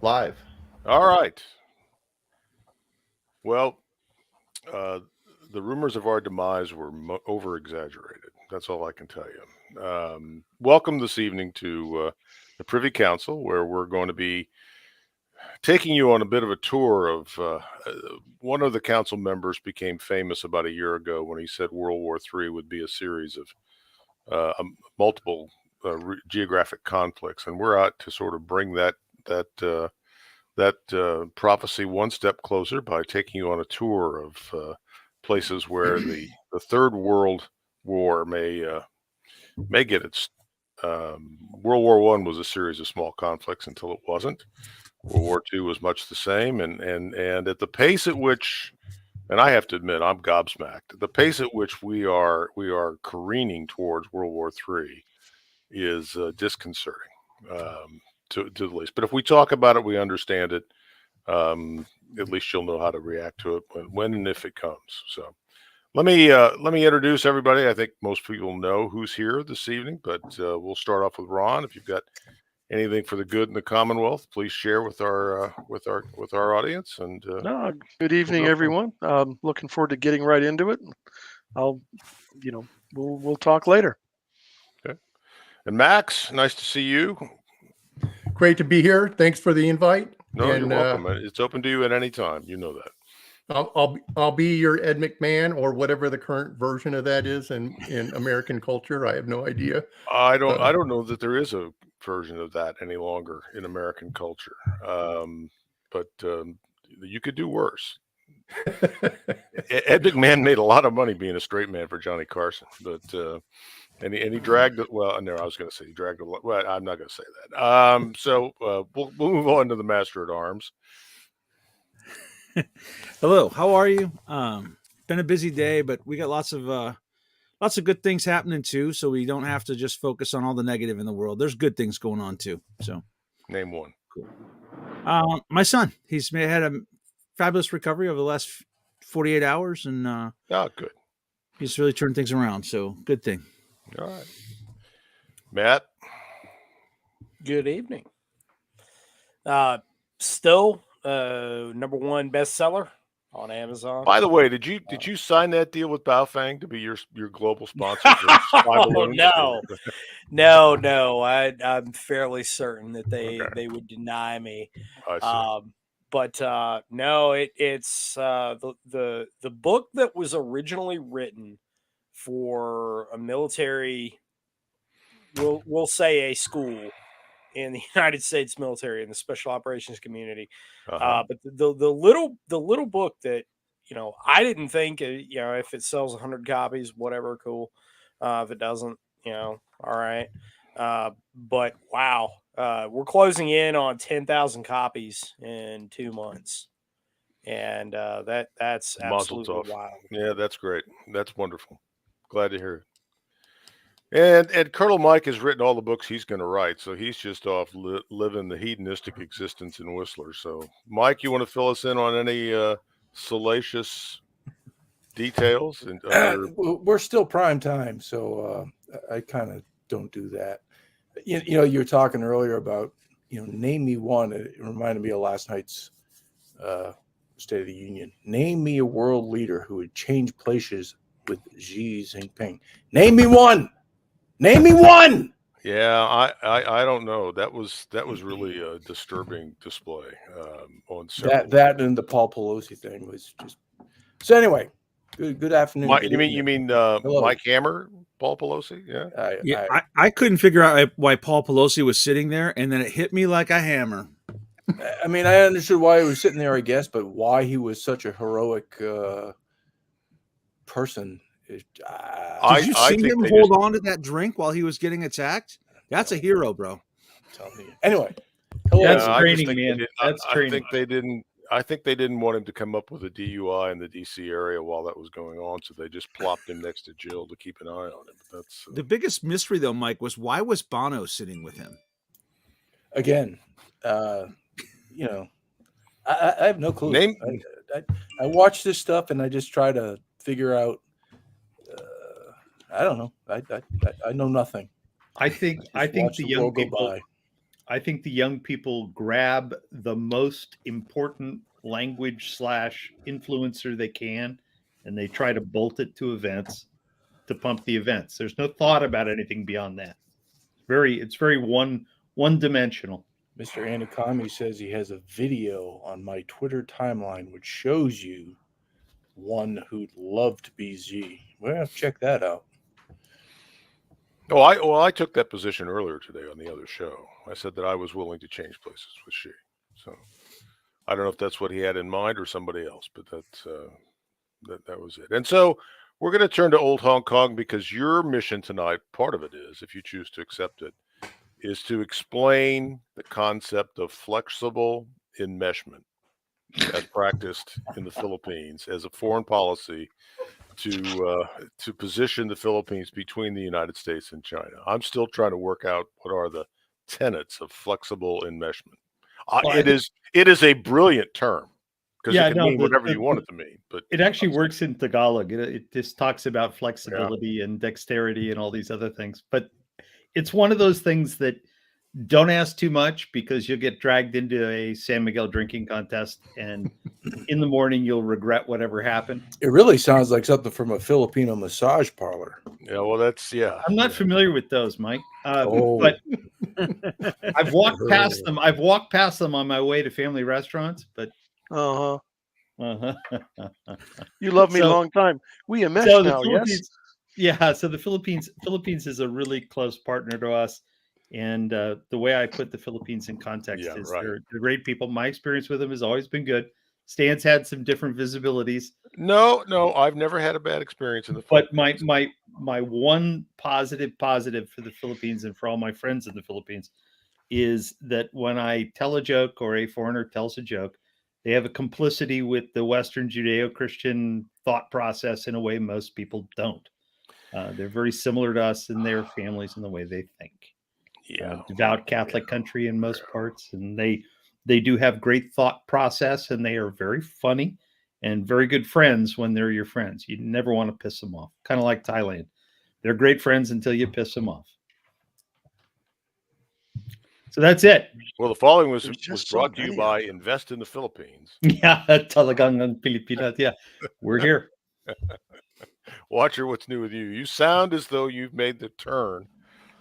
Live. All right. Well, uh, the rumors of our demise were over exaggerated. That's all I can tell you. Welcome this evening to the Privy Council, where we're going to be taking you on a bit of a tour of one of the council members became famous about a year ago when he said World War III would be a series of multiple geographic conflicts, and we're out to sort of bring that prophecy one step closer by taking you on a tour of places where the Third World War may get its. World War One was a series of small conflicts until it wasn't. World War II was much the same, and at the pace at which, and I have to admit, I'm gobsmacked. The pace at which we are careening towards World War III is disconcerting, to the least. But if we talk about it, we understand it. At least you'll know how to react to it when and if it comes. So let me introduce everybody. I think most people know who's here this evening, but we'll start off with Ron. If you've got anything for the good in the Commonwealth, please share with our audience. And No, good evening, everyone. Looking forward to getting right into it. I'll, we'll talk later. Okay. And Max, nice to see you. Great to be here. Thanks for the invite. No, you're welcome. It's open to you at any time. You know that. I'll be your Ed McMahon or whatever the current version of that is in American culture. I have no idea. I don't know that there is a version of that any longer in American culture. But you could do worse. Ed McMahon made a lot of money being a straight man for Johnny Carson, but and he dragged it. Well, no, I was going to say he dragged a lot. Well, I'm not going to say that. So we'll move on to the Master at Arms. Hello, how are you? Been a busy day, but we got lots of good things happening too. So we don't have to just focus on all the negative in the world. There's good things going on too. So name one. Cool. My son, he's had a fabulous recovery over the last 48 hours, and good. He's really turned things around. So good thing. All right, Matt. Good evening. Still #1 bestseller on Amazon. By the way, did you sign that deal with Baofeng to be your global sponsor? Oh, no. I'm fairly certain that they would deny me. I see. But no, it's the book that was originally written for a military, we'll say a school in the United States military in the special operations community. But the little book that, I didn't think, if it sells 100 copies, whatever, cool. If it doesn't, all right. But wow, we're closing in on 10,000 copies in 2 months. And that's absolutely wild. Yeah, that's great. That's wonderful. Glad to hear it. And Colonel Mike has written all the books he's going to write, so he's just off living the hedonistic existence in Whistler. So, Mike, you want to fill us in on any salacious details? And we're still prime time, so I kind of don't do that. You were talking earlier about name me one. It reminded me of last night's State of the Union. Name me a world leader who would change places with Xi Jinping. Name me one. Name me one. Yeah, I don't know. That was really a disturbing display on that and the Paul Pelosi thing was just. So anyway, good afternoon. You mean Mike Hammer, Paul Pelosi? Yeah. I couldn't figure out why Paul Pelosi was sitting there, and then it hit me like a hammer. I mean, I understood why he was sitting there, I guess, but why he was such a heroic person. Did you see him hold on to that drink while he was getting attacked? That's a hero, bro. Anyway, that's training, man. That's training. I think they didn't want him to come up with a DUI in the DC area while that was going on, so they just plopped him next to Jill to keep an eye on him. That's the biggest mystery, though, Mike, was why was Bono sitting with him? Again, I have no clue. I watch this stuff and I just try to figure out. I don't know. I know nothing. I think the young people. I think the young people grab the most important language / influencer they can, and they try to bolt it to events to pump the events. There's no thought about anything beyond that. It's very one dimensional. Mr. Anakami says he has a video on my Twitter timeline which shows you one who'd love to be Z. Well, check that out. Oh, I took that position earlier today on the other show. I said that I was willing to change places with she. So I don't know if that's what he had in mind or somebody else, but that was it. And so we're going to turn to old Hong Kong, because your mission tonight, part of it is, if you choose to accept it, is to explain the concept of flexible enmeshment as practiced in the Philippines as a foreign policy to position the Philippines between the United States and China. I'm still trying to work out what are the tenets of flexible enmeshment. It is a brilliant term, because it can mean whatever you want it to mean. But it actually works in Tagalog. It just talks about flexibility and dexterity and all these other things. But it's one of those things that don't ask too much, because you'll get dragged into a San Miguel drinking contest, and in the morning you'll regret whatever happened. It really sounds like something from a Filipino massage parlor. Yeah, well, I'm not familiar with those, Mike. But I've walked past them. I've walked past them on my way to family restaurants. But You love me a long time. We enmesh now, yes. Yeah. So the Philippines is a really close partner to us. And the way I put the Philippines in context is they're great people. My experience with them has always been good. Stan's had some different visibilities. No, I've never had a bad experience in the Philippines. But my one positive for the Philippines and for all my friends in the Philippines is that when I tell a joke or a foreigner tells a joke, they have a complicity with the Western Judeo-Christian thought process in a way most people don't. They're very similar to us in their families and the way they think. Devout Catholic country in most parts, and they do have great thought process, and they are very funny and very good friends when they're your friends. You never want to piss them off. Kind of like Thailand. They're great friends until you piss them off. So that's it. Well, the following was brought to you by Invest in the Philippines. Yeah, talagang ang Pilipinas. Yeah, we're here. Watcher, what's new with you? You sound as though you've made the turn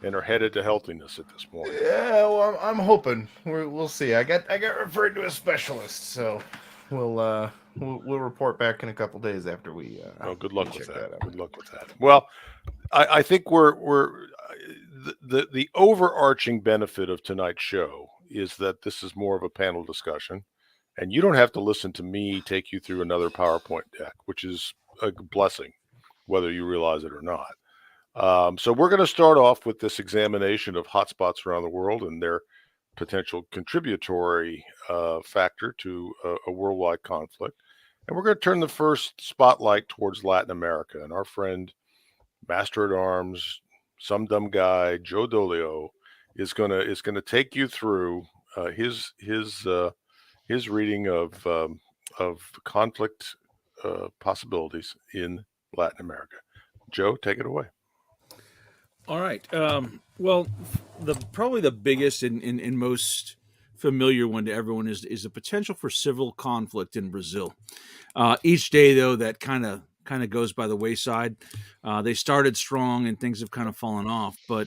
and are headed to healthiness at this point. Yeah, well, I'm hoping. We'll see. I got referred to a specialist, so we'll report back in a couple days after we. Good luck with that. Good luck with that. Well, I think we're the overarching benefit of tonight's show is that this is more of a panel discussion, and you don't have to listen to me take you through another PowerPoint deck, which is a blessing, whether you realize it or not. So we're going to start off with this examination of hotspots around the world and their potential contributory factor to a worldwide conflict. And we're going to turn the first spotlight towards Latin America. And our friend, Master at Arms, some dumb guy, Joe Dolio, is going to take you through his reading of conflict possibilities in Latin America. Joe, take it away. All right. Well, probably the biggest and most familiar one to everyone is the potential for civil conflict in Brazil. Each day, though, that kind of goes by the wayside. They started strong and things have kind of fallen off, but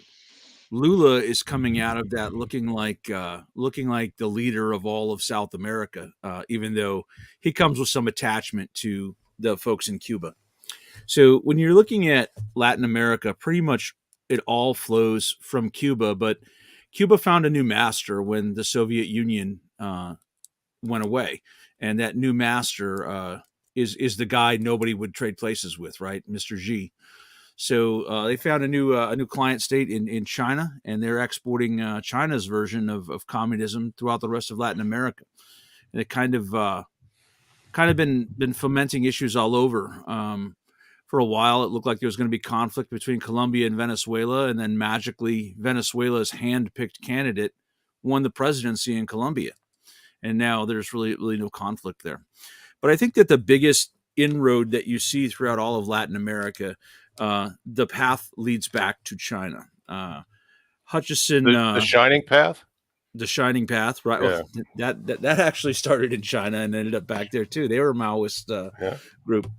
Lula is coming out of that looking like the leader of all of South America, even though he comes with some attachment to the folks in Cuba. So when you're looking at Latin America, pretty much it all flows from Cuba, but Cuba found a new master when the Soviet Union went away, and that new master is the guy nobody would trade places with, right, Mr. Xi. So they found a new client state in China, and they're exporting China's version of communism throughout the rest of Latin America, and it kind of been fomenting issues all over. For a while, it looked like there was going to be conflict between Colombia and Venezuela, and then magically Venezuela's hand-picked candidate won the presidency in Colombia. And now there's really no conflict there. But I think that the biggest inroad that you see throughout all of Latin America, the path leads back to China. Hutchison... The shining path? the Shining Path, right? Yeah. Well, that actually started in China and ended up back there too. They were a Maoist group.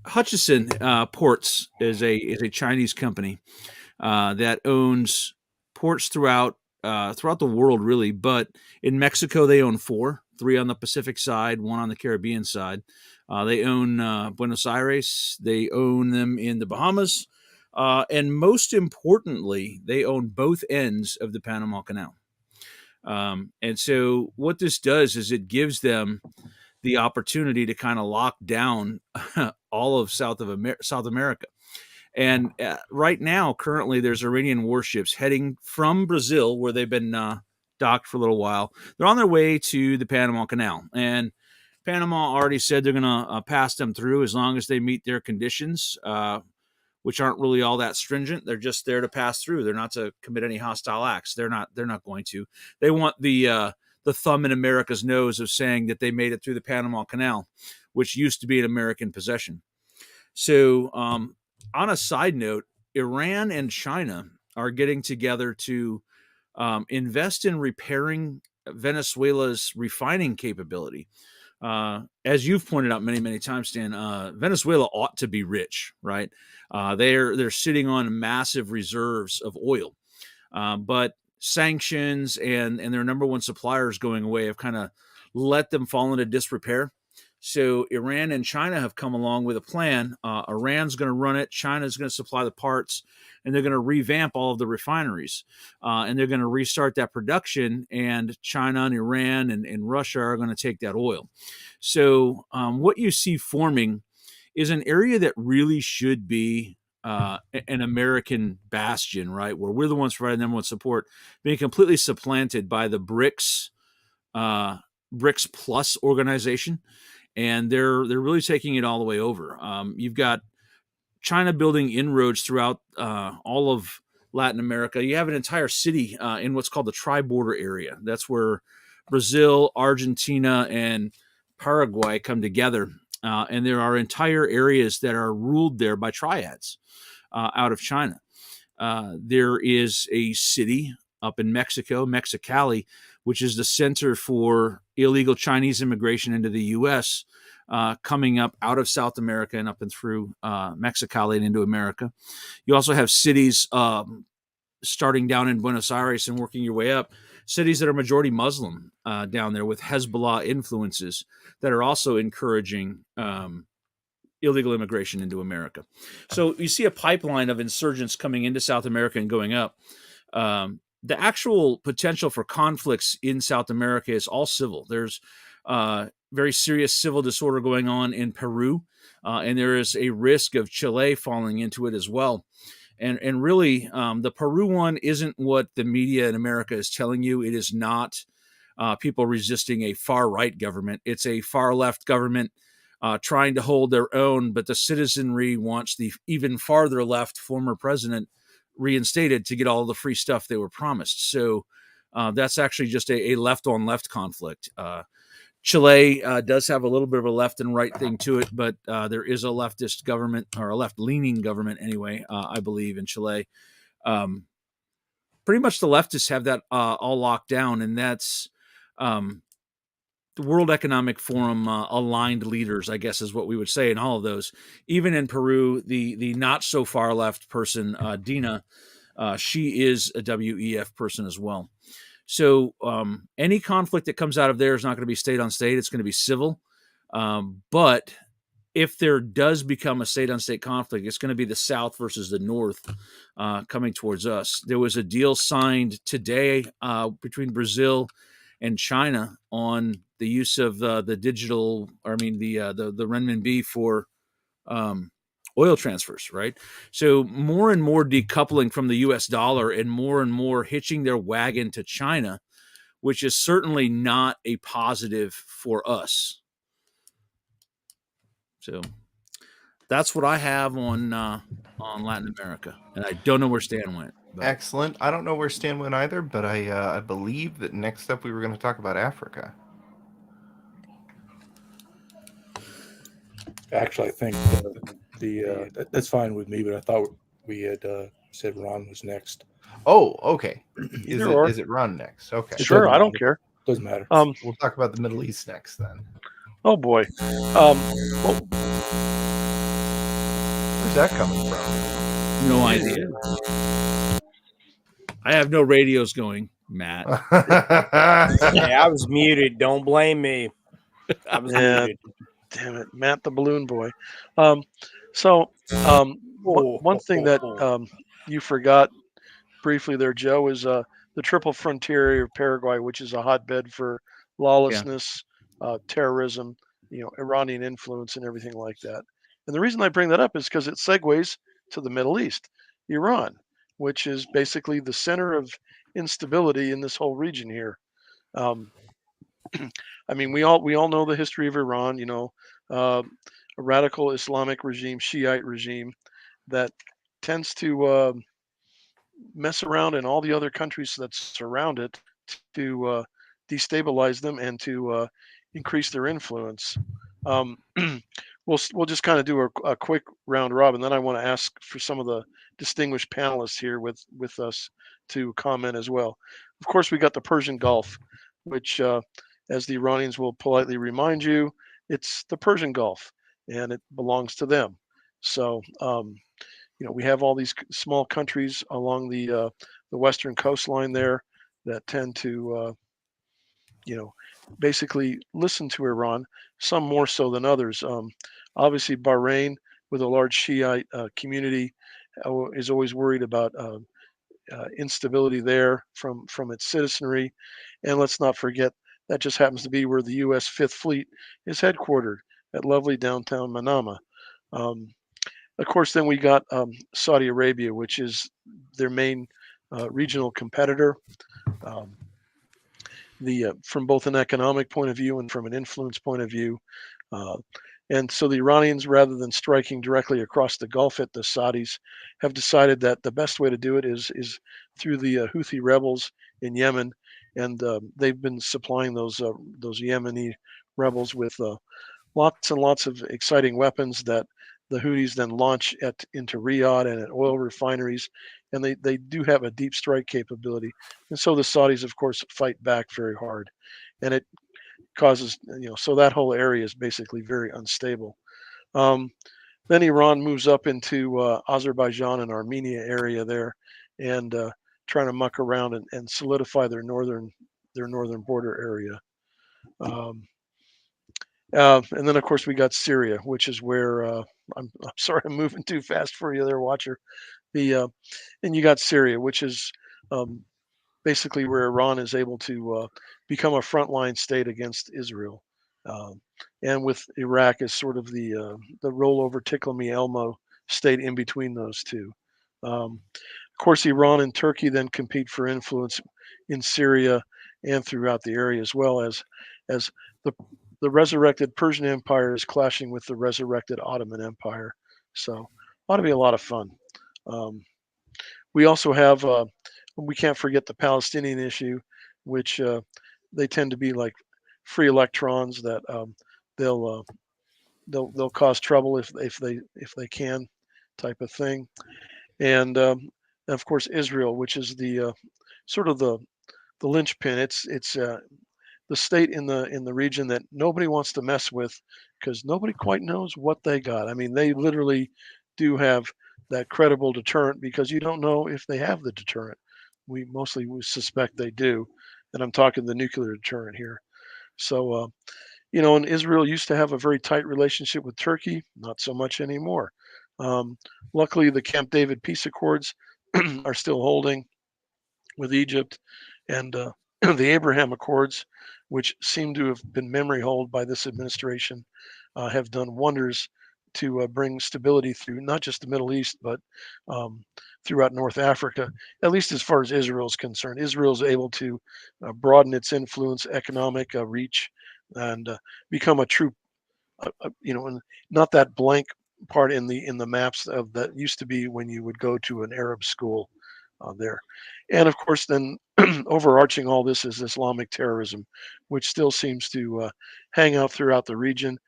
Hutchison Ports is a Chinese company that owns ports throughout the world, really. But in Mexico, they own 4, 3 on the Pacific side, 1 on the Caribbean side. They own Buenos Aires. They own them in the Bahamas. And most importantly, they own both ends of the Panama Canal. And so what this does is it gives them the opportunity to kind of lock down all of South America. And right now, currently, there's Iranian warships heading from Brazil, where they've been docked for a little while. They're on their way to the Panama Canal. And Panama already said they're going to pass them through as long as they meet their conditions, which aren't really all that stringent. They're just there to pass through. They're not to commit any hostile acts. They're not going to. They want the thumb in America's nose of saying that they made it through the Panama Canal, which used to be an American possession. So on a side note, Iran and China are getting together to invest in repairing Venezuela's refining capability. As you've pointed out many, many times, Stan, Venezuela ought to be rich, right? They're sitting on massive reserves of oil, but sanctions and their number one suppliers going away have kind of let them fall into disrepair. So Iran and China have come along with a plan. Iran's going to run it. China's going to supply the parts, and they're going to revamp all of the refineries. And they're going to restart that production, and China and Iran and Russia are going to take that oil. So what you see forming is an area that really should be an American bastion, right? Where we're the ones providing them with support, being completely supplanted by the BRICS Plus organization. And they're really taking it all the way over. You've got China building inroads throughout all of Latin America. You have an entire city in what's called the tri-border area. That's where Brazil, Argentina, and Paraguay come together. And there are entire areas that are ruled there by triads out of China. There is a city up in Mexico, Mexicali, which is the center for illegal Chinese immigration into the U.S., coming up out of South America and up and through Mexicali and into America. You also have cities starting down in Buenos Aires and working your way up, cities that are majority Muslim down there with Hezbollah influences that are also encouraging illegal immigration into America. So you see a pipeline of insurgents coming into South America and going up. The actual potential for conflicts in South America is all civil. There's very serious civil disorder going on in Peru, and there is a risk of Chile falling into it as well. And really, the Peru one isn't what the media in America is telling you. It is not people resisting a far-right government. It's a far-left government trying to hold their own, but the citizenry wants the even farther left former president reinstated to get all the free stuff they were promised. So that's actually just a left-on-left conflict. Chile does have a little bit of a left and right thing to it, but there is a leftist government, or a left-leaning government anyway, I believe, in Chile. Pretty much the leftists have that all locked down, and that's the World Economic Forum aligned leaders, I guess is what we would say in all of those. Even in Peru, the not so far left person, Dina, she is a WEF person as well. So any conflict that comes out of there is not going to be state on state. It's going to be civil. But if there does become a state on state conflict, it's going to be the South versus the North coming towards us. There was a deal signed today between Brazil and China on the use of the renminbi for oil transfers, right? So more and more decoupling from the US dollar and more hitching their wagon to China, which is certainly not a positive for us. So that's what I have on Latin America, and I don't know where Stan went. But. Excellent. I don't know where Stan went either, but I believe that next up we were going to talk about Africa. Actually, I think that's fine with me, but I thought we had said Ron was next. Oh, okay. Either or. Is it Ron next? Okay. It Sure, doesn't I don't matter. care. Doesn't matter. We'll talk about the Middle East next then. Oh boy. Well, Where's that coming from? No idea. I have no radios going, Matt. Hey, I was muted. Don't blame me. I was Yeah. muted. Damn it, Matt the Balloon Boy. One thing that you forgot briefly there, Joe, is the triple frontier area of Paraguay, which is a hotbed for lawlessness, terrorism, Iranian influence, and everything like that. And the reason I bring that up is because it segues to the Middle East, Iran, which is basically the center of instability in this whole region here. I mean, we all know the history of Iran. A radical Islamic regime, Shiite regime, that tends to mess around in all the other countries that surround it to destabilize them and to increase their influence. We'll just kind of do a quick round robin. Then I want to ask for some of the distinguished panelists here with us to comment as well. Of course, we got the Persian Gulf, which, as the Iranians will politely remind you, it's the Persian Gulf, and it belongs to them. So, we have all these small countries along the western coastline there that tend to, basically listen to Iran, some more so than others. Obviously, Bahrain, with a large Shiite community, is always worried about instability there from its citizenry. And let's not forget that just happens to be where the U.S. Fifth Fleet is headquartered, at lovely downtown Manama. Of course, then we got Saudi Arabia, which is their main regional competitor. From both an economic point of view and from an influence point of view. And so the Iranians, rather than striking directly across the Gulf at the Saudis, have decided that the best way to do it is through the Houthi rebels in Yemen, and they've been supplying those Yemeni rebels with lots and lots of exciting weapons that the Houthis then launch into Riyadh and at oil refineries, and they do have a deep strike capability. And so the Saudis, of course, fight back very hard, and it causes, so that whole area is basically very unstable. Then Iran moves up into Azerbaijan and Armenia area there, and trying to muck around and solidify their northern border area. And then, of course, we got Syria, which is where I'm sorry, I'm moving too fast for you there, Watcher. And you got Syria, which is basically where Iran is able to become a frontline state against Israel, and with Iraq as sort of the rollover Tickle Me Elmo state in between those two. Of course, Iran and Turkey then compete for influence in Syria and throughout the area, as well as the resurrected Persian Empire is clashing with the resurrected Ottoman Empire. So ought to be a lot of fun. We also have, we can't forget the Palestinian issue, which they tend to be like free electrons that they'll cause trouble if they can, type of thing. And of course Israel, which is the sort of the linchpin. It's the state in the region that nobody wants to mess with because nobody quite knows what they got. I mean, they literally do have that credible deterrent because you don't know if they have the deterrent. We suspect they do, and I'm talking the nuclear deterrent here. So, and Israel used to have a very tight relationship with Turkey, not so much anymore. Luckily, the Camp David peace accords are still holding with Egypt, and the Abraham Accords, which seem to have been memory holed by this administration, have done wonders to bring stability through not just the Middle East, but throughout North Africa, at least as far as Israel is concerned. Israel is able to broaden its influence, economic reach, and become a true, and not that blank part in the maps of that used to be when you would go to an Arab school there. And of course, then overarching all this is Islamic terrorism, which still seems to hang out throughout the region.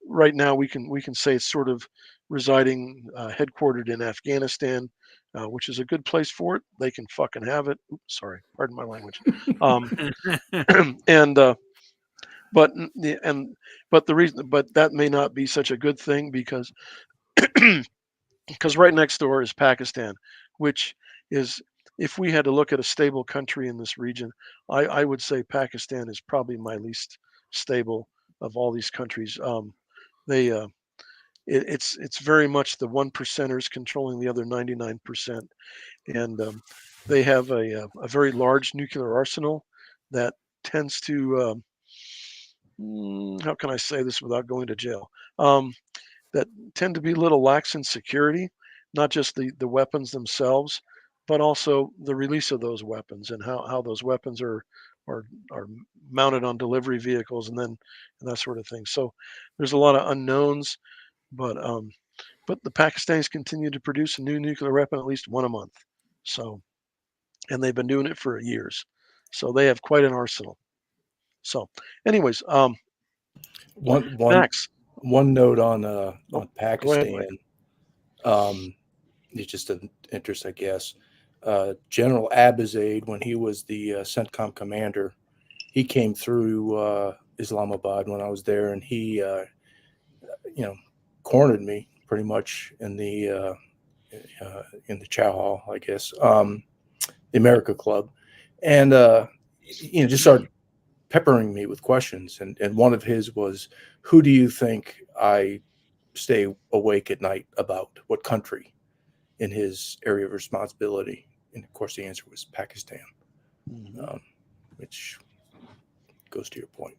Right now, we can say it's sort of residing, headquartered in Afghanistan, which is a good place for it. They can fucking have it. Oops, sorry, pardon my language. And but the reason, but that may not be such a good thing because right next door is Pakistan, which is, if we had to look at a stable country in this region, I would say Pakistan is probably my least stable of all these countries. They it's very much the 1%ers controlling the other 99%, and they have a very large nuclear arsenal that tends to how can I say this without going to jail? That tend to be a little lax in security, not just the weapons themselves, but also the release of those weapons and how those weapons are are mounted on delivery vehicles and that sort of thing. So there's a lot of unknowns, but the Pakistanis continue to produce a new nuclear weapon at least one a month. So, and they've been doing it for years. So they have quite an arsenal. So, anyways, One Max, note on go ahead. Pakistan. It's just an interest, I guess. General Abizaid, when he was the CENTCOM commander, he came through Islamabad when I was there, and he, cornered me pretty much in the chow hall, I guess, the America Club, and just started peppering me with questions. And one of his was, "Who do you think I stay awake at night about? What country in his area of responsibility?" And of course, the answer was Pakistan, which goes to your point.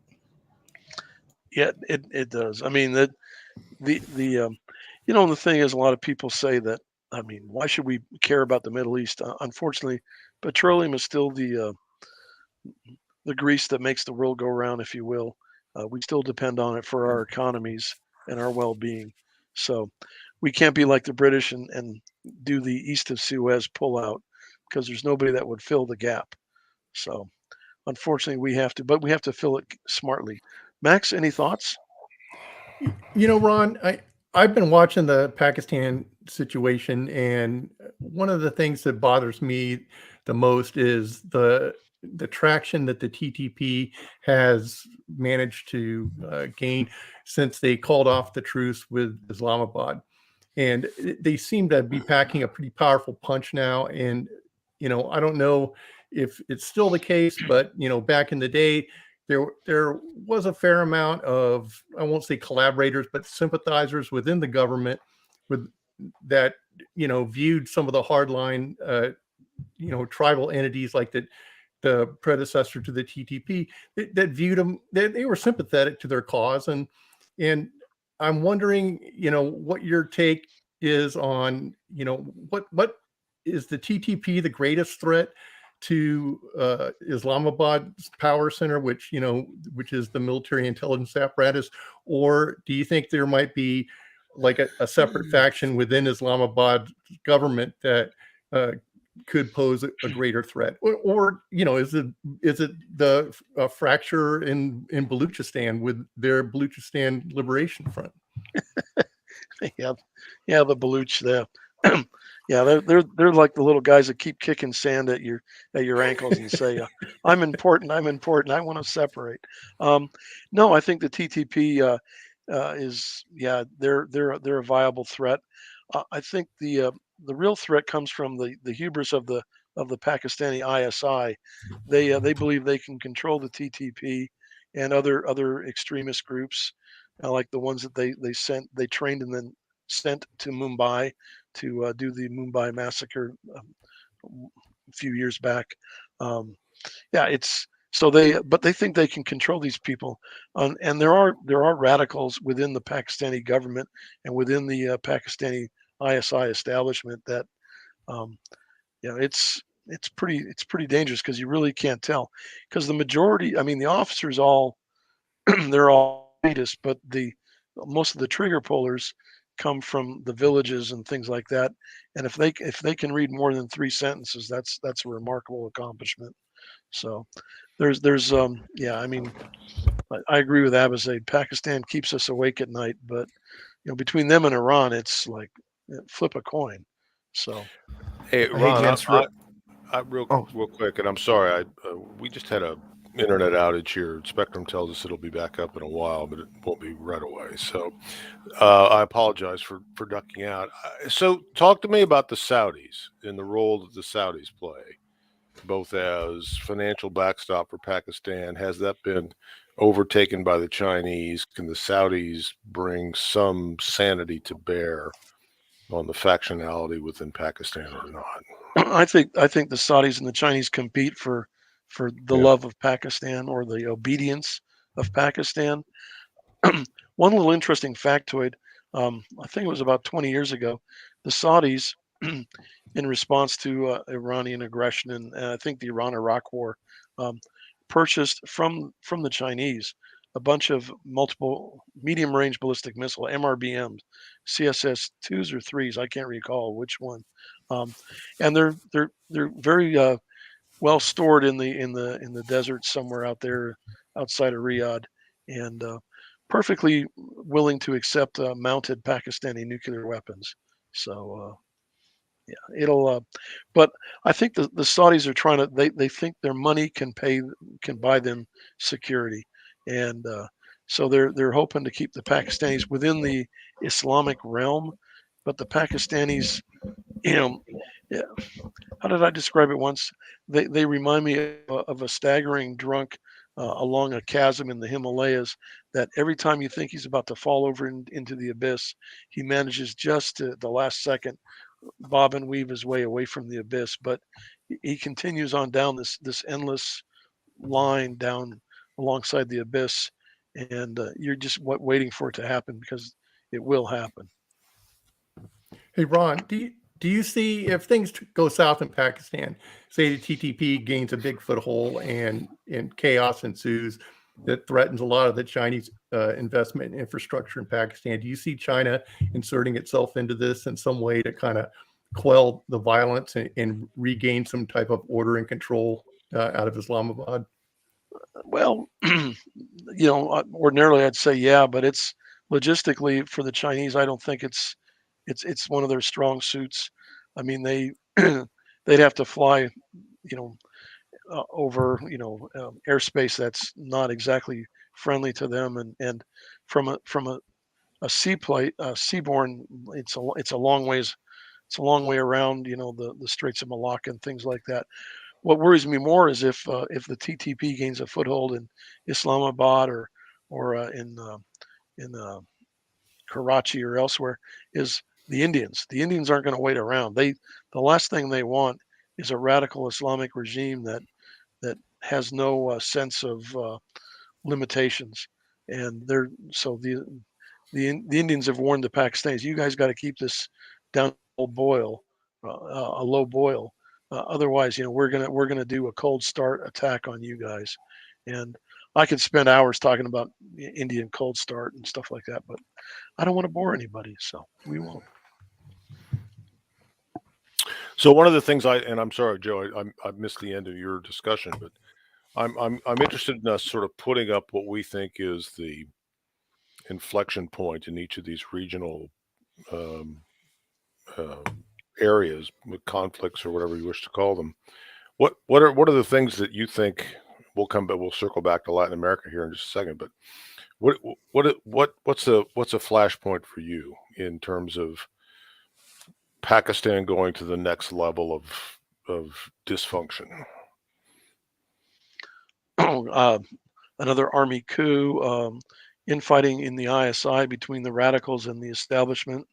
Yeah, it does. I mean, the thing is, a lot of people say that, I mean, why should we care about the Middle East? Unfortunately, petroleum is still the grease that makes the world go round, if you will. We still depend on it for our economies and our well-being. So we can't be like the British and do the East of Suez pullout, because there's nobody that would fill the gap. So unfortunately, we have to fill it smartly. Max, any thoughts? Ron, I've been watching the Pakistan situation, and one of the things that bothers me the most is the traction that the TTP has managed to gain since they called off the truce with Islamabad. And they seem to be packing a pretty powerful punch now. And, I don't know if it's still the case, but, back in the day, there was a fair amount of, I won't say collaborators, but sympathizers within the government with that, viewed some of the hardline, tribal entities like the predecessor to the TTP that viewed them, they were sympathetic to their cause. And I'm wondering, what your take is on, what is the TTP the greatest threat to Islamabad's power center, which is the military intelligence apparatus, or do you think there might be like a separate faction within Islamabad government that could pose a greater threat, or is it the fracture in Baluchistan with their Baluchistan Liberation Front? Yeah, the Baluch there. Yeah, they're like the little guys that keep kicking sand at your ankles and say, "I'm important. I'm important. I want to separate." No, I think the TTP is, they're a viable threat. I think the real threat comes from the hubris of the Pakistani ISI. They believe they can control the TTP and other extremist groups, like the ones that they trained and then sent to Mumbai to do the Mumbai massacre a few years back. It's so but they think they can control these people, and there are radicals within the Pakistani government and within the Pakistani ISI establishment that, it's pretty dangerous, because you really can't tell, because the majority, I mean, the officers all they're all elitists, but most of the trigger pullers come from the villages and things like that. And if they can read more than 3 sentences, that's a remarkable accomplishment. So there's I mean, I agree with Abizaid. Pakistan keeps us awake at night, but between them and Iran, it's like flip a coin. So Hey, Hey, Ron, gents, real oh, quick, and I'm sorry, we just had a internet outage here. Spectrum tells us it'll be back up in a while, but it won't be right away. So I apologize for ducking out. So talk to me about the Saudis and the role that the Saudis play, both as financial backstop for Pakistan. Has that been overtaken by the Chinese? Can the Saudis bring some sanity to bear on the factionality within Pakistan or not? I think the Saudis and the Chinese compete for the Yeah. love of Pakistan or the obedience of Pakistan. One little interesting factoid, I think it was about 20 years ago, the Saudis, in response to Iranian aggression and I think the Iran-Iraq war, um, purchased from the Chinese a bunch of multiple medium-range ballistic missile (MRBMs), CSS twos or threes, I can't recall which one, and they're very well stored in the desert somewhere out there outside of Riyadh, and perfectly willing to accept mounted Pakistani nuclear weapons. So yeah, it'll. But I think the Saudis are trying to. They think their money can buy them security, and so they're hoping to keep the Pakistanis within the Islamic realm, but the Pakistanis, you know, yeah, how did I describe it once? They remind me of a staggering drunk along a chasm in the Himalayas. That every time you think he's about to fall over into the abyss, he manages just to the last second bob and weave his way away from the abyss. But he continues on down this endless line down alongside the abyss, and you're just waiting for it to happen because it will happen. Hey, Ron, do you see if things go south in Pakistan, say the TTP gains a big foothold and chaos ensues that threatens a lot of the Chinese investment in infrastructure in Pakistan? Do you see China inserting itself into this in some way to kind of quell the violence and regain some type of order and control out of Islamabad? Well, ordinarily I'd say yeah, but it's logistically for the Chinese. I don't think it's one of their strong suits. I mean, they'd have to fly, you know, over airspace that's not exactly friendly to them, and from a seaborne, it's a long ways. It's a long way around, the Straits of Malacca and things like that. What worries me more is if the TTP gains a foothold in Islamabad or in Karachi or elsewhere, is the Indians. The Indians aren't going to wait around. The last thing they want is a radical Islamic regime that has no sense of limitations, and the Indians have warned the Pakistanis, you guys got to keep this down to a low boil. Otherwise, we're gonna do a cold start attack on you guys. And I could spend hours talking about Indian cold start and stuff like that, but I don't want to bore anybody, so we won't. So one of the things and I'm sorry, Joe, I missed the end of your discussion, but I'm interested in us sort of putting up what we think is the inflection point in each of these regional um, uh, areas with conflicts or whatever you wish to call them. What are the things that you think we'll circle back to Latin America here in just a second, but what's a flashpoint for you in terms of Pakistan going to the next level of dysfunction? Another army coup, infighting in the ISI between the radicals and the establishment.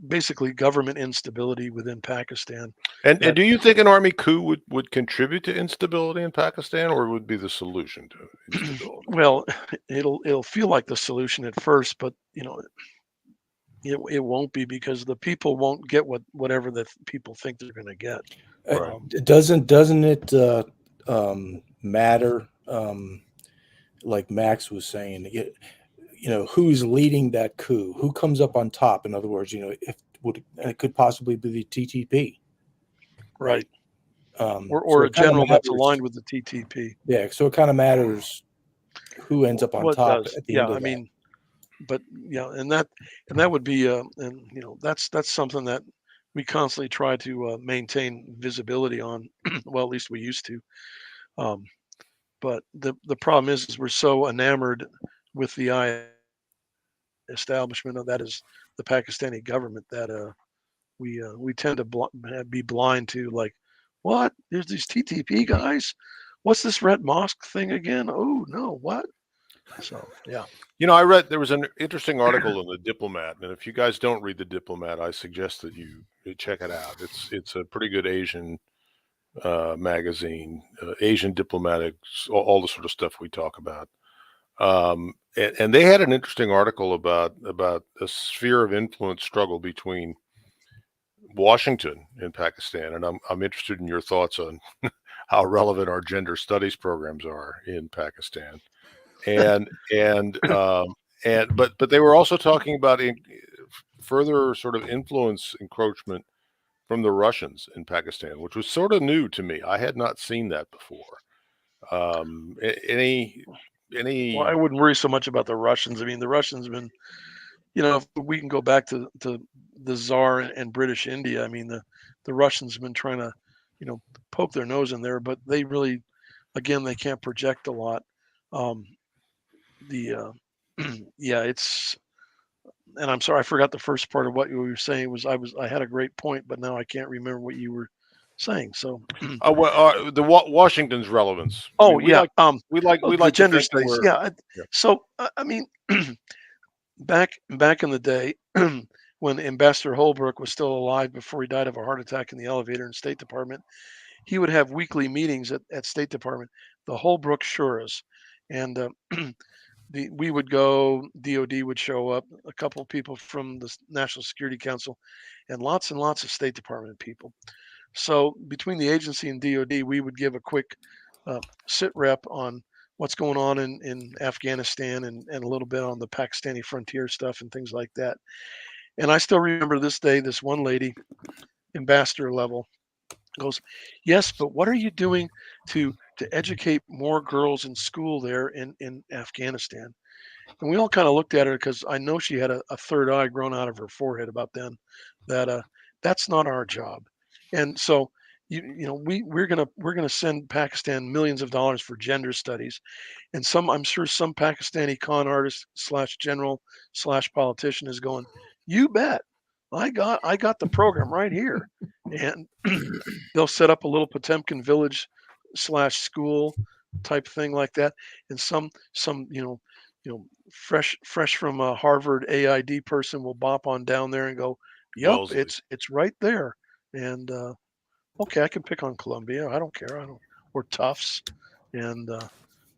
Basically government instability within Pakistan. And do you think an army coup would contribute to instability in Pakistan, or would be the solution to instability? Well, it'll feel like the solution at first, but it won't be, because the people won't get whatever the people think they're going to get. Right. Doesn't it matter? Like Max was saying, who's leading that coup? Who comes up on top? In other words, it could possibly be the TTP, right? Or so a general that's aligned with the TTP. Yeah, so it kind of matters who ends up on top does. at the Yeah, end of I that. mean, but yeah, and that would be and that's something that we constantly try to maintain visibility on. Well, at least we used to. Um, but the problem is we're so enamored with the establishment of that is the Pakistani government that we tend to be blind to, like, what? There's these TTP guys. What's this red mosque thing again? Oh no, what? So yeah. I read there was an interesting article in the Diplomat, and if you guys don't read the Diplomat, I suggest that you check it out. It's a pretty good Asian magazine, Asian diplomatics, all the sort of stuff we talk about. And they had an interesting article about a sphere of influence struggle between Washington and Pakistan, and I'm interested in your thoughts on how relevant our gender studies programs are in Pakistan, and but they were also talking about further sort of influence encroachment from the Russians in Pakistan, which was sort of new to me. I had not seen that before. Any Well, I wouldn't worry so much about the Russians. I mean, the Russians have been, if we can go back to the Tsar and British India. I mean, the Russians have been trying to, poke their nose in there, but they really, again, they can't project a lot. The yeah, it's, and I'm sorry, I forgot the first part of what you were saying. I had a great point, but now I can't remember what you were saying. So, Washington's relevance. oh We yeah, like we the like to gender think that studies. we're Yeah. yeah. So I mean, back in the day, when Ambassador Holbrooke was still alive before he died of a heart attack in the elevator in State Department, he would have weekly meetings at State Department, the Holbrooke Shuras, and we would go. DOD would show up, a couple of people from the National Security Council, and lots of State Department people. So between the agency and DOD, we would give a quick sit rep on what's going on in Afghanistan and a little bit on the Pakistani frontier stuff and things like that. And I still remember this day, this one lady, ambassador level, goes, yes, but what are you doing to educate more girls in school there in Afghanistan? And we all kind of looked at her because I know she had a third eye grown out of her forehead about then. That that's not our job. And so we're gonna send Pakistan millions of dollars for gender studies, and I'm sure some Pakistani con artist slash general slash politician is going, you bet, I got the program right here, and they'll set up a little Potemkin village slash school type thing like that, and some fresh from a Harvard AID person will bop on down there and go, "Yup, Wellesley. it's right there." And okay, I can pick on Columbia. I don't care. I don't or Tufts, and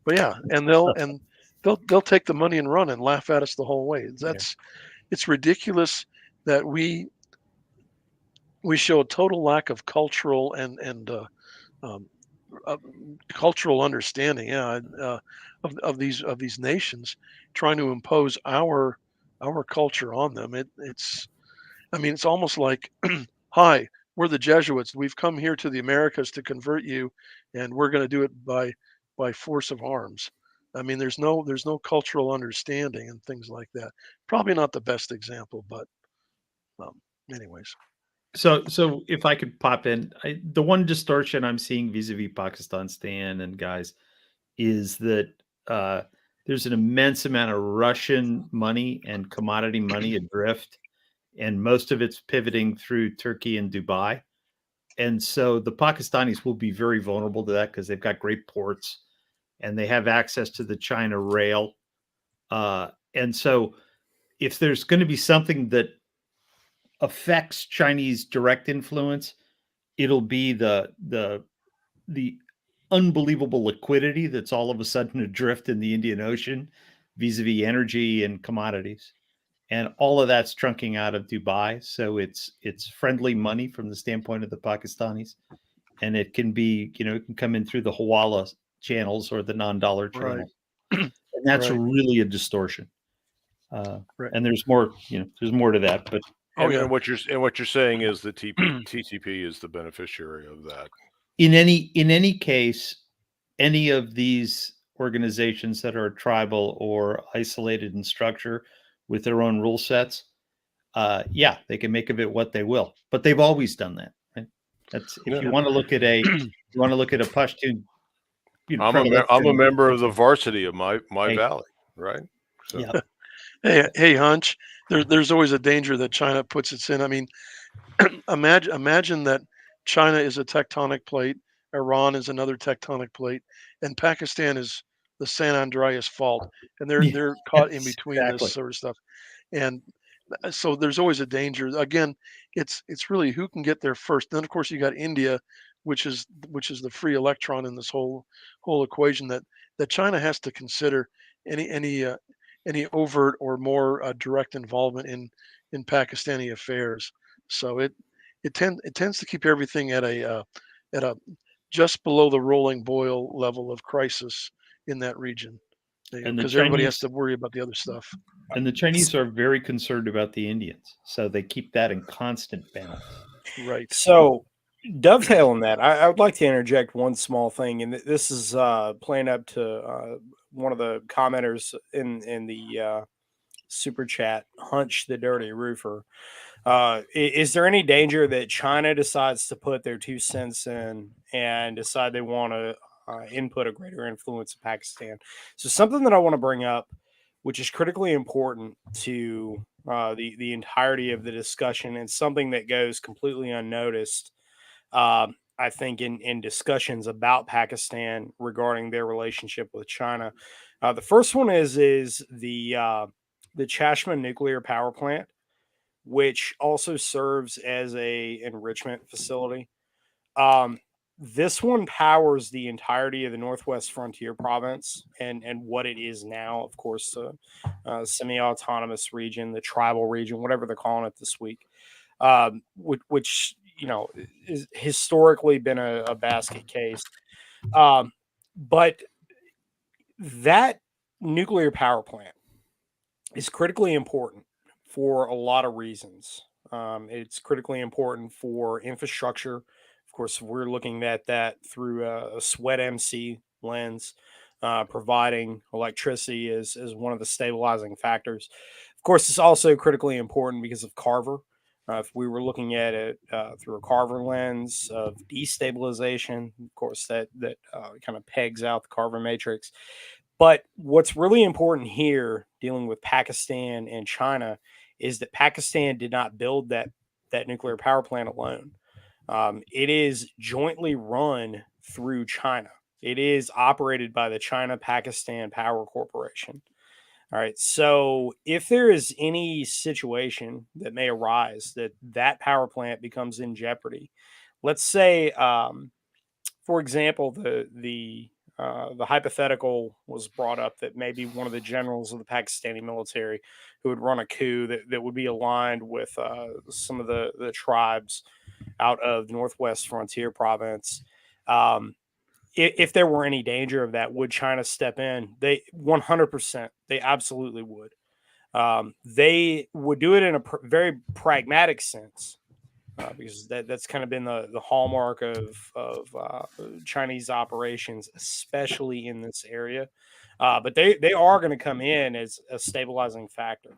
but yeah, and they'll take the money and run and laugh at us the whole way. It's ridiculous that we show a total lack of cultural and um, uh, cultural understanding, yeah, of these nations, trying to impose our culture on them. It's I mean, it's almost like, hi, we're the Jesuits. We've come here to the Americas to convert you, and we're going to do it by force of arms. I mean, there's no cultural understanding and things like that. Probably not the best example, but um, anyways. So if I could pop in, the one distortion I'm seeing vis-a-vis Pakistan Stan and guys is that there's an immense amount of Russian money and commodity money adrift, and most of it's pivoting through Turkey and Dubai. And so the Pakistanis will be very vulnerable to that because they've got great ports and they have access to the China rail. And so if there's going to be something that affects Chinese direct influence, it'll be the unbelievable liquidity that's all of a sudden adrift in the Indian Ocean vis-a-vis energy and commodities. And all of that's trunking out of Dubai. So it's friendly money from the standpoint of the Pakistanis. And it can be, it can come in through the Hawala channels or the non-dollar Right. channels. And that's Right. really a distortion. Right. And there's more, there's more to that. But And what you're saying is the TTP is the beneficiary of that. in any case, any of these organizations that are tribal or isolated in structure with their own rule sets, yeah, they can make of it what they will. But they've always done that. Right? That's if you want to look at a Pashtun, I'm a member of the varsity of my valley, right? So. Yeah. Hey, Hunch. There's always a danger that China puts its in. I mean, imagine that China is a tectonic plate, Iran is another tectonic plate, and Pakistan is the San Andreas fault, and they're caught in between exactly. this sort of stuff. And so there's always a danger. Again, it's really who can get there first. Then of course you got India, which is the free electron in this whole equation that China has to consider any overt or more direct involvement in Pakistani affairs. So it tends to keep everything at a just below the rolling boil level of crisis in that region, And the because everybody has Chinese to worry about the other stuff. and the Chinese are very concerned about the Indians, so they keep that in constant balance. Right. So, dovetailing that, I would like to interject one small thing, and this is playing up to one of the commenters in the super chat, Hunch the Dirty Roofer. Is there any danger that China decides to put their 2 cents in and decide they want to input a greater influence in Pakistan? So something that I want to bring up, which is critically important to the entirety of the discussion, and something that goes completely unnoticed, I think, in discussions about Pakistan regarding their relationship with China. The first one is the Chashma nuclear power plant, which also serves as a enrichment facility. This one powers the entirety of the Northwest Frontier Province and what it is now, of course, semi-autonomous region, the tribal region, whatever they're calling it this week, which is historically been a basket case. But that nuclear power plant is critically important for a lot of reasons. It's critically important for infrastructure. Of course, we're looking at that through a sweat MC lens, providing electricity as one of the stabilizing factors. Of course, it's also critically important because of Carver. If we were looking at it through a Carver lens of destabilization, of course, that kind of pegs out the Carver matrix. But what's really important here, dealing with Pakistan and China, is that Pakistan did not build that nuclear power plant alone. It is jointly run through China. It is operated by the China Pakistan Power Corporation. All right. So if there is any situation that may arise that power plant becomes in jeopardy, let's say, for example, the hypothetical was brought up that maybe one of the generals of the Pakistani military who would run a coup that would be aligned with some of the tribes out of the Northwest Frontier Province. If there were any danger of that, would China step in? They 100%. They absolutely would. They would do it in a very pragmatic sense. Because that's kind of been the hallmark of Chinese operations, especially in this area. But they are going to come in as a stabilizing factor,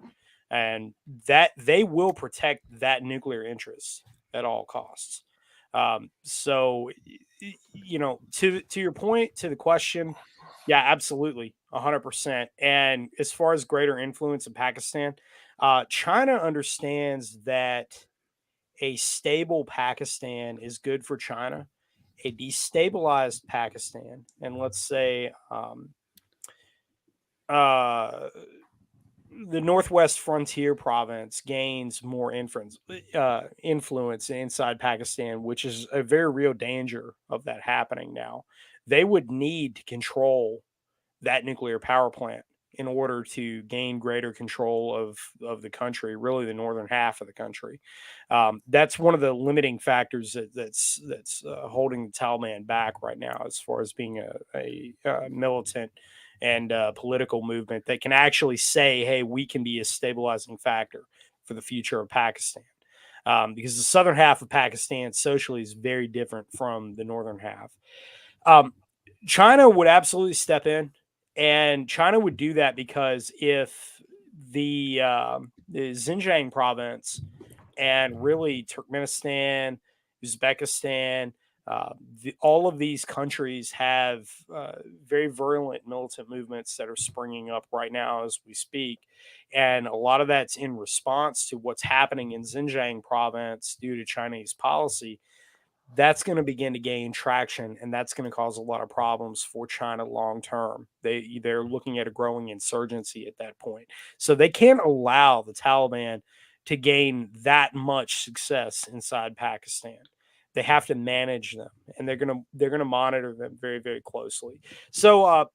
and that they will protect that nuclear interest at all costs. So, to your point, to the question, yeah, absolutely, 100%. And as far as greater influence in Pakistan, China understands that a stable Pakistan is good for China. A destabilized Pakistan, and let's say the Northwest Frontier Province gains more influence inside Pakistan, which is a very real danger of that happening now. They would need to control that nuclear power plant in order to gain greater control of the country, really the northern half of the country. That's one of the limiting factors that's holding the Taliban back right now, as far as being a militant and political movement that can actually say, hey, we can be a stabilizing factor for the future of Pakistan. Because the southern half of Pakistan socially is very different from the northern half. China would absolutely step in, and China would do that because if the Xinjiang province and really Turkmenistan, Uzbekistan, all of these countries have very virulent militant movements that are springing up right now as we speak. And a lot of that's in response to what's happening in Xinjiang province due to Chinese policy. That's going to begin to gain traction, and that's going to cause a lot of problems for China long term. They're looking at a growing insurgency at that point, so they can't allow the Taliban to gain that much success inside Pakistan. They have to manage them, and they're gonna monitor them very, very closely. So,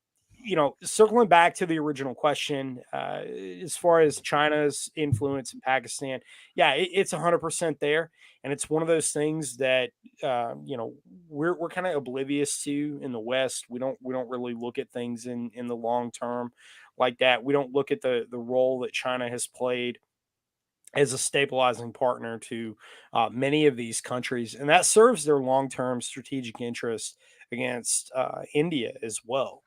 circling back to the original question, as far as China's influence in Pakistan, yeah, it's 100% there, and it's one of those things that we're kind of oblivious to in the West. We don't really look at things in the long term like that. We don't look at the role that China has played as a stabilizing partner to many of these countries, and that serves their long-term strategic interests against India as well.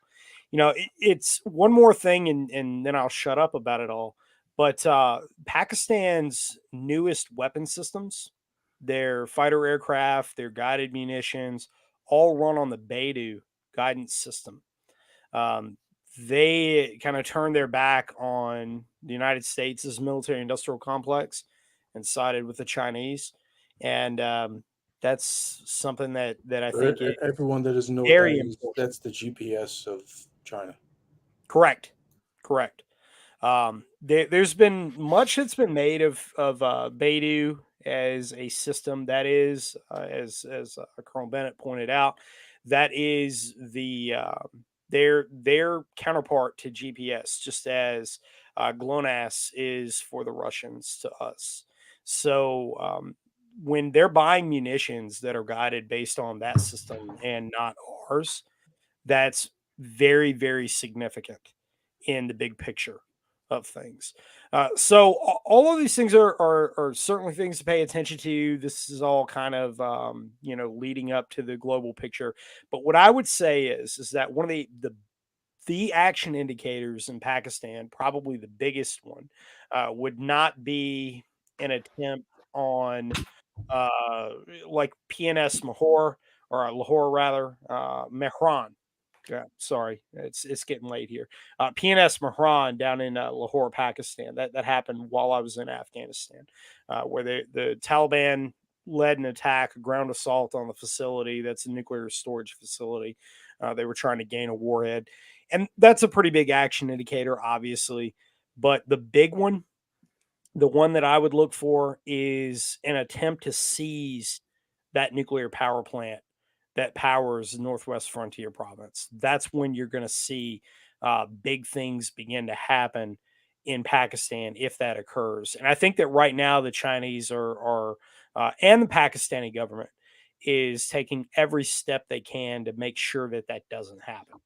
It's one more thing, and then I'll shut up about it all. But Pakistan's newest weapon systems, their fighter aircraft, their guided munitions, all run on the Beidou guidance system. Um, they kind of turned their back on the United States' military industrial complex and sided with the Chinese. And that's something that I For think is everyone that doesn't know what very that is, important. that's the GPS of China. Correct. Correct. There's been much that's been made of Beidou as a system that is, as Colonel Bennett pointed out, that is their counterpart to GPS, just as GLONASS is for the Russians to us. So when they're buying munitions that are guided based on that system and not ours, that's very, very significant in the big picture of things. So all of these things are certainly things to pay attention to. This is all kind of leading up to the global picture. But what I would say is that one of the action indicators in Pakistan, probably the biggest one, would not be an attempt on uh, like PNS Lahore or Lahore rather, Mehran. Yeah, sorry, it's getting late here. PNS Mehran down in Lahore, Pakistan. That happened while I was in Afghanistan, where the Taliban led an attack, a ground assault on the facility. That's a nuclear storage facility. They were trying to gain a warhead, and that's a pretty big action indicator, obviously. But the big one, the one that I would look for, is an attempt to seize that nuclear power plant that powers Northwest Frontier Province. That's when you're going to see big things begin to happen in Pakistan if that occurs. And I think that right now the Chinese are and the Pakistani government is taking every step they can to make sure that that doesn't happen.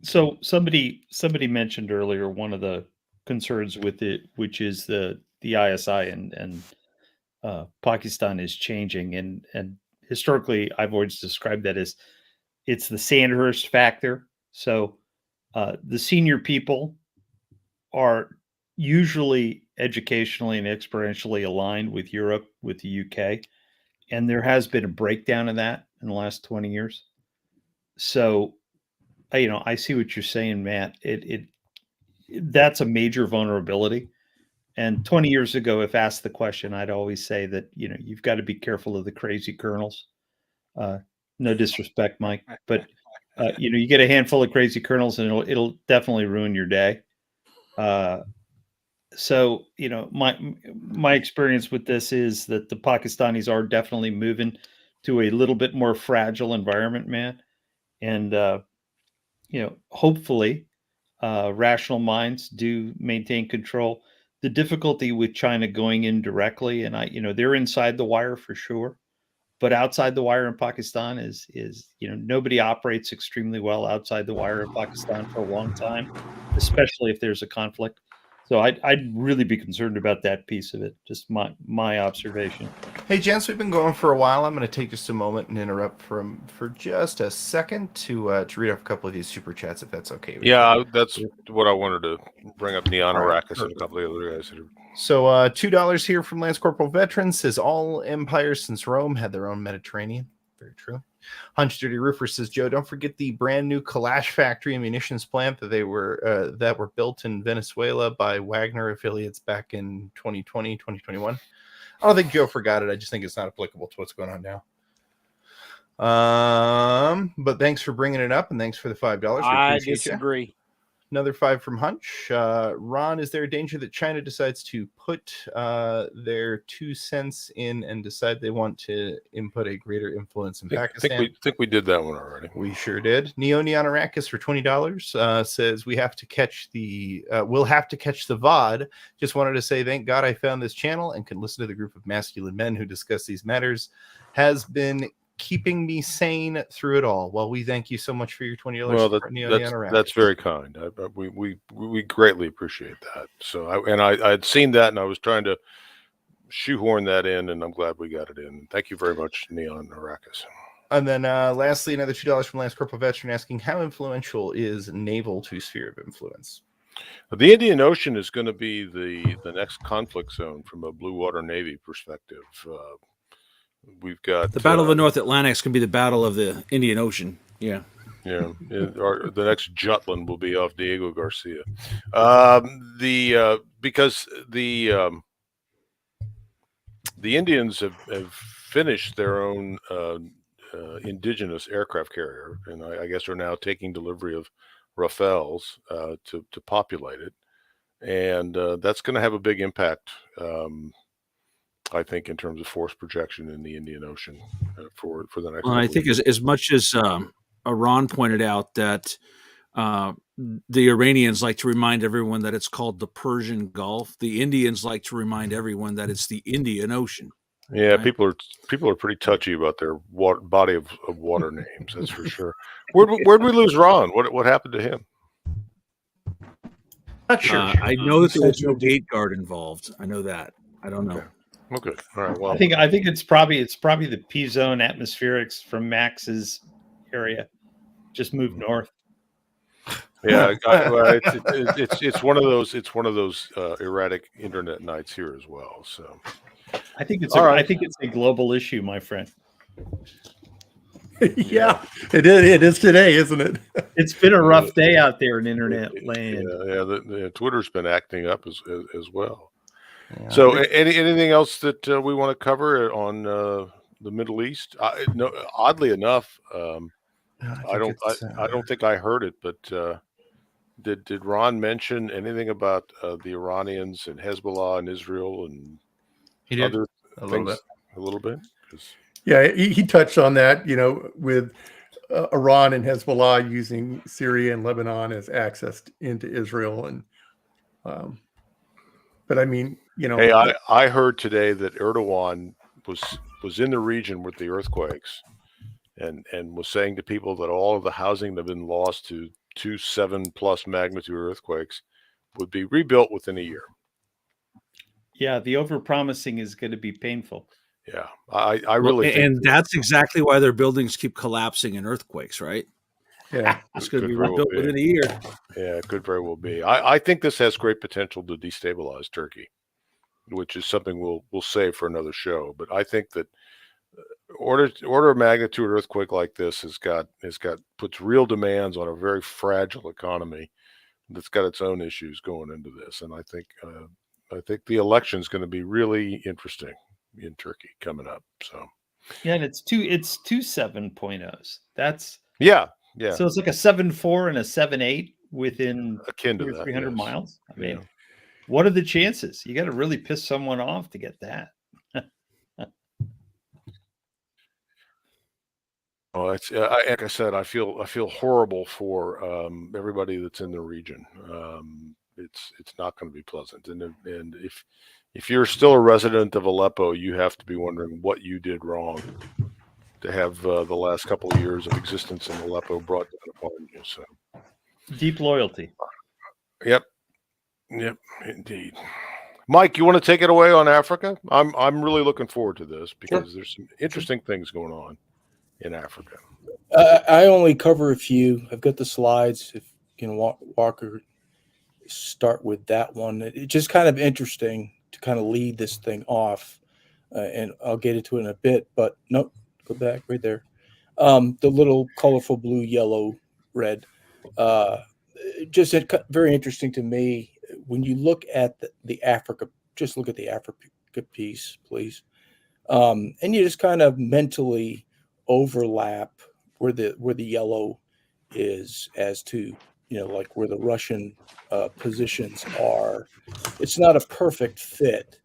So somebody mentioned earlier one of the concerns with it, which is the ISI and Pakistan is changing, and historically I've always described that as it's the Sandhurst factor. So the senior people are usually educationally and experientially aligned with Europe, with the UK, and there has been a breakdown of that in the last 20 years. So I see what you're saying, Matt. It that's a major vulnerability. And 20 years ago, if asked the question, I'd always say that you've got to be careful of the crazy colonels. No disrespect, Mike, but you get a handful of crazy colonels, and it'll definitely ruin your day. So my experience with this is that the Pakistanis are definitely moving to a little bit more fragile environment, man, and hopefully rational minds do maintain control. The difficulty with China going in directly, and they're inside the wire for sure, but outside the wire in Pakistan is nobody operates extremely well outside the wire in Pakistan for a long time, especially if there's a conflict. So I'd really be concerned about that piece of it. Just my observation. Hey, gents, we've been going for a while. I'm going to take just a moment and interrupt for just a second to read off a couple of these super chats, if that's okay with you. Yeah, that's what I wanted to bring up. Neon All right, Arrakis and a couple of the other guys. So $2 here from Lance Corporal Veteran says all empires since Rome had their own Mediterranean. Very true. Hunch Dirty Roofer says, Joe, don't forget the brand new Kalash factory and munitions plant that were built in Venezuela by Wagner affiliates back in 2020, 2021. I don't think Joe forgot it. I just think it's not applicable to what's going on now. But thanks for bringing it up, and thanks for the $5. I disagree. Another 5 from Hunch. Ron, is there a danger that China decides to put their 2 cents in and decide they want to input a greater influence in Pakistan? I think we did that one already. We sure did. Neon Arrakis for $20 says we'll have to catch the VOD. Just wanted to say thank God I found this channel and can listen to the group of masculine men who discuss these matters. Has been keeping me sane through it all. Well, we thank you so much for your $20. Well, that's very kind. We greatly appreciate that. So I had seen that, and I was trying to shoehorn that in, and I'm glad we got it in. Thank you very much, Neon Arrakis. And then lastly, another $2 from Lance Corporal Veteran asking, how influential is naval to sphere of influence? The Indian Ocean is going to be the next conflict zone from a blue water navy perspective. We've got the Battle of the North Atlantic is going to be the Battle of the Indian Ocean. Yeah. Yeah. The next Jutland will be off Diego Garcia. Because the Indians have finished their own indigenous aircraft carrier, and I guess are now taking delivery of Rafales to populate it, and that's going to have a big impact. I think in terms of force projection in the Indian Ocean for the next. Well, I think as much as Iran pointed out that the Iranians like to remind everyone that it's called the Persian Gulf, the Indians like to remind everyone that it's the Indian Ocean. Yeah, right? people are pretty touchy about their body of water names. That's for sure. Where'd we lose Ron? What happened to him? Not sure. I know that there was no gate guard involved. I know that. I don't know. Okay. All right. Well, I think it's probably the P zone atmospherics from Max's area. Just moved north. Yeah, it's one of those erratic internet nights here as well. So I think it's a global issue, my friend. Yeah, it is today, isn't it? It's been a rough day out there in internet land. Yeah, the Twitter's been acting up as well. Yeah. So, anything else that we want to cover on the Middle East? No, oddly enough, I don't think I heard it, but did Ron mention anything about the Iranians and Hezbollah and Israel and other things? A little bit. Yeah, he touched on that. With Iran and Hezbollah using Syria and Lebanon as access into Israel, and but I mean, Hey, I heard today that Erdogan was in the region with the earthquakes, and was saying to people that all of the housing that had been lost to 7+ magnitude earthquakes would be rebuilt within a year. Yeah, the overpromising is going to be painful. Yeah, I really think and that's exactly why their buildings keep collapsing in earthquakes, right? Yeah, it's going to be rebuilt within a year. Yeah, it could very well be. I think this has great potential to destabilize Turkey, which is something we'll save for another show. But I think that order of magnitude earthquake like this puts real demands on a very fragile economy that's got its own issues going into this. And I think the election is going to be really interesting in Turkey coming up. So yeah, and it's two 7.0s. That's yeah. So it's like a 7.4 and a 7.8 within akin to that, 300 yes. miles. I mean, what are the chances? You got to really piss someone off to get that. Well, it's like I said, I feel horrible for everybody that's in the region. It's not going to be pleasant, and if you're still a resident of Aleppo, you have to be wondering what you did wrong to have the last couple of years of existence in Aleppo brought down upon you. So deep loyalty. Yep. Yep, indeed. Mike, you want to take it away on Africa? I'm really looking forward to this because there's some interesting things going on in Africa. I only cover a few. I've got the slides. If you can Walker start with that one. It's just kind of interesting to kind of lead this thing off, and I'll get into it in a bit. But nope, go back right there. The little colorful blue, yellow, red. Just very interesting to me when you look at the Africa. Just look at the Africa piece, please, and you just kind of mentally overlap where the yellow is as to like where the Russian positions are. It's not a perfect fit,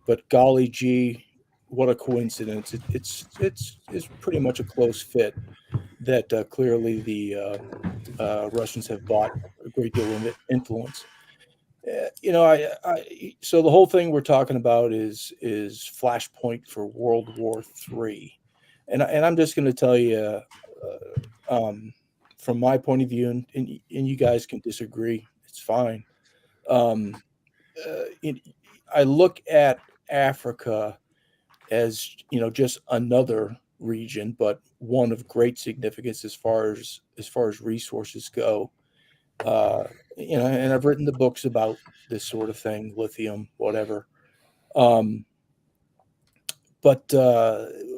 but golly gee, what a coincidence! It's pretty much a close fit that clearly the Russians have bought a great deal of influence. So the whole thing we're talking about is Flashpoint for World War III, and I'm just going to tell you, from my point of view, and you guys can disagree, it's fine. I look at Africa as just another region, but one of great significance as far as resources go. And I've written the books about this sort of thing, lithium, whatever. But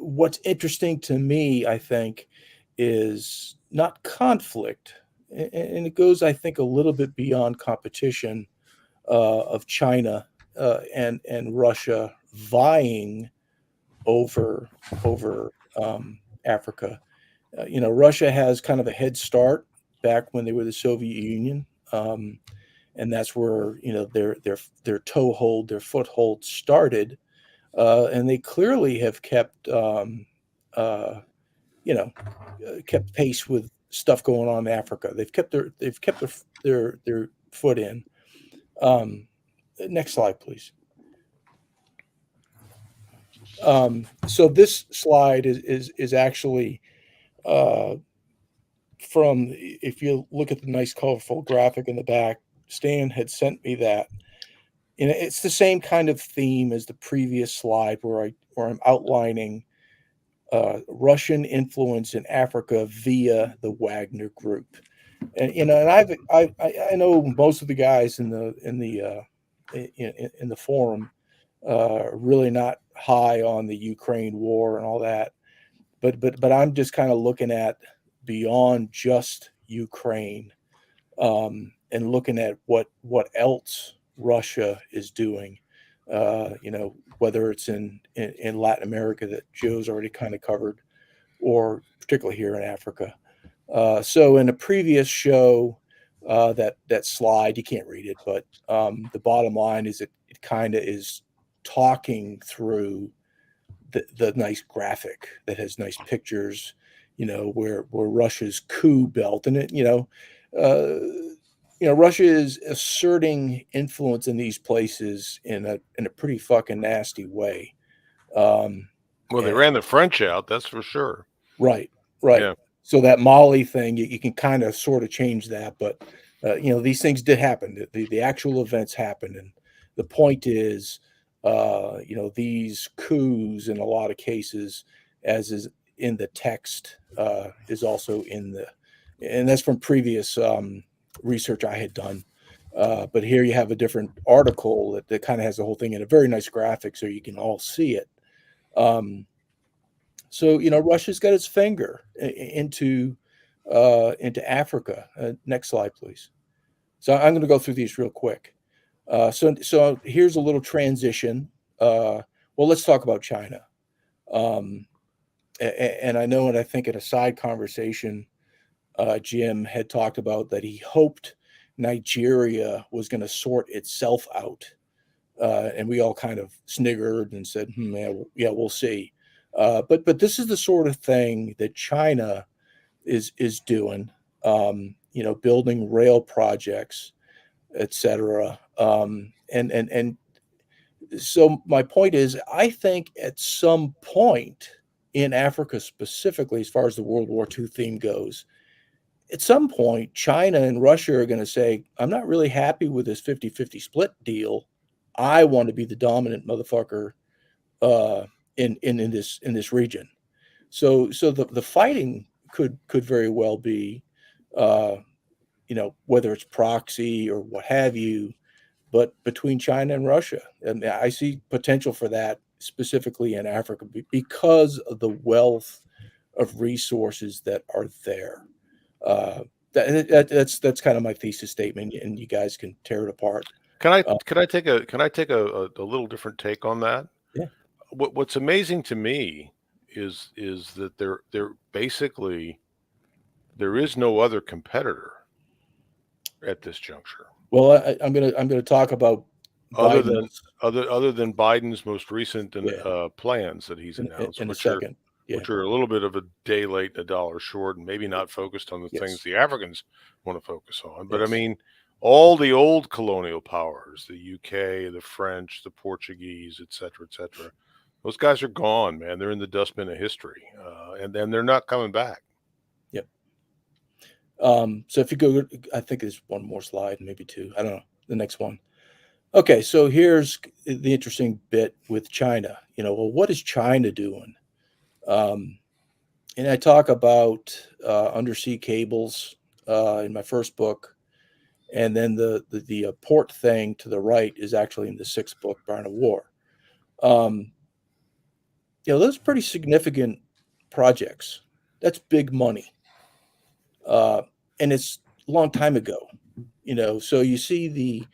what's interesting to me, I think, is not conflict, and it goes, I think, a little bit beyond competition of China and Russia vying over Africa. Russia has kind of a head start back when they were the Soviet Union, and that's where their toehold, their foothold started, and they clearly have kept kept pace with stuff going on in Africa. They've kept their foot in. Next slide, please. So this slide is actually from, if you look at the nice colorful graphic in the back, Stan had sent me that. And it's the same kind of theme as the previous slide where I'm outlining Russian influence in Africa via the Wagner Group. And and I know most of the guys in the forum really not high on the Ukraine war and all that, but I'm just kind of looking at beyond just Ukraine, and looking at what else Russia is doing, whether it's in Latin America that Joe's already kind of covered, or particularly here in Africa. So in a previous show, that slide, you can't read it, but the bottom line is it kind of is talking through the nice graphic that has nice pictures, where Russia's coup belt, and Russia is asserting influence in these places in a pretty fucking nasty way. Well, they ran the French out, that's for sure. Right. Yeah. So that Mali thing, you can kind of sort of change that, but these things did happen. The actual events happened, and the point is, these coups in a lot of cases, as is in the text, is also and that's from previous research I had done. But here you have a different article that kind of has the whole thing in a very nice graphic, so you can all see it. So Russia's got its finger into Africa. Next slide, please. So I'm going to go through these real quick. So here's a little transition. Well, let's talk about China. And I know, and I think in a side conversation, Jim had talked about that he hoped Nigeria was going to sort itself out. And we all kind of sniggered and said, yeah, we'll see. But this is the sort of thing that China is doing, building rail projects, etc. And so my point is, I think at some point in Africa specifically, as far as the World War II theme goes, at some point, China and Russia are going to say, I'm not really happy with this 50-50 split deal. I want to be the dominant motherfucker in this region. So the fighting could very well be, whether it's proxy or what have you, but between China and Russia. And I see potential for that specifically in Africa because of the wealth of resources that are there. That's kind of my thesis statement, and you guys can tear it apart. Can I take a little different take on that? Yeah. What's amazing to me is that there basically there is no other competitor at this juncture. Well, I'm gonna talk about Other Biden's than Biden's most recent plans that he's in announced, a which second. Yeah. are a little bit of a day late and a dollar short, and maybe not focused on the Yes. things the Africans want to focus on. But I Yes. mean, all the old colonial powers, the UK, the French, the Portuguese, et cetera, those guys are gone, man. They're in the dustbin of history, and they're not coming back. Yep. So if you go, I think there's one more slide, maybe two. I don't know. The next one. Okay, so here's the interesting bit with China. Well, what is China doing? And I talk about undersea cables in my first book, and then the port thing to the right is actually in the sixth book, Barn of War. Those are pretty significant projects. That's big money, and it's a long time ago. So you see the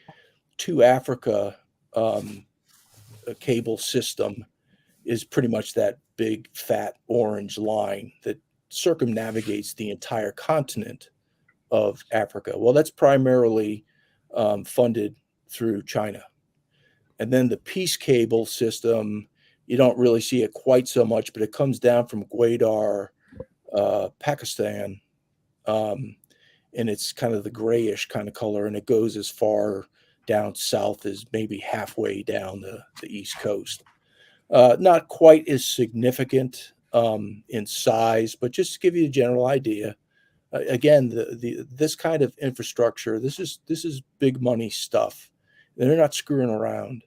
to Africa cable system is pretty much that big fat orange line that circumnavigates the entire continent of Africa. Well, that's primarily funded through China. And then the peace cable system, you don't really see it quite so much, but it comes down from Gwadar, Pakistan, and it's kind of the grayish kind of color, and it goes as far down south as maybe halfway down the East Coast. Not quite as significant in size, but just to give you a general idea. Again, this kind of infrastructure, this is big money stuff. They're not screwing around.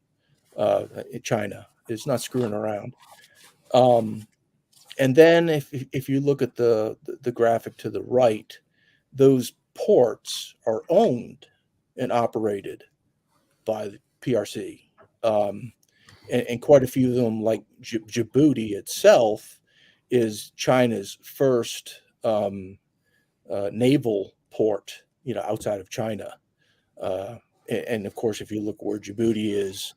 China is not screwing around. And then if you look at the graphic to the right, those ports are owned and operated by the PRC. And quite a few of them, like Djibouti itself, is China's first naval port, outside of China. And of course, if you look where Djibouti is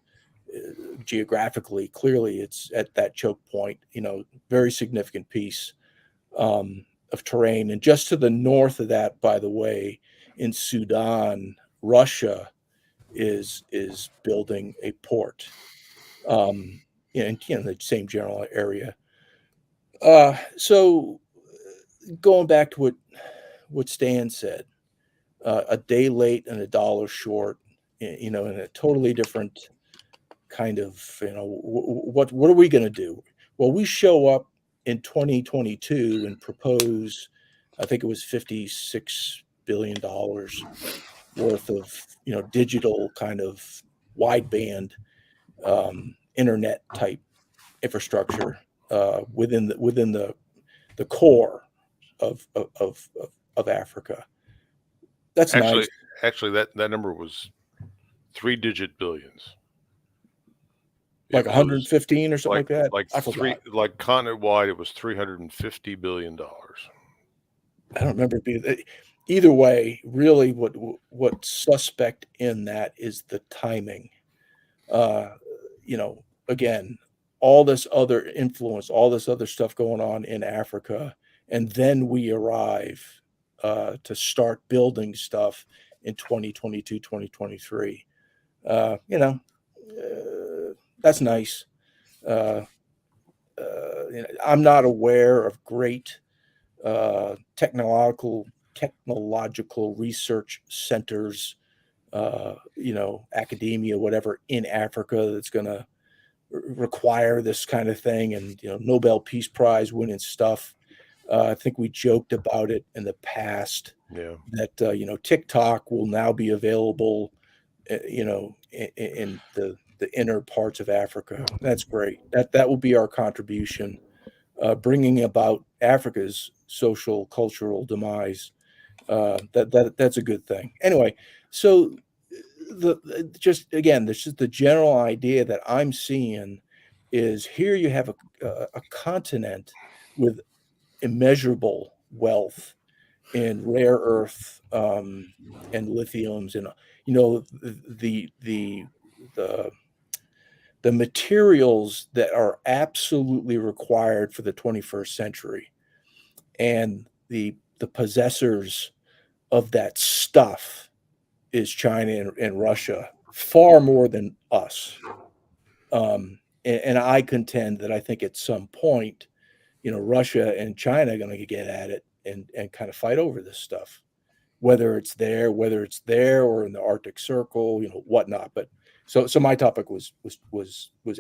geographically, clearly it's at that choke point, very significant piece of terrain. And just to the north of that, by the way, in Sudan, Russia is building a port. In the same general area. So going back to what Stan said, a day late and a dollar short, in a totally different kind of, what are we going to do? Well, we show up in 2022 and propose, I think it was $56 billion worth of, digital kind of wideband internet type infrastructure within the core of Africa. That's nice. Actually, that number was 3-digit billions. Like 115 or something like that. Like continent wide, it was $350 billion. I don't remember it being. Either way, really, what's suspect in that is the timing. Again, all this other influence, all this other stuff going on in Africa, and then we arrive to start building stuff in 2022, 2023. That's nice. I'm not aware of great technological research centers, academia, whatever, in Africa that's going to require this kind of thing, and Nobel Peace Prize winning stuff. I think we joked about it in the past Yeah. that TikTok will now be available, in the inner parts of Africa. That's great. That will be our contribution, bringing about Africa's social cultural demise. That's a good thing. Anyway, so just again, this is the general idea that I'm seeing is here you have a continent with immeasurable wealth in rare earth and lithiums and the the materials that are absolutely required for the 21st century, and the possessors of that stuff is China and Russia far more than us. And I contend that I think at some point, Russia and China are going to get at it and kind of fight over this stuff, whether it's there or in the Arctic Circle, whatnot. But so my topic was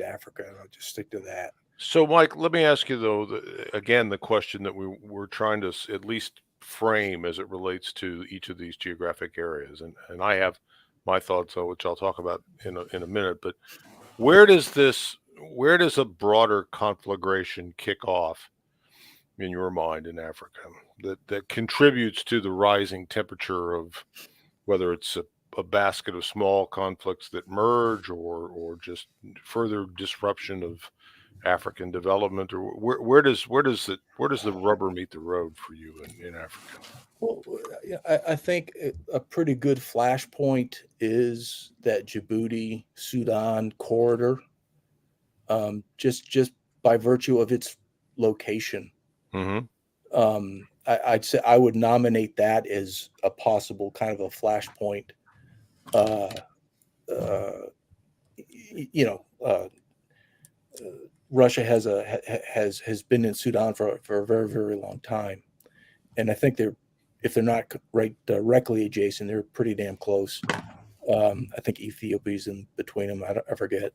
Africa, and I'll just stick to that. So, Mike, let me ask you though, again, the question that we're trying to at least frame as it relates to each of these geographic areas, and I have my thoughts, which I'll talk about in a minute. But where does a broader conflagration kick off in your mind in Africa that contributes to the rising temperature of whether it's a basket of small conflicts that merge or just further disruption of African development, or where does the rubber meet the road for you in Africa? Well, I think a pretty good flashpoint is that Djibouti Sudan corridor, just by virtue of its location. Mm-hmm. I'd say I would nominate that as a possible kind of a flashpoint. Uh, uh, Russia has been in Sudan for a very, very long time, and I think if they're not right directly adjacent, they're pretty damn close. I think Ethiopia's in between them. I forget.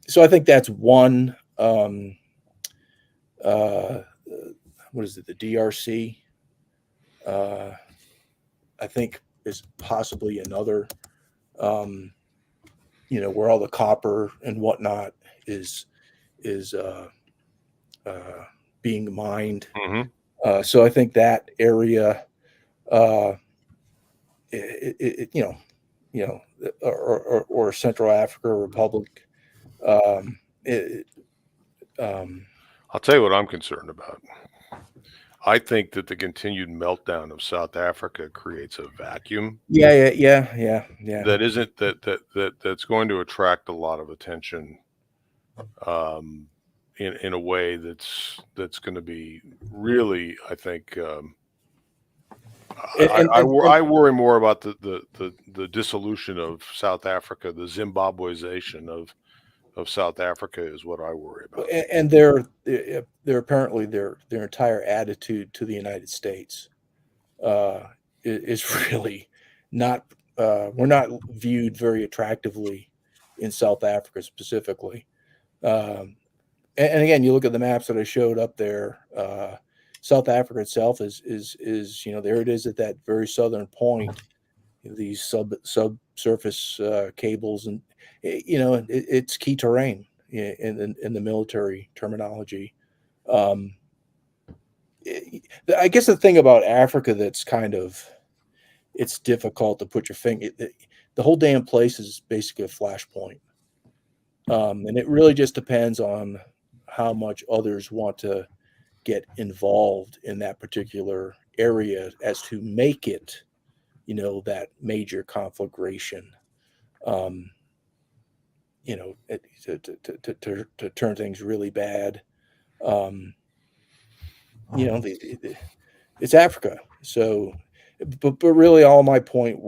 So I think that's one. What is it? The DRC. I think is possibly another. Where all the copper and whatnot is being mined. Mm-hmm. So I think that area, or Central Africa Republic. I'll tell you what I'm concerned about. I think that the continued meltdown of South Africa creates a vacuum. Yeah. That isn't that's going to attract a lot of attention, in a way that's going to be really, I think. I worry more about the dissolution of South Africa, the Zimbabweization of South Africa is what I worry about. And they're apparently their entire attitude to the United States is really not. We're not viewed very attractively in South Africa specifically. And again, you look at the maps that I showed up there. South Africa itself is there it is at that very southern point. These subsurface cables, and it's key terrain in the military terminology. I guess the thing about Africa that's it's difficult to put your finger. The whole damn place is basically a flashpoint, and it really just depends on how much others want to get involved in that particular area as to make it, that major conflagration, to turn things really bad. It's Africa. So, but really all my point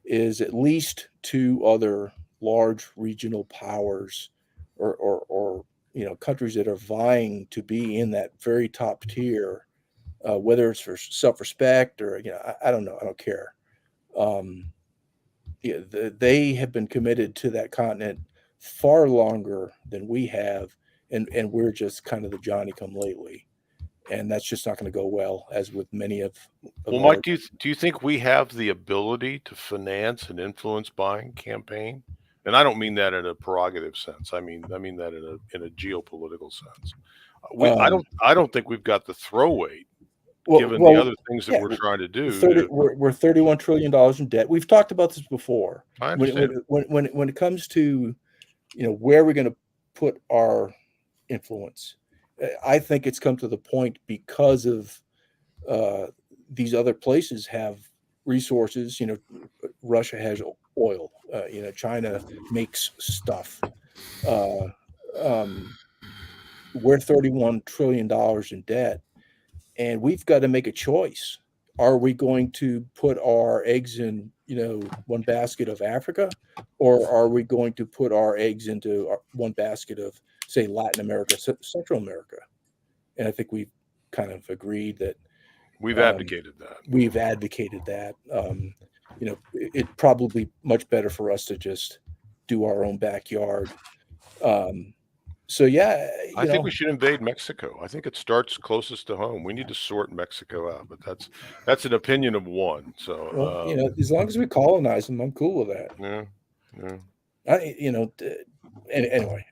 is at least two other large regional powers or countries that are vying to be in that very top tier, whether it's for self-respect or I don't know, I don't care. They have been committed to that continent far longer than we have, and we're just kind of the Johnny come lately. and that's just not going to go well, as with many of Well, our. Mike, do you think we have the ability to finance an influence buying campaign? And I don't mean that in a prerogative sense. I mean that in a geopolitical sense. I don't think we've got the throw weight given the other things that yeah, we're trying to do. We're $31 trillion in debt. We've talked about this before. I understand. When it comes to, where we're going to put our influence, I think it's come to the point because of these other places have resources. Russia has oil. China makes stuff. We're $31 trillion in debt, and we've got to make a choice. Are we going to put our eggs in, one basket of Africa, or are we going to put our eggs into one basket of, say, Latin America, Central America? And I think we've kind of agreed that we've advocated that. It's probably much better for us to just do our own backyard. So yeah, I think we should invade Mexico. I think it starts closest to home. We need to sort Mexico out, but that's an opinion of one. So as long as we colonize them, I'm cool with that. Yeah. Anyway,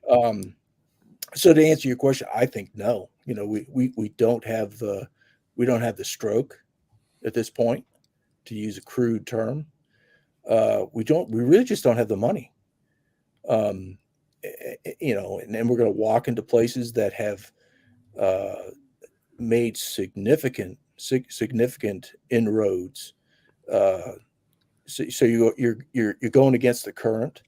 so to answer your question, I think no. We don't have the stroke at this point, to use a crude term. We really just don't have the money. And then we're going to walk into places that have made significant inroads. So you're going against the current,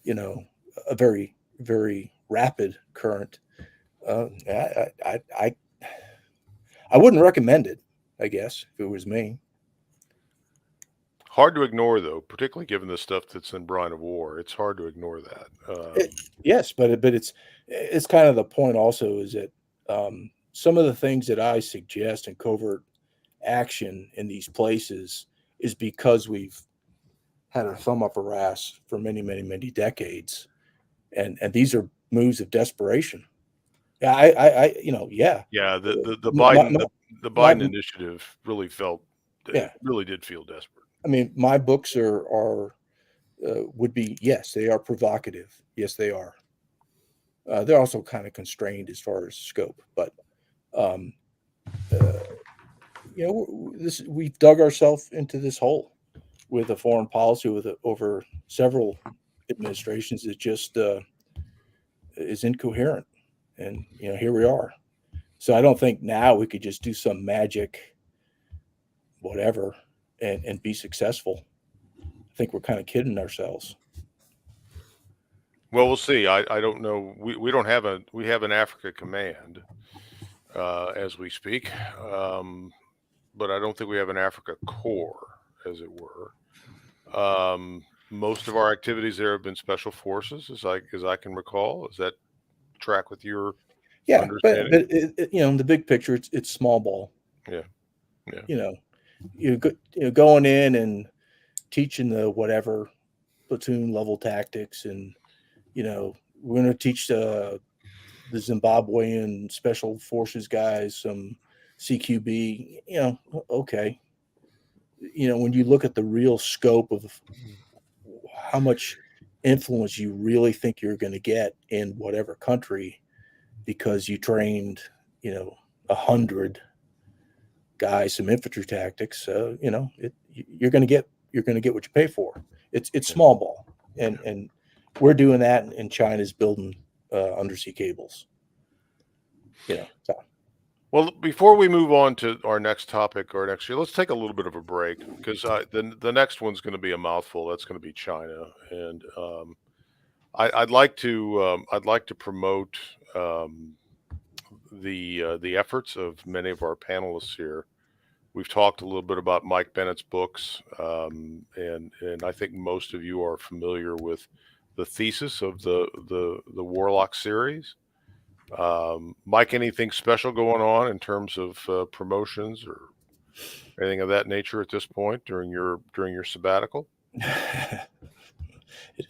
a very, very rapid current. I wouldn't recommend it, I guess, if it was me. Hard to ignore, though, particularly given the stuff that's in Brine of War. It's hard to ignore that. Yes, but it's kind of the point. Also, is that some of the things that I suggest in covert action in these places is because we've had our thumb up our ass for many, many, many decades, and these are moves of desperation. Yeah, Yeah, the Biden initiative really did feel desperate. I mean, my books are would be, yes, they are provocative. Yes, they are. They're also kind of constrained as far as scope, but we've dug ourselves into this hole with a foreign policy over several administrations that just is incoherent, and here we are. So I don't think now we could just do some magic, whatever, and be successful. I think we're kind of kidding ourselves. Well, we'll see. I don't know. We don't have we have an Africa command as we speak, but I don't think we have an Africa Corps, as it were. Most of our activities there have been special forces, as I can recall. Does that track with your understanding? But in the big picture, it's small ball. Yeah. Going in and teaching the whatever platoon level tactics, and we're going to teach the Zimbabwean special forces guys some CQB. Okay. When you look at the real scope of how much influence you really think you're going to get in whatever country, because you trained 100 guys some infantry tactics, you're going to get what you pay for. It's small ball, and we're doing that, and China's building undersea cables. Well, before we move on to our next topic or next year, let's take a little bit of a break, because the next one's going to be a mouthful. That's going to be China, and I'd like to promote the efforts of many of our panelists here. We've talked a little bit about Mike Bennett's books, and I think most of you are familiar with the thesis of the Warlock series. Mike, anything special going on in terms of promotions or anything of that nature at this point during your sabbatical? It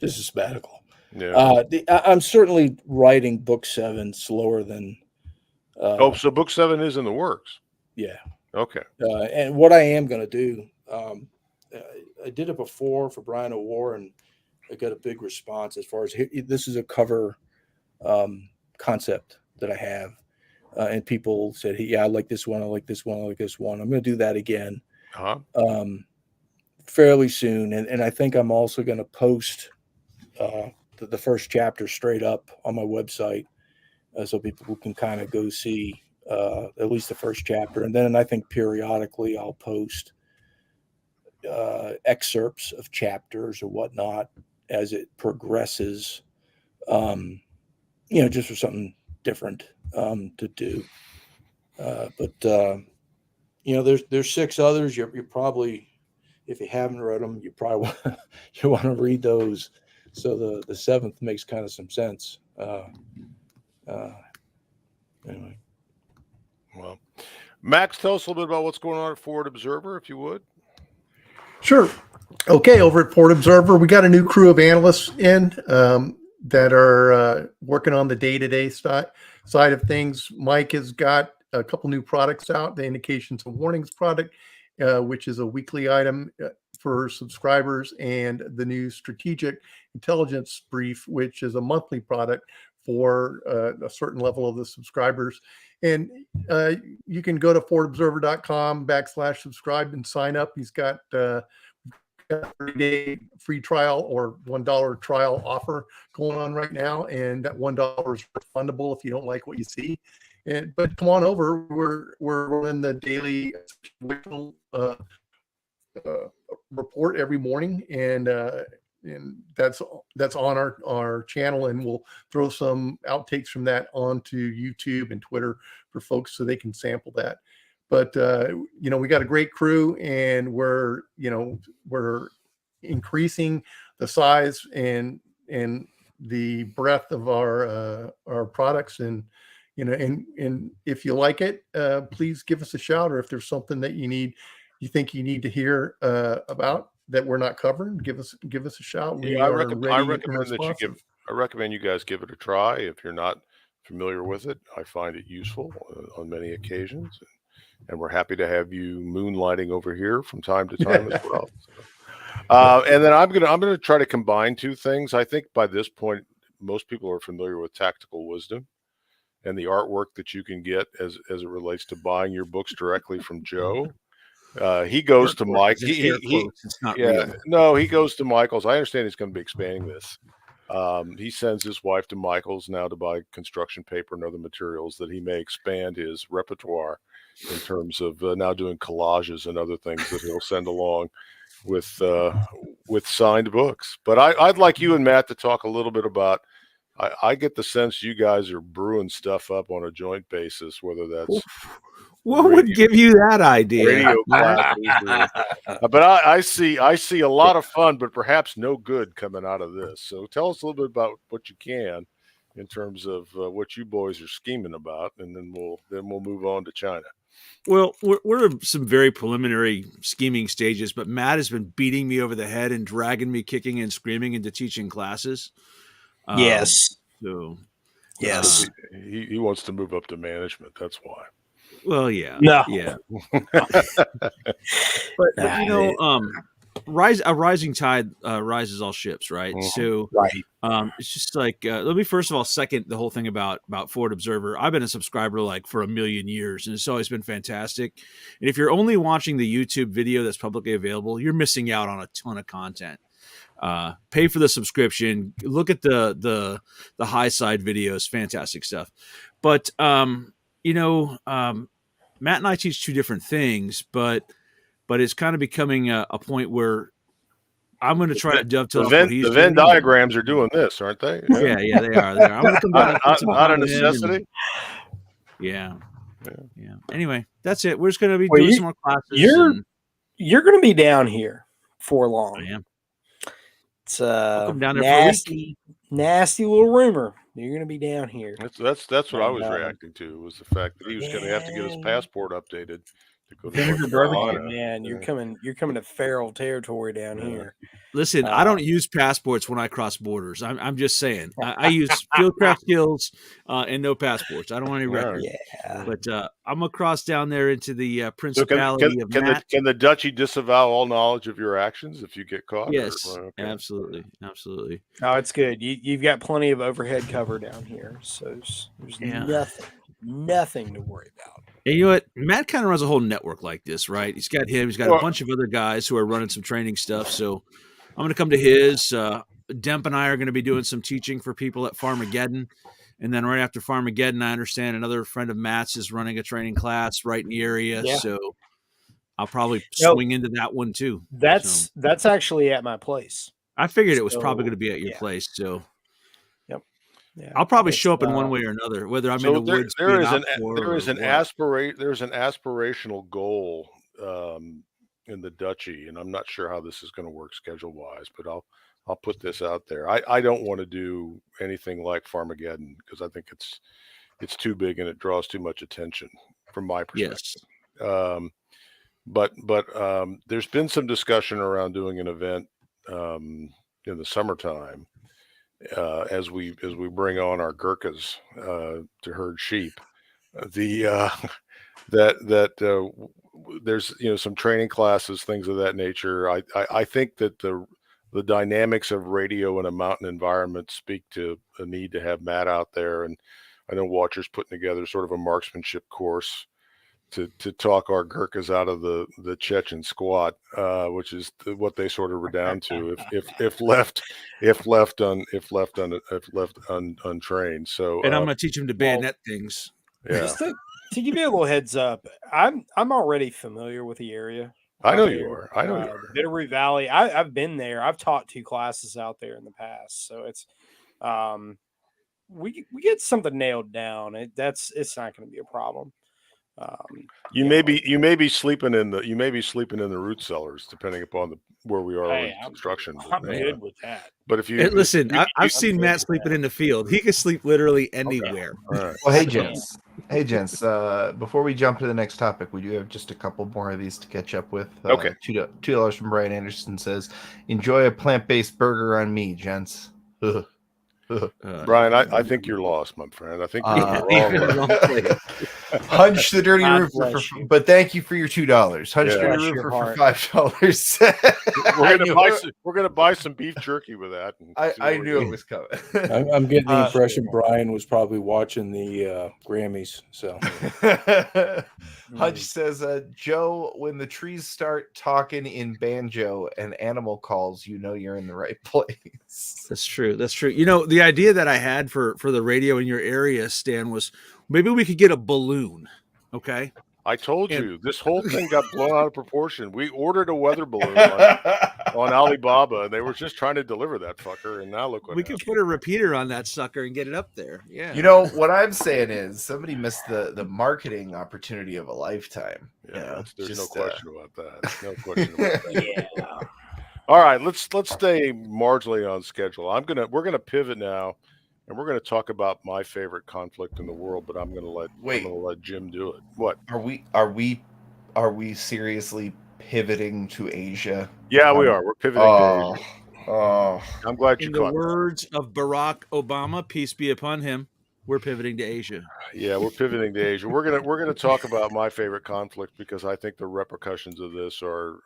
is a sabbatical. Yeah. I'm certainly writing book 7 slower than So book 7 is in the works. Yeah. Okay. And what I am going to do, I did it before for Brian O'War, and I got a big response as far as this is a cover concept that I have. And people said, hey, yeah, I like this one. I like this one. I like this one. I'm going to do that again fairly soon. And I think I'm also going to post the first chapter straight up on my website so people can kind of go see at least the first chapter. And then I think periodically I'll post excerpts of chapters or whatnot as it progresses, just for something different to do. But there's 6 others. You're probably, if you haven't read them, you probably want to read those. So the 7th makes kind of some sense. Anyway. Well, Max, tell us a little bit about what's going on at Forward Observer, if you would. Sure. Okay, over at Forward Observer, we got a new crew of analysts in that are working on the day-to-day side of things. Mike has got a couple new products out, the Indications and Warnings product, which is a weekly item for subscribers, and the new Strategic Intelligence Brief, which is a monthly product for a certain level of the subscribers. And you can go to forwardobserver.com/subscribe and sign up. He's got a 30-day free trial or $1 trial offer going on right now, and that $1 is refundable if you don't like what you see. But come on over. We're running the daily report every morning, and that's on our channel, and we'll throw some outtakes from that onto YouTube and Twitter for folks so they can sample that. But we got a great crew, and we're increasing the size and the breadth of our products, and if you like it, please give us a shout, or if there's something that you think you need to hear about that we're not covering, give us a shout. I recommend you guys give it a try. If you're not familiar with it, I find it useful on many occasions, and we're happy to have you moonlighting over here from time to time as well. And then I'm gonna try to combine 2 things. I think by this point, most people are familiar with Tactical Wisdom and the artwork that you can get as it relates to buying your books directly from Joe. He goes to Mike. It's not real. No, he goes to Michael's. I understand he's going to be expanding this. He sends his wife to Michael's now to buy construction paper and other materials that he may expand his repertoire in terms of now doing collages and other things that he'll send along with signed books. But I'd like you and Matt to talk a little bit about. I get the sense you guys are brewing stuff up on a joint basis, whether that's what would give you that idea? Radio classes, but I see a lot of fun, but perhaps no good coming out of this. So tell us a little bit about what you can in terms of what you boys are scheming about, and then we'll move on to China. Well, we're in some very preliminary scheming stages, but Matt has been beating me over the head and dragging me kicking and screaming into teaching classes. Yes. Yes. He wants to move up to management. That's why. Well, yeah. No. Yeah. but a rising tide rises all ships, right? Mm-hmm. So right. It's just like let me first of all second the whole thing about Forward Observer. I've been a subscriber for a million years, and it's always been fantastic. And if you're only watching the YouTube video that's publicly available, you're missing out on a ton of content. Pay for the subscription. Look at the high side videos. Fantastic stuff. But Matt and I teach 2 different things, but it's kind of becoming a point where I'm going to try to dovetail. The Venn diagrams are doing this, aren't they? Yeah, they are. I'm going to come down. Not a necessity. Yeah. Anyway, that's it. We're just going to be doing some more classes. You're going to be down here for long. I am. It's a nasty little rumor. You're going to be down here. That's what I was reacting to, was the fact that he was going to have to get his passport updated to go to Vinegar North barbecue. Oh Carolina. man, you're coming to feral territory down here. Listen, I don't use passports when I cross borders. I'm just saying. I use fieldcraft skills and no passports. I don't want any All right. record. Yeah. But I'm gonna cross down there into the So Principality of Matt. can the duchy disavow all knowledge of your actions if you get caught? Yes, Okay. absolutely. No, it's good. You've got plenty of overhead cover down here, so there's Yeah. nothing to worry about. And you know what? Matt kind of runs a whole network like this, right? He's got him. He's got a Well- bunch of other guys who are running some training stuff. So I'm going to come to his. Demp and I are going to be doing some teaching for people at Farmageddon. And then right after Farmageddon, I understand another friend of Matt's is running a training class right in the area. Yeah. So I'll probably Nope. swing into that one too. That's actually at my place. I figured it was probably So, going to be at your yeah. place. So Yeah, I'll probably it's, show up in one way or another, whether I'm in So the woods. there being is an out for there is or an what. there's an aspirational goal in the duchy, and I'm not sure how this is going to work schedule wise, but I'll put this out there. I don't want to do anything like Farmageddon because I think it's too big and it draws too much attention from my perspective. Yes. But there's been some discussion around doing an event in the summertime as we bring on our Gurkhas to herd sheep. There's some training classes, things of that nature. I think that the dynamics of radio in a mountain environment speak to a need to have Matt out there, and I know Watcher's putting together sort of a marksmanship course to talk our Gurkhas out of the Chechen squat, which is what they sort of were down to if left untrained. So And I'm going to teach him to bayonet things. yeah, Just to give you a little heads up, I'm already familiar with the area. I know out you there. are. I know you The are. Bitterroot Valley. I've been there. I've taught 2 classes out there in the past, so it's we get something nailed down. It's not going to be a problem. You may be sleeping in the root cellars, depending upon where we are Hey, with construction. I'm good with that. But if you And listen, I've I'm seen good Matt with sleeping that. in the field. He can sleep literally anywhere. all right. Well, hey gents. Before we jump to the next topic, we do have just a couple more of these to catch up with. Okay. $2 from Brian Anderson says, "Enjoy a plant-based burger on me, gents." Ugh. Brian, I think you're lost, my friend. I think you're Uh, in the wrong place. Hunch the Dirty God Roofer, bless you. but thank you for your $2. Hunch Yeah. Dirty Bless your Roofer heart. for $5. We're gonna buy some beef jerky with that. And see I what we knew do. it was coming. I'm getting the Uh, impression Brian was probably watching the Grammys. So Hunch says, Joe, when the trees start talking in banjo and animal calls, you know you're in the right place. That's true. That's true. You know, the idea that I had for the radio in your area, Stan, was maybe we could get a balloon. Okay. I told And- you this whole thing got blown out of proportion. We ordered a weather balloon on Alibaba, and they were just trying to deliver that fucker. And now look what We could put a repeater on that sucker and get it up there. Yeah. You know, what I'm saying is somebody missed the marketing opportunity of a lifetime. Yeah, You know, there's no just, question about that. No question about that. Yeah. All right, let's stay marginally on schedule. We're gonna pivot now, and we're gonna talk about my favorite conflict in the world. But I'm gonna let Jim do it. What? Are we seriously pivoting to Asia? Yeah, we are. We're pivoting to Asia. Oh, I'm glad you In the caught that. words of Barack Obama, peace be upon him, we're pivoting to Asia. Yeah, we're pivoting to Asia. We're gonna talk about my favorite conflict because I think the repercussions of this are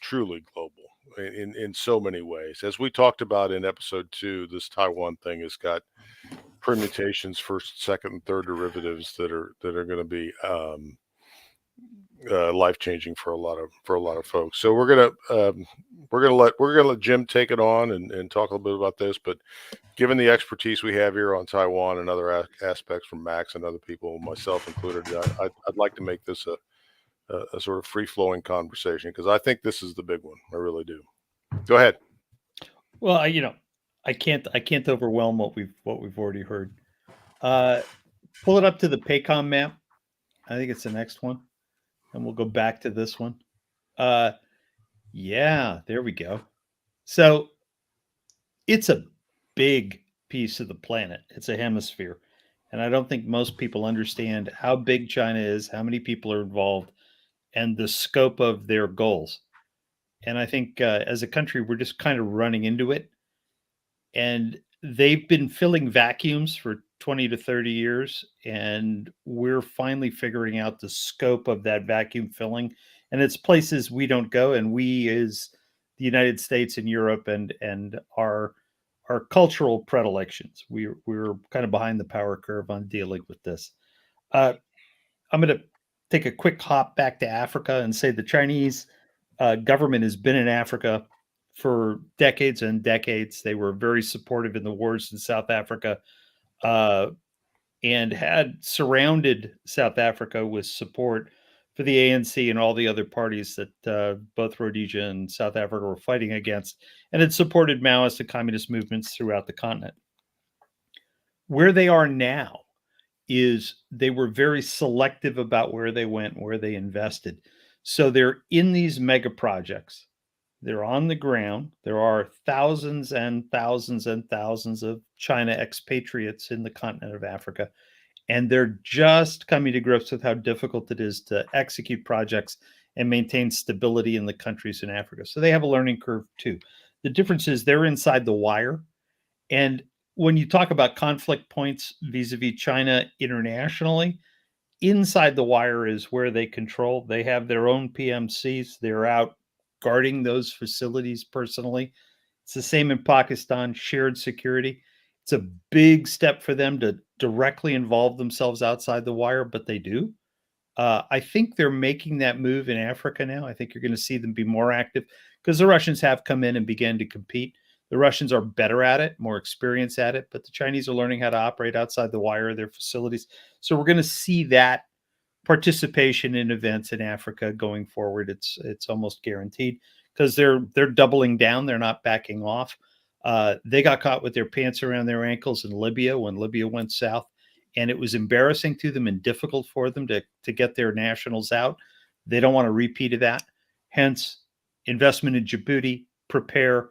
truly global in so many ways. As we talked about in episode 2, this Taiwan thing has got permutations, first, second, and third derivatives that are going to be life changing for a lot of folks. So we're gonna let Jim take it on and talk a little bit about this. But given the expertise we have here on Taiwan and other aspects from Max and other people, myself included, I'd like to make this a sort of free flowing conversation because I think this is the big one. I really do. Go ahead. Well, I can't overwhelm what we've already heard. Pull it up to the PACOM map. I think it's the next one, and we'll go back to this one. Yeah, there we go. So it's a big piece of the planet. It's a hemisphere, And I don't think most people understand how big China is, how many people are involved, and the scope of their goals. And I think as a country, we're just kind of running into it. And they've been filling vacuums for 20 to 30 years. And we're finally figuring out the scope of that vacuum filling. And it's places we don't go. And we, as the United States and Europe and our cultural predilections, we're kind of behind the power curve on dealing with this. I'm going to take a quick hop back to Africa and say the Chinese government has been in Africa for decades and decades. They were very supportive in the wars in South Africa and had surrounded South Africa with support for the ANC and all the other parties that both Rhodesia and South Africa were fighting against, and had supported Maoist and communist movements throughout the continent. Where they are now is they were very selective about where they went, where they invested. So they're in these mega projects. They're on the ground. There are thousands and thousands and thousands of China expatriates in the continent of Africa. And they're just coming to grips with how difficult it is to execute projects and maintain stability in the countries in Africa. So they have a learning curve too. The difference is they're inside the wire. And when you talk about conflict points vis-a-vis China internationally, inside the wire is where they control. They have their own PMCs. They're out guarding those facilities personally. It's the same in Pakistan, shared security. It's a big step for them to directly involve themselves outside the wire, but they do. I think they're making that move in Africa now. I think you're going to see them be more active because the Russians have come in and began to compete. The Russians are better at it, more experienced at it, but the Chinese are learning how to operate outside the wire of their facilities. So we're going to see that participation in events in Africa going forward. It's almost guaranteed because they're doubling down. They're not backing off. They got caught with their pants around their ankles in Libya when Libya went south, and it was embarrassing to them and difficult for them to get their nationals out. They don't want a repeat of that. Hence, investment in Djibouti, prepare,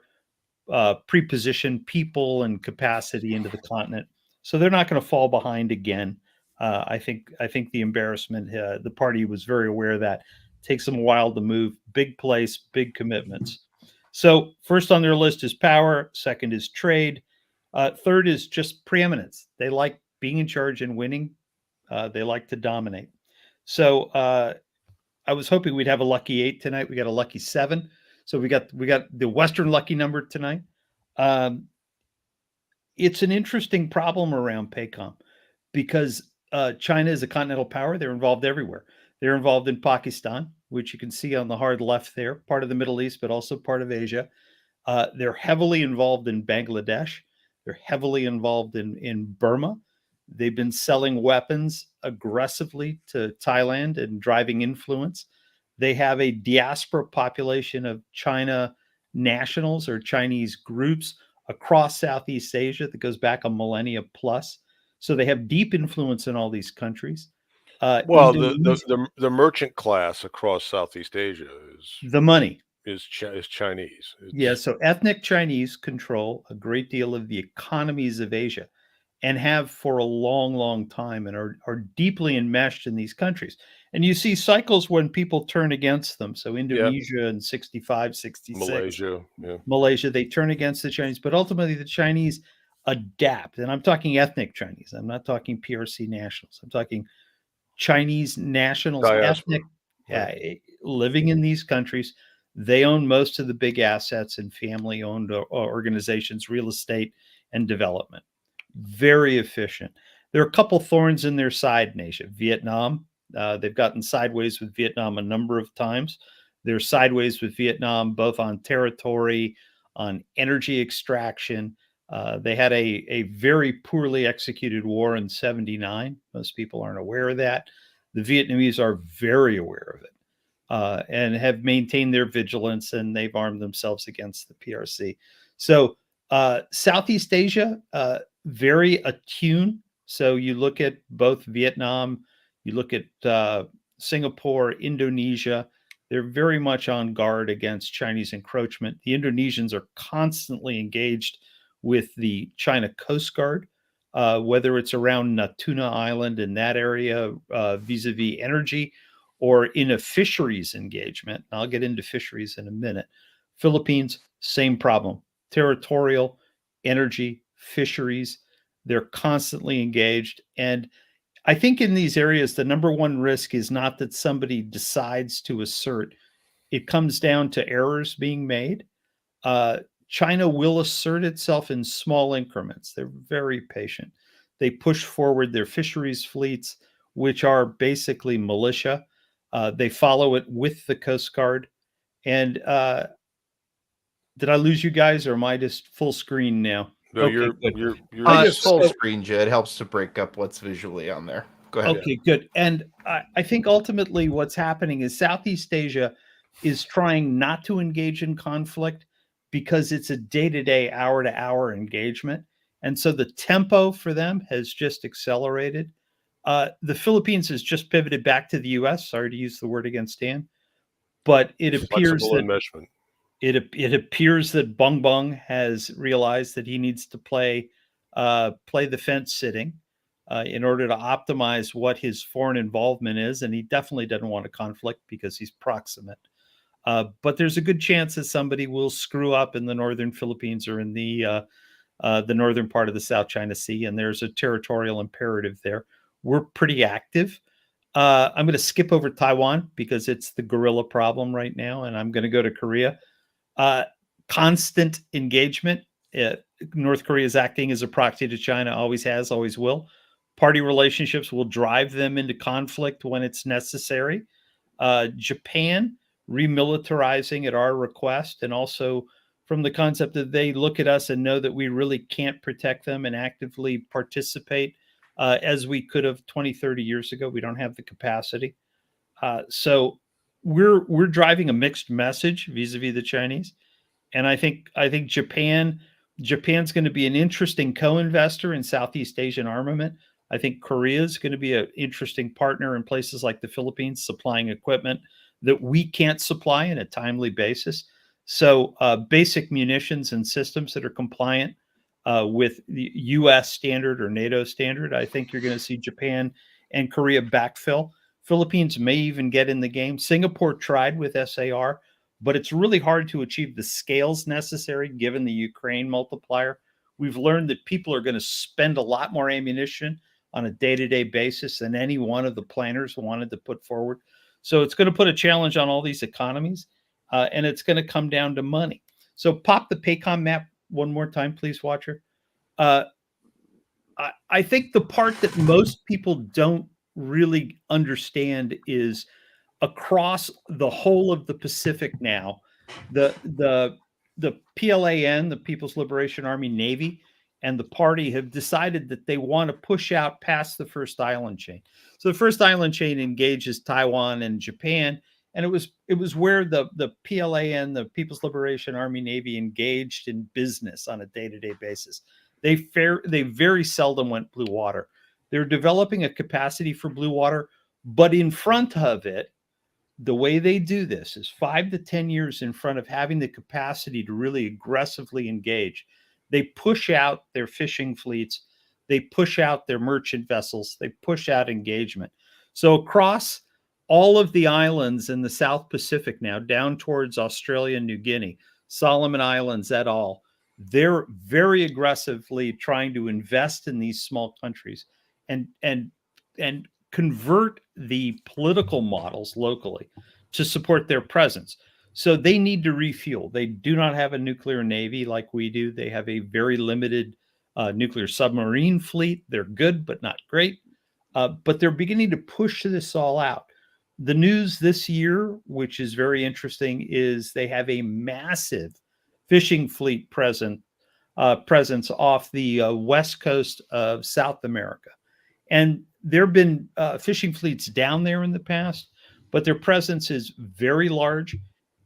pre-position people and capacity into the continent. So they're not going to fall behind again. I think the embarrassment, the party was very aware of that. It takes them a while to move. Big place, big commitments. So first on their list is power. Second is trade. Third is just preeminence. They like being in charge and winning. They like to dominate. So I was hoping we'd have a lucky 8 tonight. We got a lucky 7. So we got the Western lucky number tonight. It's an interesting problem around PACOM because China is a continental power. They're involved everywhere. They're involved in Pakistan, which you can see on the hard left there, part of the Middle East, but also part of Asia. They're heavily involved in Bangladesh. They're heavily involved in Burma. They've been selling weapons aggressively to Thailand and driving influence. They have a diaspora population of China nationals or Chinese groups across Southeast Asia that goes back a millennia plus. So they have deep influence in all these countries. Well, the merchant class across Southeast Asia the money is Chinese. Yeah, so ethnic Chinese control a great deal of the economies of Asia and have for a long, long time and are deeply enmeshed in these countries. And you see cycles when people turn against them. So Indonesia in 65, 66. Malaysia, they turn against the Chinese, but ultimately the Chinese adapt. And I'm talking ethnic Chinese. I'm not talking PRC nationals. I'm talking Chinese nationals, Diaspora. ethnic, living in these countries. They own most of the big assets and family-owned organizations, real estate and development. Very efficient. There are a couple thorns in their side in Asia. Vietnam, they've gotten sideways with Vietnam a number of times. They're sideways with Vietnam both on territory, on energy extraction. They had a very poorly executed war in 79. Most people aren't aware of that. The Vietnamese are very aware of it and have maintained their vigilance, and they've armed themselves against the PRC. So Southeast Asia, very attuned. So you look at both Vietnam, you look at Singapore, Indonesia, they're very much on guard against Chinese encroachment. The Indonesians are constantly engaged with the China Coast Guard. whether it's around Natuna Island in that area, vis-a-vis energy, or in a fisheries engagement. I'll get into fisheries in a minute. Philippines, same problem. Territorial, energy, fisheries, they're constantly engaged. And I think in these areas, the number one risk is not that somebody decides to assert. It comes down to errors being made. China will assert itself in small increments. They're very patient. They push forward their fisheries fleets, which are basically militia. They follow it with the Coast Guard. And did I lose you guys, or am I just full screen now? No, Okay, you're good. you're I Just just full so- screen, Jed. Helps to break up what's visually on there. Go ahead. Okay, good. And I think ultimately what's happening is Southeast Asia is trying not to engage in conflict because it's a day-to-day, hour-to-hour engagement. And so the tempo for them has just accelerated. The Philippines has just pivoted back to the US. Sorry to use the word against Dan, but it appears flexible that enmeshment. it appears that Bong Bong has realized that he needs to play the fence sitting in order to optimize what his foreign involvement is, and he definitely doesn't want a conflict because he's proximate. But there's a good chance that somebody will screw up in the northern Philippines or in the northern part of the South China Sea, and there's a territorial imperative there. We're pretty active. I'm going to skip over Taiwan because it's the gorilla problem right now, and I'm going to go to Korea. Constant engagement. North Korea is acting as a proxy to China, always has, always will. Party relationships will drive them into conflict when it's necessary. Japan remilitarizing at our request, and also from the concept that they look at us and know that we really can't protect them and actively participate as we could have 20, 30 years ago. We don't have the capacity. So we're driving a mixed message vis-a-vis the Chinese. And I think Japan's going to be an interesting co-investor in Southeast Asian armament. I think Korea is going to be an interesting partner in places like the Philippines, supplying equipment that we can't supply in a timely basis. So basic munitions and systems that are compliant with the U.S. standard or NATO standard, I think you're going to see Japan and Korea backfill. Philippines may even get in the game. Singapore tried with SAR, but it's really hard to achieve the scales necessary given the Ukraine multiplier. We've learned that people are going to spend a lot more ammunition on a day-to-day basis than any one of the planners wanted to put forward. So it's going to put a challenge on all these economies, and it's going to come down to money. So pop the PACOM map one more time, please, Watcher. I think the part that most people don't really understand is across the whole of the Pacific now, the PLAN, the People's Liberation Army Navy, and the party have decided that they want to push out past the first island chain. So the first island chain engages Taiwan and Japan, and it was where the PLAN, the People's Liberation Army Navy, engaged in business on a day-to-day basis. They very seldom went blue water. They're developing a capacity for blue water, but in front of it, the way they do this is 5 to 10 years in front of having the capacity to really aggressively engage. They push out their fishing fleets. They push out their merchant vessels. They push out engagement. So across all of the islands in the South Pacific now, down towards Australia and New Guinea, Solomon Islands et al., they're very aggressively trying to invest in these small countries and convert the political models locally to support their presence. So they need to refuel. They do not have a nuclear navy like we do. They have a very limited nuclear submarine fleet. They're good, but not great. But they're beginning to push this all out. The news this year, which is very interesting, is they have a massive fishing fleet presence off the west coast of South America. And there have been fishing fleets down there in the past, but their presence is very large,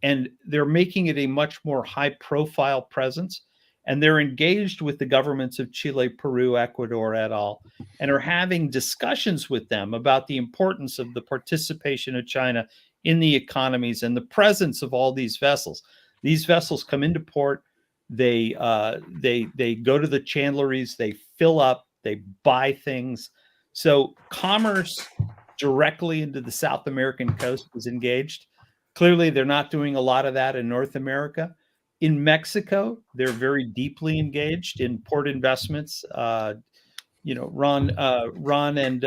and they're making it a much more high-profile presence. And they're engaged with the governments of Chile, Peru, Ecuador, et al., and are having discussions with them about the importance of the participation of China in the economies and the presence of all these vessels. These vessels come into port, they go to the chandleries, they fill up, they buy things. So commerce directly into the South American coast was engaged. Clearly, they're not doing a lot of that in North America. In Mexico, they're very deeply engaged in port investments. Ron and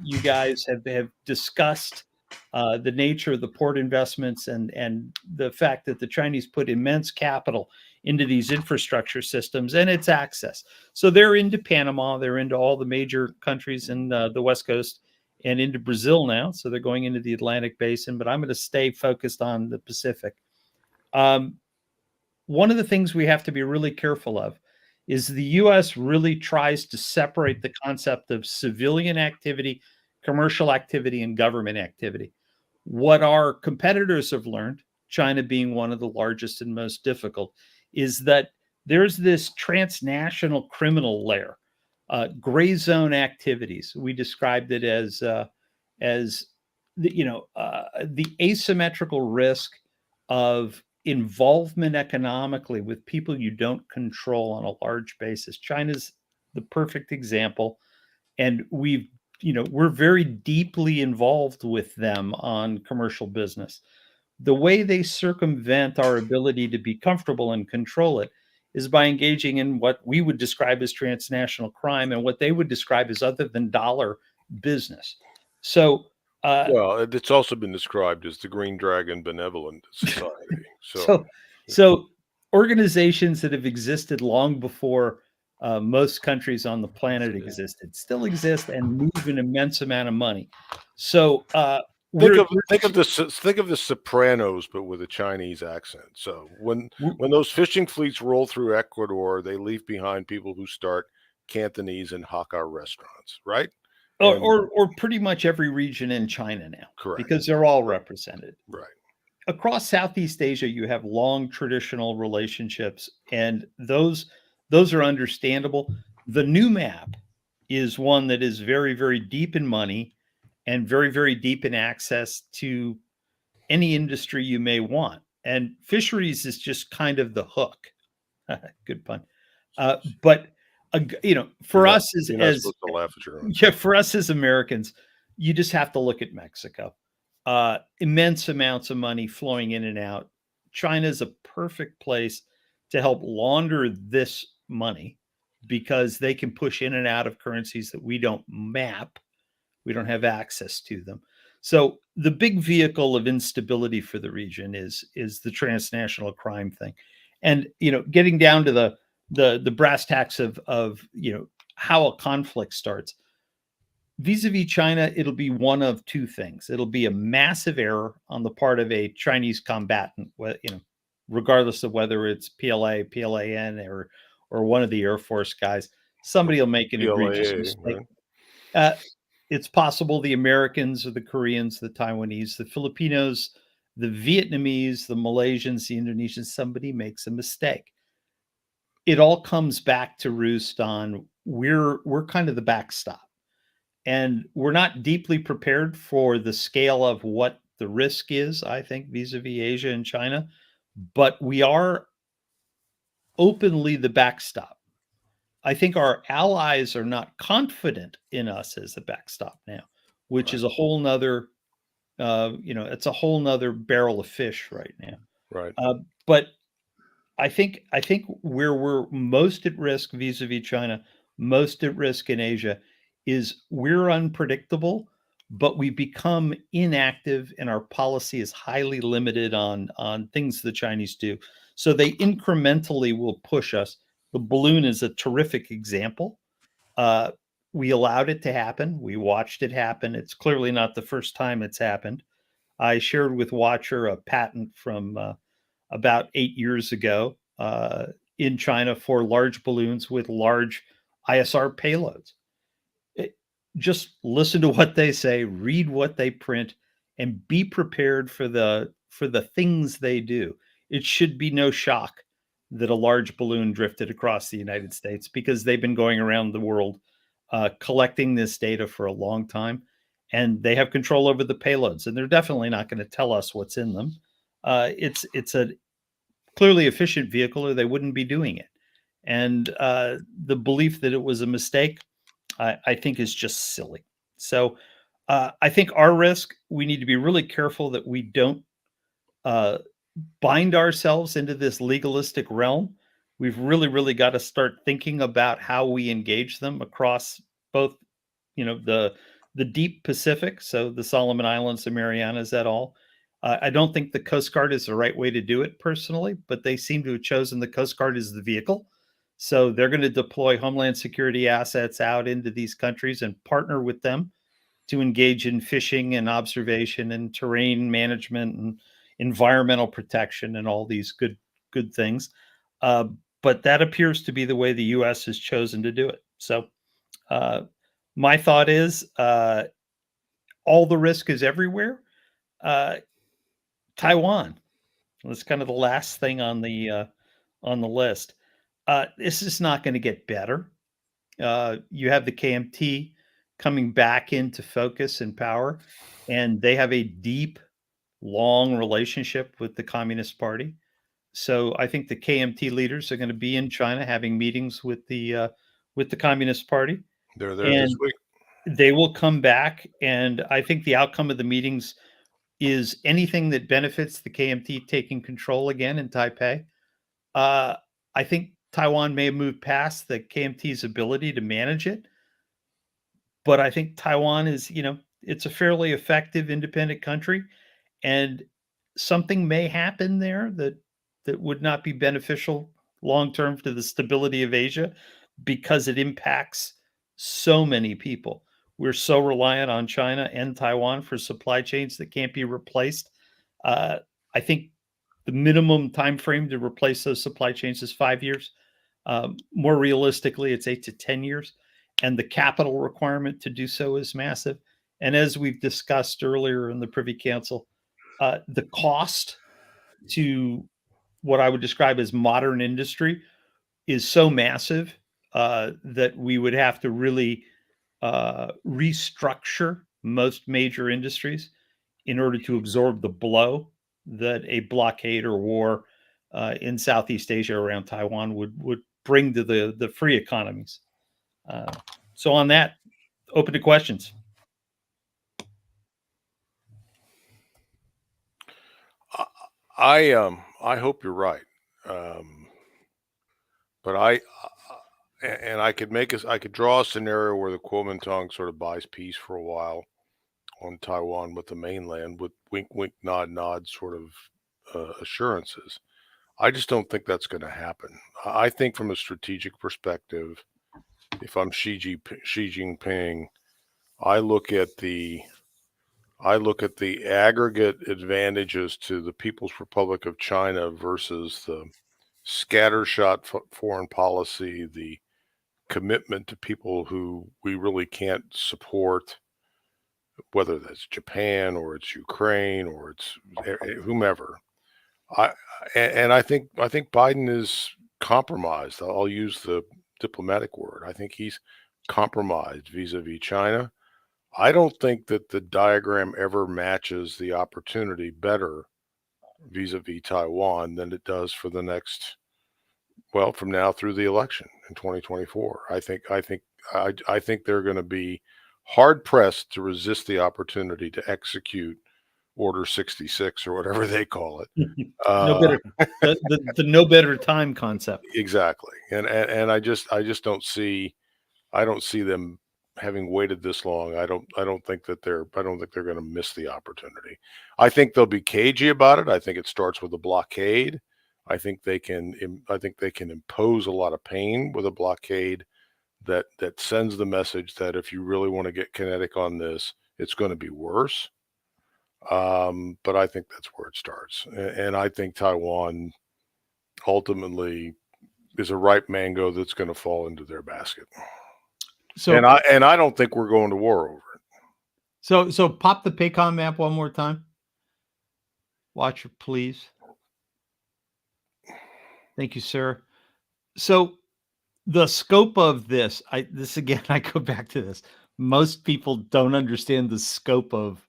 you guys have discussed the nature of the port investments and the fact that the Chinese put immense capital into these infrastructure systems and its access. So they're into Panama, they're into all the major countries in the West Coast and into Brazil now. So they're going into the Atlantic Basin, but I'm going to stay focused on the Pacific. One of the things we have to be really careful of is the U.S. really tries to separate the concept of civilian activity, commercial activity, and government activity. What our competitors have learned, China being one of the largest and most difficult, is that there's this transnational criminal layer, gray zone activities. We described it as the asymmetrical risk of involvement economically with people you don't control on a large basis. China's the perfect example, and we're very deeply involved with them on commercial business. The way they circumvent our ability to be comfortable and control it is by engaging in what we would describe as transnational crime and what they would describe as other than dollar business. So well, it's also been described as the Green Dragon Benevolent Society. So organizations that have existed long before most countries on the planet existed still exist and move an immense amount of money. So think of the Sopranos, but with a Chinese accent. So when those fishing fleets roll through Ecuador, they leave behind people who start Cantonese and Hakka restaurants, right? Or pretty much every region in China now, correct, because they're all represented. Right. Across Southeast Asia, you have long traditional relationships, and those are understandable. The new map is one that is very, very deep in money and very, very deep in access to any industry you may want. And fisheries is just kind of the hook. Good pun. But for us for us as Americans, you just have to look at Mexico. Immense amounts of money flowing in and out. China's a perfect place to help launder this money because they can push in and out of currencies that we don't map. We don't have access to them. So the big vehicle of instability for the region is the transnational crime thing. And getting down to the brass tacks of how a conflict starts. Vis-a-vis China, it'll be one of two things. It'll be a massive error on the part of a Chinese combatant, regardless of whether it's PLA, PLAN, or one of the Air Force guys. Somebody will make an egregious mistake. Right? It's possible the Americans or the Koreans, the Taiwanese, the Filipinos, the Vietnamese, the Malaysians, the Indonesians, somebody makes a mistake. It all comes back to roost on we're kind of the backstop. And we're not deeply prepared for the scale of what the risk is, I think, vis-a-vis Asia and China. But we are openly the backstop. I think our allies are not confident in us as the backstop now, which is a whole nother, it's a whole nother barrel of fish right now. Right. But I think where we're most at risk vis-a-vis China, most at risk in Asia, is we're unpredictable, but we become inactive and our policy is highly limited on things the Chinese do. So they incrementally will push us. The balloon is a terrific example. We allowed it to happen. We watched it happen. It's clearly not the first time it's happened. I shared with Watcher a patent from about 8 years ago in China for large balloons with large ISR payloads. Just listen to what they say, read what they print, and be prepared for the things they do. It should be no shock that a large balloon drifted across the United States because they've been going around the world collecting this data for a long time, and they have control over the payloads, and they're definitely not going to tell us what's in them. It's a clearly efficient vehicle, or they wouldn't be doing it. And the belief that it was a mistake, I think, is just silly. So I think our risk, we need to be really careful that we don't bind ourselves into this legalistic realm. We've really got to start thinking about how we engage them across both, the deep Pacific, so the Solomon Islands, the Marianas, et al. I don't think the Coast Guard is the right way to do it personally, but they seem to have chosen the Coast Guard as the vehicle. So they're going to deploy Homeland Security assets out into these countries and partner with them to engage in fishing and observation and terrain management and environmental protection and all these good things. But that appears to be the way the U.S. has chosen to do it. So my thought is all the risk is everywhere. Taiwan. That's kind of the last thing on the list. This is not going to get better. You have the KMT coming back into focus and power, and they have a deep, long relationship with the Communist Party. So I think the KMT leaders are going to be in China having meetings with the Communist Party. They're there this week. They will come back, and I think the outcome of the meetings is anything that benefits the KMT taking control again in Taipei. I think Taiwan may have moved past the KMT's ability to manage it, but I think Taiwan is, it's a fairly effective independent country, and something may happen there that would not be beneficial long term to the stability of Asia because it impacts so many people. We're so reliant on China and Taiwan for supply chains that can't be replaced. I think the minimum time frame to replace those supply chains is 5 years. More realistically, it's 8 to 10 years. And the capital requirement to do so is massive. And as we've discussed earlier in the Privy Council, the cost to what I would describe as modern industry is so massive that we would have to really restructure most major industries in order to absorb the blow that a blockade or war in Southeast Asia around Taiwan would bring to the free economies. So on that, open to questions. I hope you're right, but I could draw a scenario where the Kuomintang sort of buys peace for a while on Taiwan with the mainland with wink wink nod nod sort of assurances. I just don't think that's going to happen. I think from a strategic perspective, if I'm Xi Jinping, I look at the aggregate advantages to the People's Republic of China versus the scattershot foreign policy, the commitment to people who we really can't support, whether that's Japan or it's Ukraine or it's whomever. I think Biden is compromised. I'll use the diplomatic word. I think he's compromised vis-a-vis China. I don't think that the diagram ever matches the opportunity better vis-a-vis Taiwan than it does for the next, well, from now through the election in 2024. I think they're going to be hard pressed to resist the opportunity to execute Order 66 or whatever they call it. No better, the no better time concept. Exactly, and I just don't see them having waited this long. I don't think they're going to miss the opportunity. I think they'll be cagey about it. I think it starts with a blockade. I think they can impose a lot of pain with a blockade that sends the message that if you really want to get kinetic on this, it's going to be worse. But I think that's where it starts. And I think Taiwan ultimately is a ripe mango that's going to fall into their basket. So, and I don't think we're going to war over it. So pop the Paycom map one more time. Watch it, please. Thank you, sir. So the scope of this, I go back to this. Most people don't understand the scope of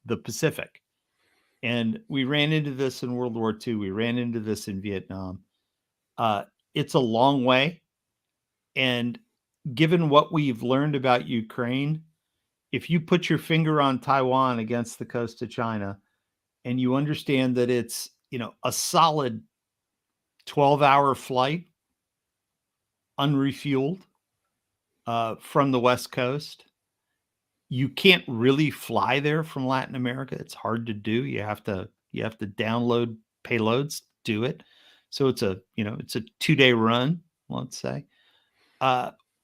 the Pacific. And we ran into this in World War II. We ran into this in Vietnam. it's a long way. And given what we've learned about Ukraine, if you put your finger on Taiwan against the coast of China and you understand that it's, a solid 12-hour flight, unrefueled, from the West Coast, you can't really fly there from Latin America. It's hard to do. You have to download payloads to do it. So it's a 2-day run, let's say.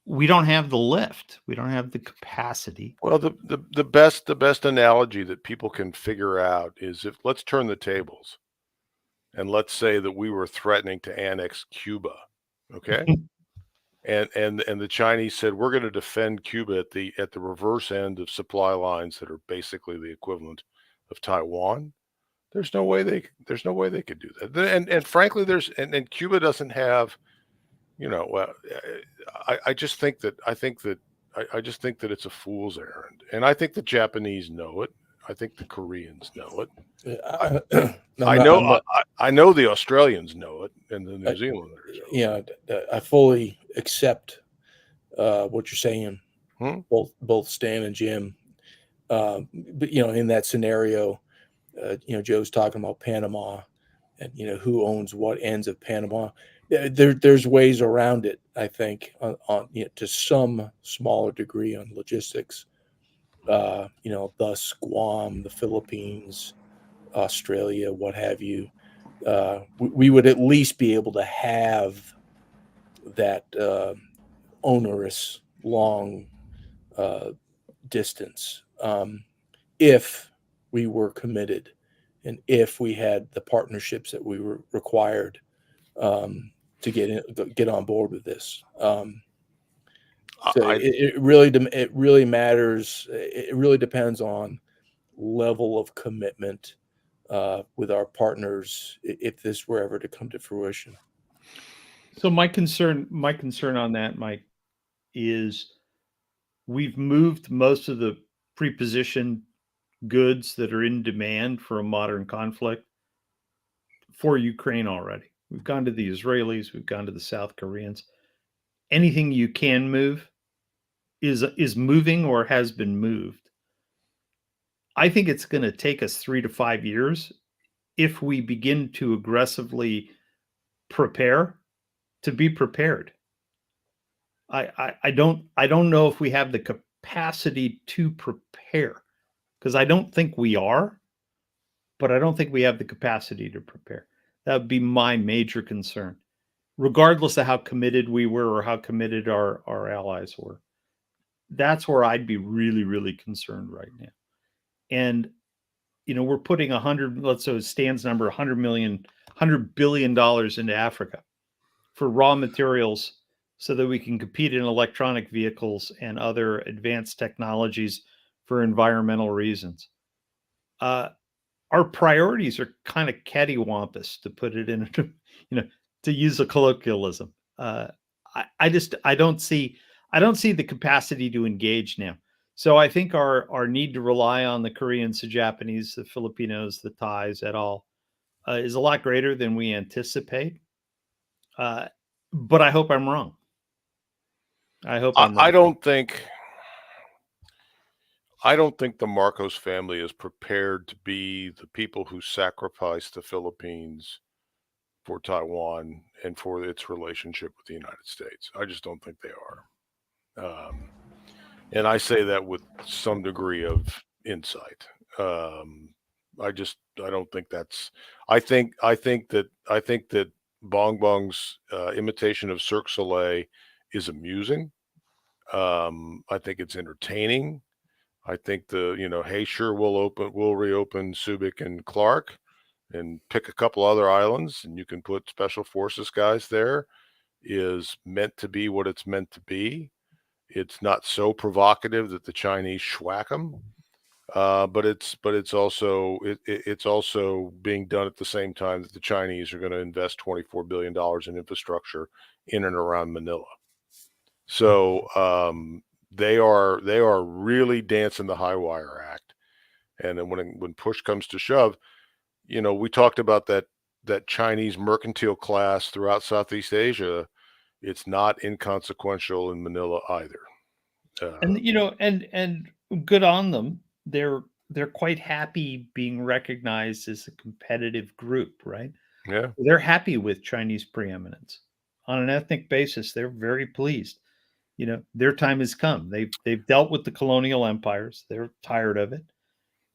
We don't have the lift. We don't have the capacity. Well, the best analogy that people can figure out is, if let's turn the tables and let's say that we were threatening to annex Cuba, okay? And the Chinese said, we're going to defend Cuba at the reverse end of supply lines that are basically the equivalent of Taiwan. There's no way they could do that. And frankly, and Cuba doesn't have, I just think that it's a fool's errand. And I think the Japanese know it. I think the Koreans know it. I know the Australians know it, and the New Zealanders. Yeah, I fully accept what you're saying, both Stan and Jim. But in that scenario, Joe's talking about Panama, and who owns what ends of Panama. There's ways around it, I think, on to some smaller degree on logistics. Thus Guam, the Philippines, Australia, what have you. We would at least be able to have that onerous long distance if we were committed and if we had the partnerships that we were required to get on board with this. So it really matters. It really depends on level of commitment with our partners if this were ever to come to fruition. So my concern on that, Mike, is we've moved most of the prepositioned goods that are in demand for a modern conflict for Ukraine already. We've gone to the Israelis, we've gone to the South Koreans. Anything you can move is moving or has been moved. I think it's going to take us 3 to 5 years if we begin to aggressively prepare to be prepared. I don't know if we have the capacity to prepare, because I don't think we are, but I don't think we have the capacity to prepare. That would be my major concern, regardless of how committed we were or how committed our allies were. That's where I'd be really, really concerned right now. And, we're putting Stan's number, $100 billion into Africa for raw materials so that we can compete in electronic vehicles and other advanced technologies for environmental reasons. Our priorities are kind of cattywampus, to put it in, to use a colloquialism. I don't see the capacity to engage now. So I think our need to rely on the Koreans, the Japanese, the Filipinos, the Thais et al. Is a lot greater than we anticipate. But I hope I'm wrong. I don't think the Marcos family is prepared to be the people who sacrificed the Philippines for Taiwan and for its relationship with the United States. I just don't think they are. And I say that with some degree of insight. I don't think that's. I think that Bong Bong's imitation of Cirque du Soleil is amusing. I think it's entertaining. I think hey, sure, we'll reopen Subic and Clark and pick a couple other islands, and you can put special forces guys there, is meant to be what it's meant to be. It's not so provocative that the Chinese schwack them, but it's also being done at the same time that the Chinese are going to invest $24 billion in infrastructure in and around Manila. So they are really dancing the high wire act. And then when push comes to shove, we talked about that that Chinese mercantile class throughout Southeast Asia, it's not inconsequential in Manila either. And and good on them. They're quite happy being recognized as a competitive group, right? Yeah. They're happy with Chinese preeminence on an ethnic basis. They're very pleased. Their time has come. They've dealt with the colonial empires. They're tired of it,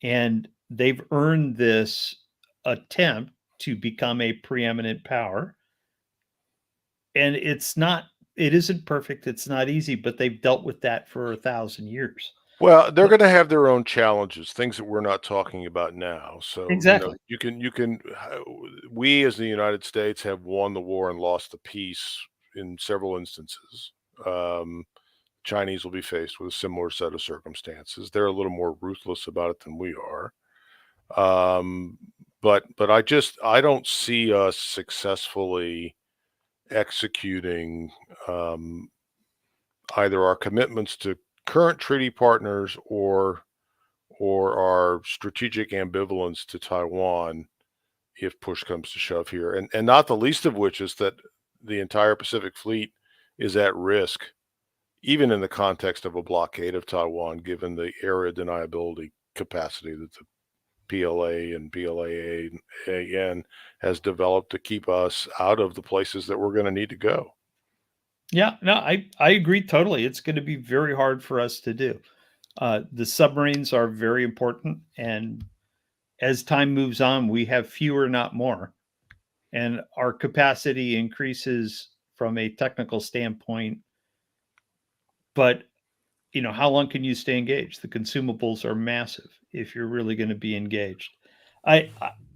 and they've earned this attempt to become a preeminent power. And it isn't perfect. It's not easy, but they've dealt with that for 1,000 years. Well, they're going to have their own challenges, things that we're not talking about now. So, Exactly. we as the United States have won the war and lost the peace in several instances. Chinese will be faced with a similar set of circumstances. They're a little more ruthless about it than we are. But I don't see us successfully executing either our commitments to current treaty partners or our strategic ambivalence to Taiwan if push comes to shove here. And not the least of which is that the entire Pacific Fleet is at risk, even in the context of a blockade of Taiwan, given the area deniability capacity that the PLA and PLAAN has developed to keep us out of the places that we're going to need to go. Yeah, no, I agree totally. It's going to be very hard for us to do. The submarines are very important, and as time moves on, we have fewer, not more, and our capacity increases from a technical standpoint. But how long can you stay engaged? The consumables are massive if you're really going to be engaged.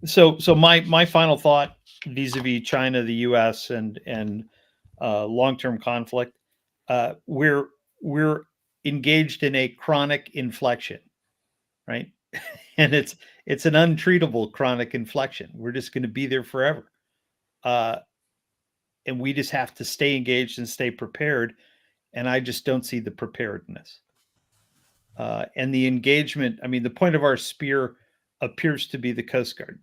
So my final thought vis-a-vis China, the U.S. and long-term conflict, we're engaged in a chronic inflection, right? And it's an untreatable chronic inflection. We're just going to be there forever, and we just have to stay engaged and stay prepared. And I just don't see the preparedness and the engagement. I mean, the point of our spear appears to be the Coast Guard,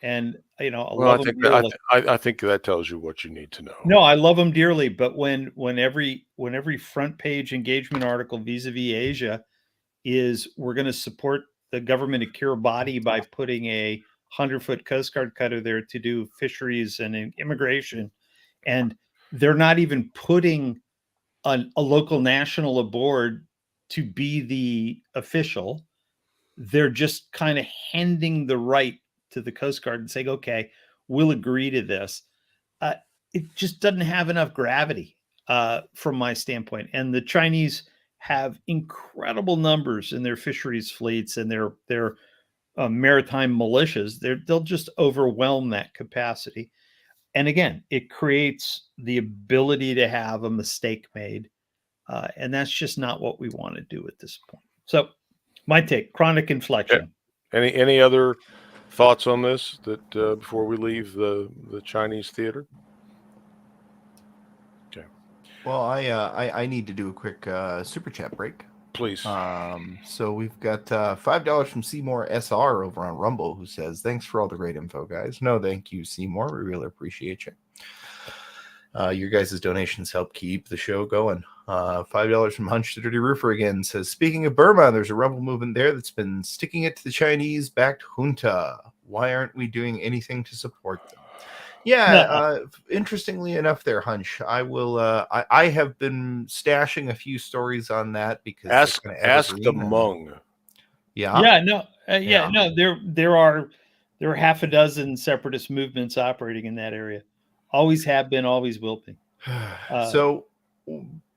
and I love them dearly. I think that tells you what you need to know. No, I love them dearly, but when every front page engagement article vis-a-vis Asia is we're going to support the government of Kiribati by putting a 100-foot Coast Guard cutter there to do fisheries and immigration, and they're not even putting a local national aboard to be the official. They're just kind of handing the right to the Coast Guard and saying, okay, we'll agree to this. It just doesn't have enough gravity from my standpoint. And the Chinese have incredible numbers in their fisheries fleets and their maritime militias. They'll just overwhelm that capacity. And again, it creates the ability to have a mistake made. And that's just not what we want to do at this point. So my take, chronic inflection. Any other thoughts on this that before we leave the Chinese theater? Okay. Well, I need to do a quick super chat break. Please. So we've got $5 from Seymour SR over on Rumble, who says, thanks for all the great info, guys. No, thank you, Seymour. We really appreciate you. Your guys' donations help keep the show going. $5 from Hunch the Dirty Roofer again says, speaking of Burma, there's a rebel movement there that's been sticking it to the Chinese-backed junta. Why aren't we doing anything to support them? Yeah, interestingly enough there, Hunch, I will. I have been stashing a few stories on that because ask the Hmong. Yeah. There are half a dozen separatist movements operating in that area. Always have been, always will be.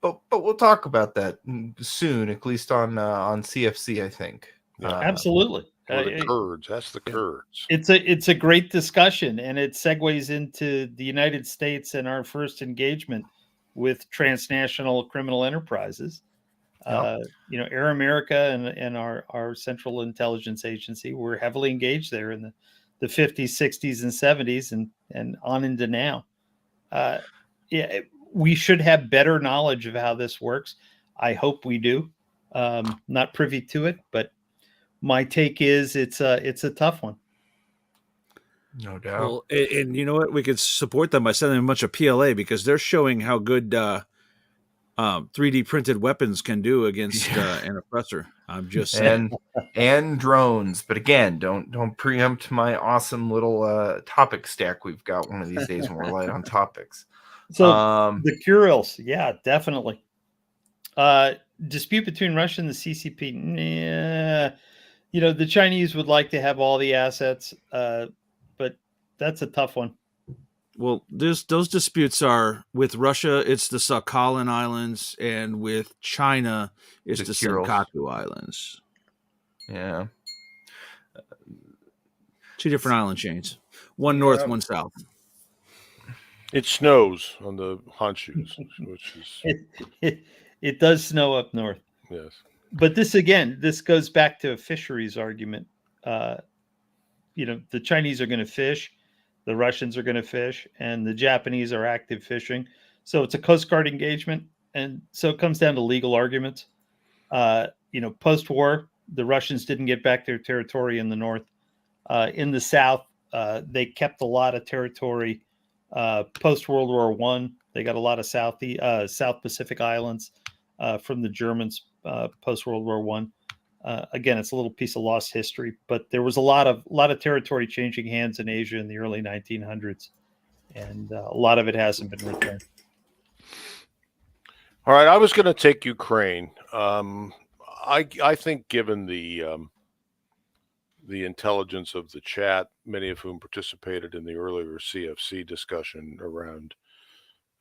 But we'll talk about that soon, at least on CFC, I think. Yeah. Absolutely. Or the Kurds. That's the Kurds. It's a great discussion, and it segues into the United States and our first engagement with transnational criminal enterprises. Air America and our Central Intelligence Agency were heavily engaged there in the 50s, 60s, and 70s, and on into now. We should have better knowledge of how this works. I hope we do. Not privy to it, but my take is it's a tough one. No doubt. Well, and you know what? We could support them by sending them a bunch of PLA because they're showing how good 3D printed weapons can do against an oppressor. I'm just saying. And drones. But again, don't preempt my awesome little topic stack we've got one of these days when we're light on topics. So the Kurils, yeah, definitely. Dispute between Russia and the CCP. Nah, the Chinese would like to have all the assets, but that's a tough one. Well, those disputes are with Russia. It's the Sakhalin Islands, and with China, it's the Senkaku Islands. Yeah, 2 different island chains. One north, one south. It snows on the Honshus, which is it does snow up north. Yes, but this goes back to a fisheries argument. The Chinese are going to fish, the Russians are going to fish, and the Japanese are active fishing. So it's a Coast Guard engagement, and so it comes down to legal arguments. Post-war, the Russians didn't get back their territory in the north. In the south, they kept a lot of territory. Post World War I, they got a lot of South Pacific islands from the Germans. Post World War I. Again, it's a little piece of lost history, but there was a lot of territory changing hands in Asia in the early 1900s, and a lot of it hasn't been returned. All right, I was going to take Ukraine. I think, given the intelligence of the chat, many of whom participated in the earlier CFC discussion around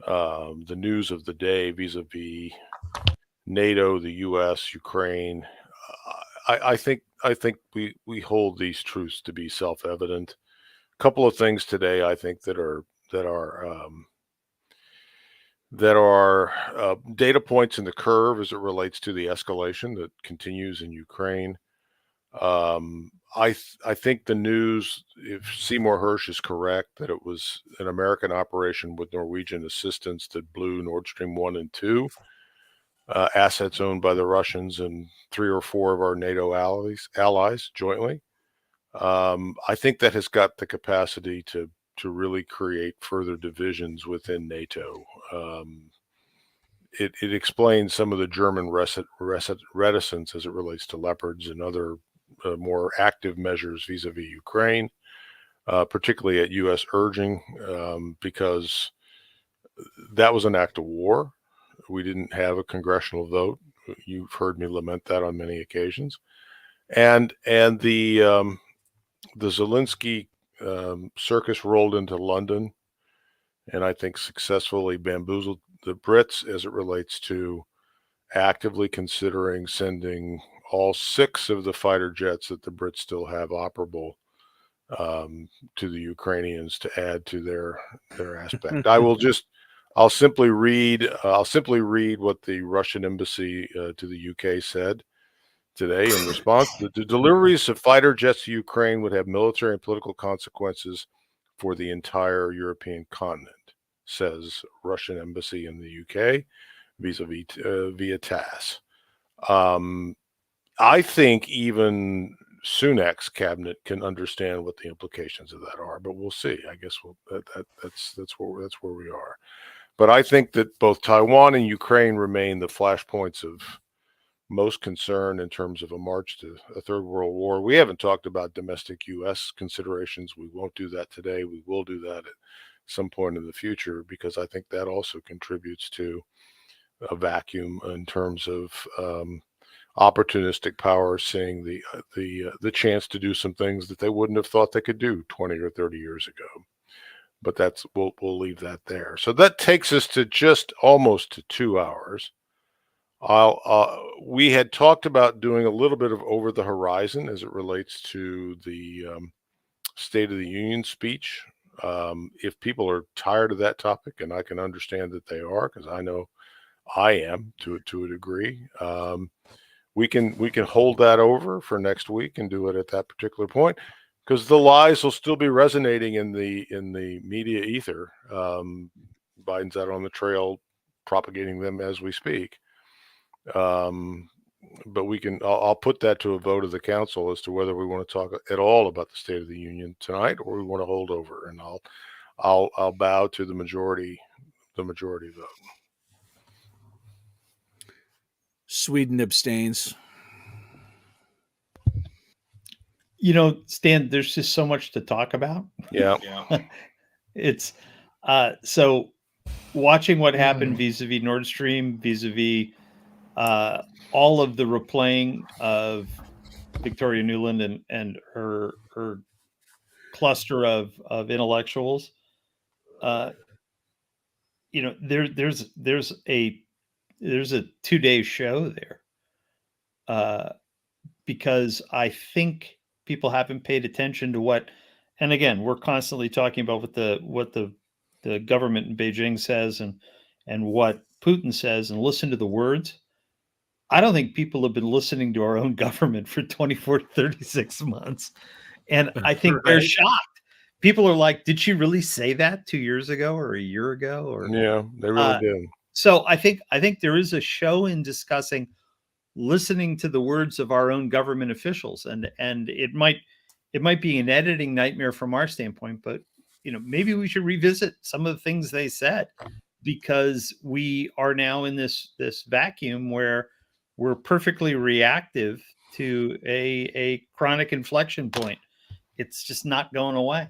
the news of the day vis-a-vis NATO, the U.S., Ukraine, I think we hold these truths to be self-evident. A couple of things today, I think, that are data points in the curve as it relates to the escalation that continues in Ukraine. I think the news, if Seymour Hersh is correct, that it was an American operation with Norwegian assistance that blew Nord Stream 1 and 2, assets owned by the Russians and 3 or 4 of our NATO allies jointly. I think that has got the capacity to really create further divisions within NATO. It explains some of the German reticence as it relates to Leopards and other more active measures vis-a-vis Ukraine, particularly at U.S. urging, because that was an act of war. We didn't have a congressional vote. You've heard me lament that on many occasions, and the Zelensky circus rolled into London, and I think successfully bamboozled the Brits as it relates to actively considering sending all 6 of the fighter jets that the Brits still have operable to the Ukrainians to add to their aspect. I'll simply read what the Russian embassy to the UK said today in response. The deliveries of fighter jets to Ukraine would have military and political consequences for the entire European continent, says Russian embassy in the UK vis-a-vis via TASS. I think even Sunak's cabinet can understand what the implications of that are, but we'll see. I guess that's where we are. But I think that both Taiwan and Ukraine remain the flashpoints of most concern in terms of a march to a third world war. We haven't talked about domestic U.S. considerations. We won't do that today. We will do that at some point in the future, because I think that also contributes to a vacuum in terms of opportunistic powers seeing the chance to do some things that they wouldn't have thought they could do 20 or 30 years ago. But we'll leave that there. So that takes us to just almost to 2 hours. We had talked about doing a little bit of over the horizon as it relates to the State of the Union speech. If people are tired of that topic, and I can understand that they are, because I know I am to a degree, we can hold that over for next week and do it at that particular point, because the lies will still be resonating in the media ether. Biden's out on the trail propagating them as we speak. but we can. I'll put that to a vote of the council as to whether we want to talk at all about the State of the Union tonight, or we want to hold over. And I'll bow to the majority vote. Sweden abstains. Stan, there's just so much to talk about. Yeah. It's so watching what happened vis-a-vis Nord Stream, vis-a-vis all of the replaying of Victoria Nuland and her cluster of intellectuals. There's a 2-day show there, because I think people haven't paid attention to what, and again, we're constantly talking about what the government in Beijing says and what Putin says, and listen to the words. I don't think people have been listening to our own government for 24 to 36 months. And I think they're shocked. People are like, did she really say that 2 years ago or a year ago? Or Yeah, they really did. So I think there is a show in discussing listening to the words of our own government officials. And it might be an editing nightmare from our standpoint, but maybe we should revisit some of the things they said, because we are now in this vacuum where we're perfectly reactive to a chronic inflection point. It's just not going away.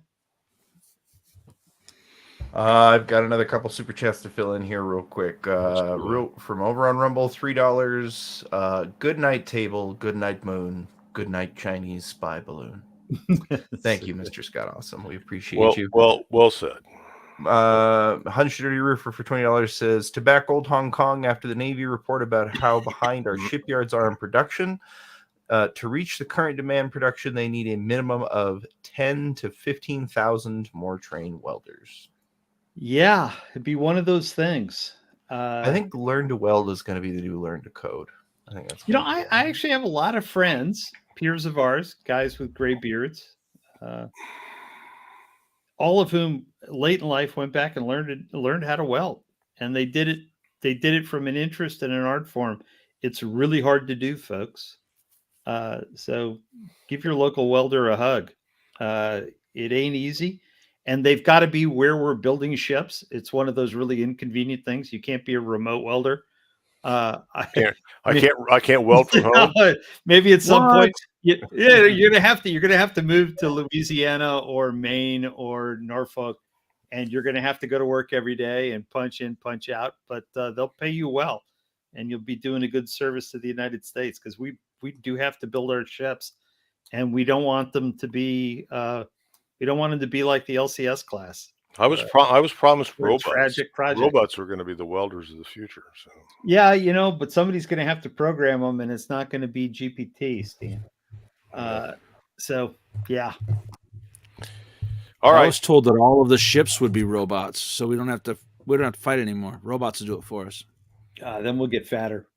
I've got another couple super chats to fill in here real quick. From over on Rumble, $3. Good night table, good night moon, good night Chinese spy balloon. Thank you, Mr. Scott Awesome. We appreciate you. Well said. 130 Roofer for $20 says, to back old Hong Kong after the Navy report about how behind our shipyards are in production. To reach the current demand production, they need a minimum of 10 to 15,000 more trained welders. Yeah, it'd be one of those things. I think learn to weld is going to be the new learn to code. I think that's. I actually have a lot of friends, peers of ours, guys with gray beards, all of whom late in life went back and learned how to weld, and they did it. They did it from an interest in an art form. It's really hard to do, folks. So give your local welder a hug. It ain't easy. And they've got to be where we're building ships. It's one of those really inconvenient things. You can't be a remote welder. I can't weld from home. Maybe at some point, you're gonna have to move to Louisiana or Maine or Norfolk, and you're gonna have to go to work every day and punch in, punch out. But they'll pay you well, and you'll be doing a good service to the United States, because we do have to build our ships, and we don't want them to be like the LCS class. I was promised robots. Tragic project. Robots are going to be the welders of the future. So yeah, but somebody's going to have to program them, and it's not going to be GPT, Stan. So yeah. All right. I was told that all of the ships would be robots, so we don't have to fight anymore. Robots will do it for us. Then we'll get fatter.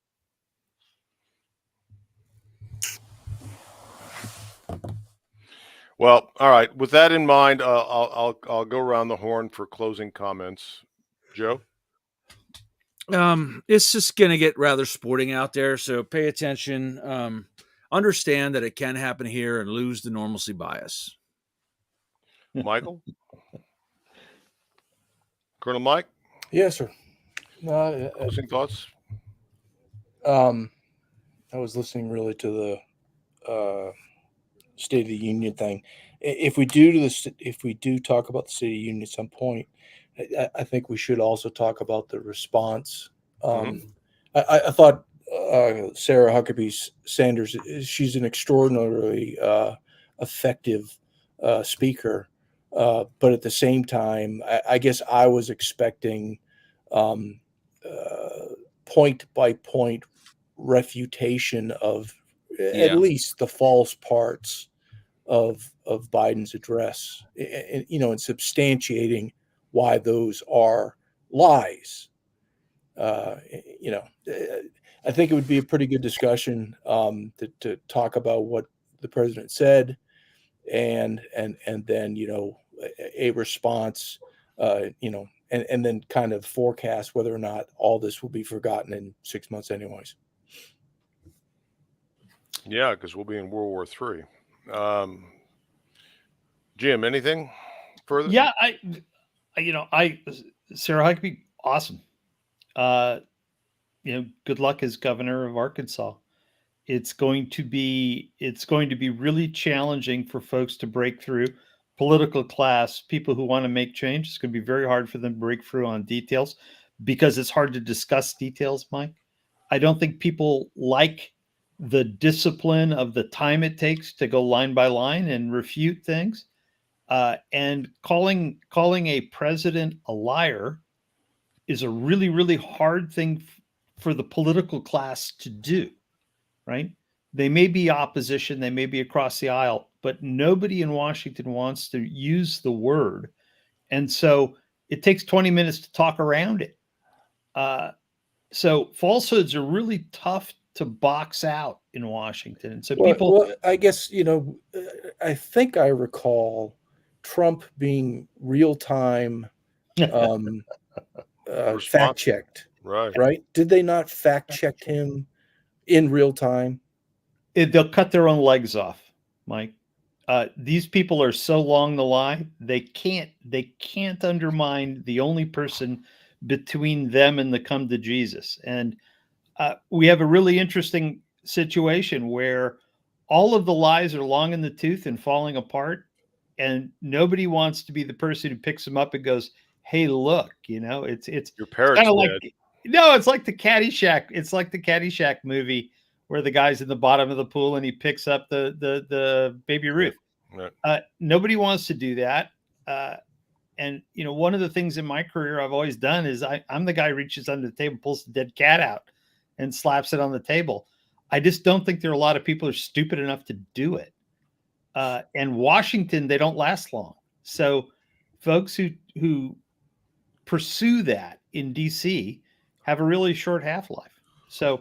Well, all right. With that in mind, I'll go around the horn for closing comments. Joe? It's just going to get rather sporting out there, so pay attention. Understand that it can happen here and lose the normalcy bias. Michael? Colonel Mike? Yes, sir. Closing thoughts? I was listening really to the State of the Union thing. If we do talk about the State of the Union at some point, I think we should also talk about the response. I thought Sarah Huckabee Sanders, she's an extraordinarily effective speaker, but at the same time, I guess I was expecting point by point refutation of at least the false parts of Biden's address, and substantiating why those are lies. I think it would be a pretty good discussion to talk about what the president said, and then a response, and then kind of forecast whether or not all this will be forgotten in 6 months anyways. All right. Yeah, because we'll be in World War III. Jim, anything further? Yeah, Sarah Huckabee, awesome. Good luck as governor of Arkansas. It's going to be really challenging for folks to break through. Political class, people who want to make change, it's going to be very hard for them to break through on details because it's hard to discuss details, Mike. I don't think people like the discipline of the time it takes to go line by line and refute things. And calling a president a liar is a really, really hard thing for the political class to do, right? They may be opposition, they may be across the aisle, but nobody in Washington wants to use the word. And so it takes 20 minutes to talk around it. So falsehoods are really tough to box out in Washington. And so Well, I guess, I think I recall Trump being real time fact checked. Right? Did they not fact check him in real time? They'll cut their own legs off, Mike. These people are so long to lie, they can't undermine the only person between them and the come to Jesus. And we have a really interesting situation where all of the lies are long in the tooth and falling apart, and nobody wants to be the person who picks them up and goes, "Hey, look, it's your parrot's kind of like dead." No, it's like the Caddyshack. It's like the Caddyshack movie where the guy's in the bottom of the pool and he picks up the baby Ruth. Right. Nobody wants to do that. And one of the things in my career I've always done is I'm the guy who reaches under the table, pulls the dead cat out, and slaps it on the table. I just don't think there are a lot of people who are stupid enough to do it. And Washington, they don't last long. So folks who pursue that in DC have a really short half-life. So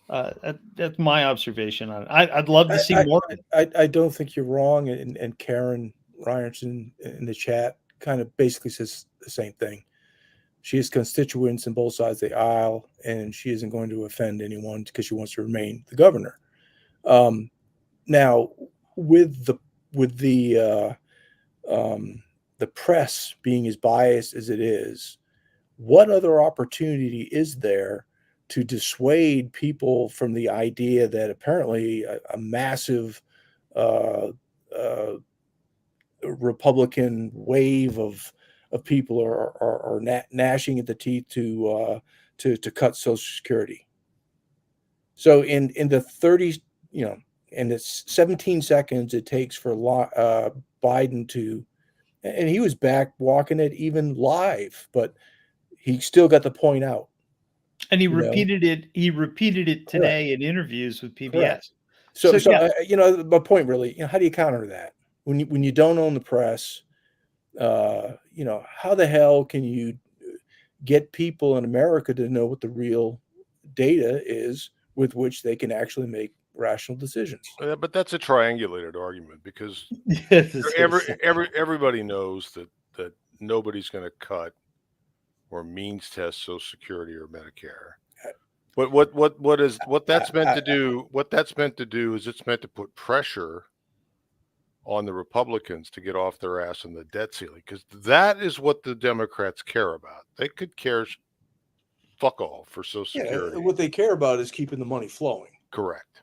that's my observation on it. I'd love to see more. I don't think you're wrong. And Karen Ryerson in the chat kind of basically says the same thing. She has constituents on both sides of the aisle, and she isn't going to offend anyone because she wants to remain the governor. Now, with the press being as biased as it is, what other opportunity is there to dissuade people from the idea that apparently a massive Republican wave of people are gnashing at the teeth to cut Social Security? So in the 30, in the 17 seconds it takes for Biden to, and he was back walking it even live, but he still got the point out. And he repeated it. He repeated it today in interviews with PBS. Correct. So my point really, how do you counter that when you don't own the press? How the hell can you get people in America to know what the real data is with which they can actually make rational decisions? But that's a triangulated argument because everybody knows that nobody's going to cut or means test Social Security or Medicare. But what that's meant to do? What that's meant to do is it's meant to put pressure on the Republicans to get off their ass in the debt ceiling, because that is what the Democrats care about. They could care fuck all for Social Security. What they care about is keeping the money flowing. Correct.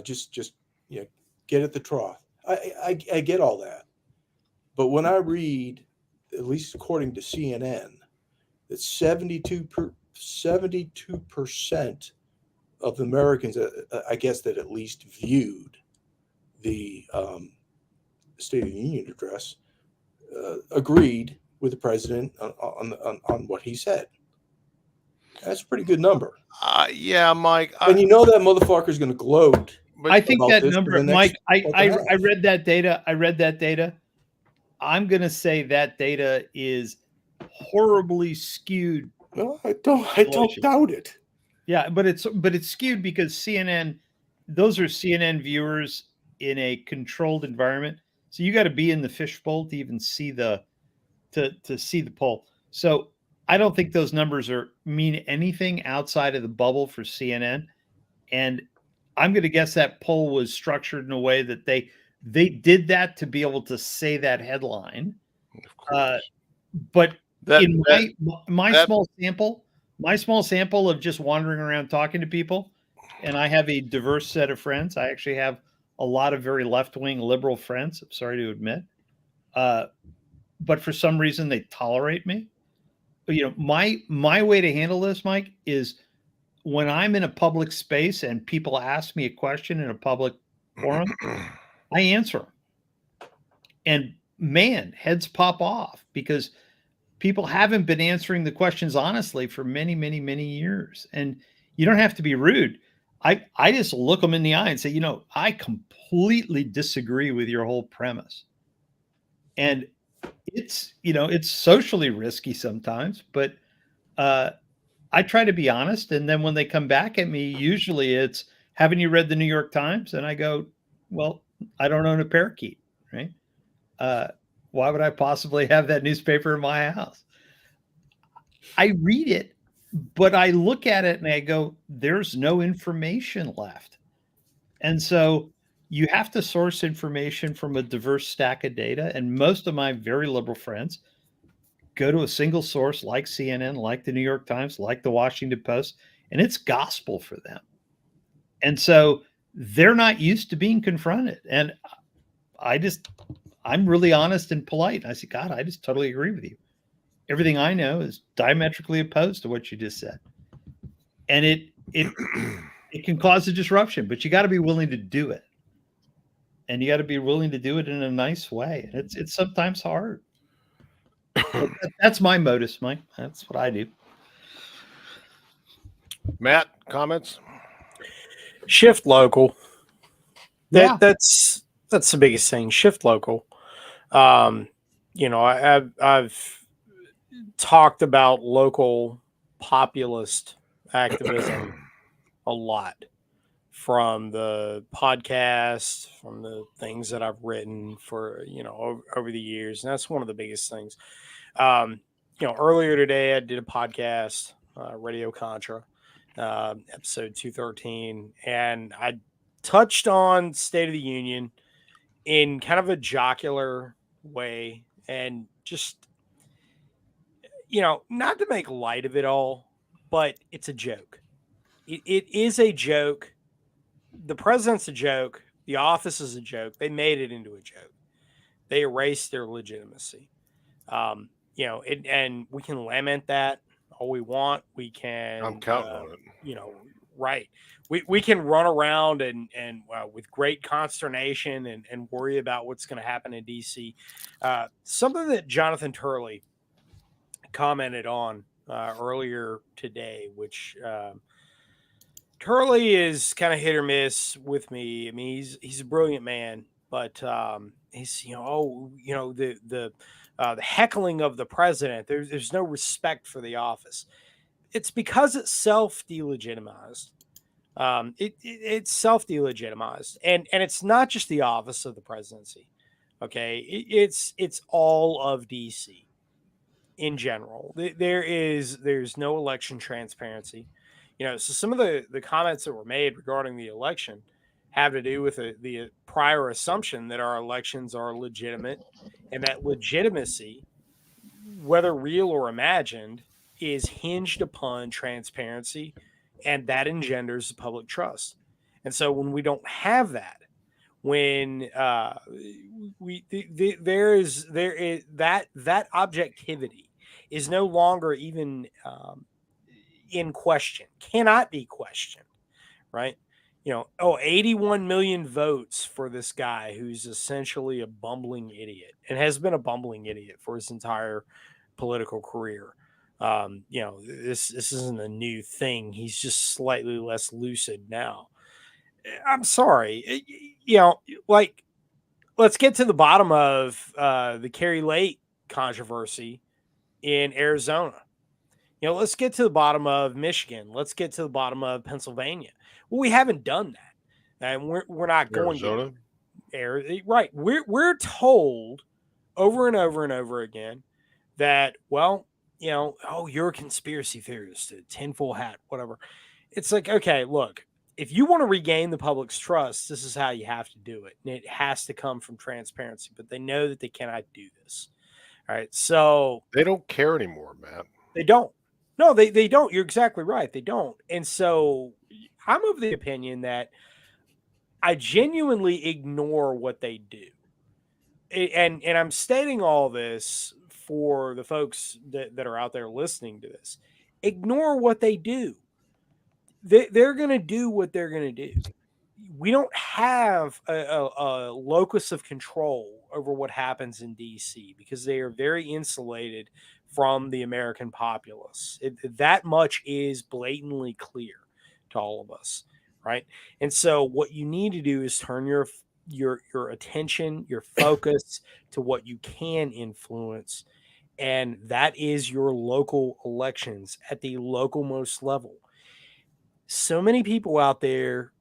Just get at the trough. I get all that, but when I read, at least according to CNN, that 72% of the Americans, I guess, that at least viewed the State of the Union address, agreed with the president on what he said. That's a pretty good number. Yeah, Mike. And that motherfucker's going to gloat. I think that number, Mike, I read that data. I'm going to say that data is horribly skewed. Well, I don't doubt it. Yeah, but it's skewed because CNN, those are CNN viewers in a controlled environment. So you got to be in the fishbowl to even see to see the poll. So I don't think those numbers mean anything outside of the bubble for CNN. And I'm going to guess that poll was structured in a way that they did that to be able to say that headline. Of course. But That- in that- my that- small sample of just wandering around talking to people, and I have a diverse set of friends. I actually have a lot of very left-wing liberal friends, I'm sorry to admit. But for some reason they tolerate me. You know, my way to handle this, Mike, is when I'm in a public space and people ask me a question in a public forum, I answer. And man, heads pop off because people haven't been answering the questions honestly for many, many, many years. And you don't have to be rude. I just look them in the eye and say, you know, I completely disagree with your whole premise. And it's, you know, it's socially risky sometimes, but I try to be honest. And then when they come back at me, usually it's, haven't you read the New York Times? And I go, well, I don't own a parakeet, right? Why would I possibly have that newspaper in my house? I read it, but I look at it and I go, there's no information left. And so you have to source information from a diverse stack of data. And most of my very liberal friends go to a single source like CNN, like the New York Times, like the Washington Post, and it's gospel for them. And so they're not used to being confronted. And I'm really honest and polite. I say, God, I just totally agree with you. Everything I know is diametrically opposed to what you just said. And it can cause a disruption, but you got to be willing to do it. And you got to be willing to do it in a nice way. And it's sometimes hard. That's my modus, Mike. That's what I do. Matt, comments? Shift local. Yeah. That's the biggest thing. Shift local. You know, I've talked about local populist activism a lot from the podcast, from the things that I've written for, you know, over the years. And that's one of the biggest things. You know, earlier today I did a podcast, Radio Contra, episode 213, and I touched on State of the Union in kind of a jocular way and just, you know, not to make light of it all, but it's a joke. It is a joke. The president's a joke. The office is a joke. They made it into a joke. They erased their legitimacy. You know, and we can lament that all we want. We can. I'm counting on it. You know, right. We can run around and with great consternation and worry about what's going to happen in D.C. Something that Jonathan Turley commented on earlier today, which Turley is kind of hit or miss with me. I mean, he's a brilliant man, but he's, you know, the heckling of the president. There's no respect for the office. It's because it's self-delegitimized. It's self-delegitimized, and it's not just the office of the presidency. Okay, it's all of DC in general. There's no election transparency. You know, so some of the comments that were made regarding the election have to do with the prior assumption that our elections are legitimate, and that legitimacy, whether real or imagined, is hinged upon transparency, and that engenders the public trust. And so when we don't have that, when there is that objectivity is no longer even in question, cannot be questioned, right? You know, 81 million votes for this guy who's essentially a bumbling idiot and has been a bumbling idiot for his entire political career. You know, this isn't a new thing. He's just slightly less lucid now. I'm sorry. You know, like, let's get to the bottom of the Kerry Lake controversy in Arizona. You know, let's get to the bottom of Michigan. Let's get to the bottom of Pennsylvania. Well, we haven't done that, and we're not going to. Right. We're told over and over and over again that, well, you know, oh, you're a conspiracy theorist, a tinfoil hat, whatever. It's like, okay, look, if you want to regain the public's trust, this is how you have to do it. And it has to come from transparency, but they know that they cannot do this. All right. So They don't care anymore, Matt. they don't. No, they don't. You're exactly right. They don't. And so I'm of the opinion that I genuinely ignore what they do. And I'm stating all this for the folks that are out there listening to this. Ignore what they do. They're going to do what they're going to do. We don't have a locus of control over what happens in DC because they are very insulated from the American populace. That much is blatantly clear to all of us, right? And so what you need to do is turn your attention, your focus to what you can influence, and that is your local elections at the local most level. So many people out there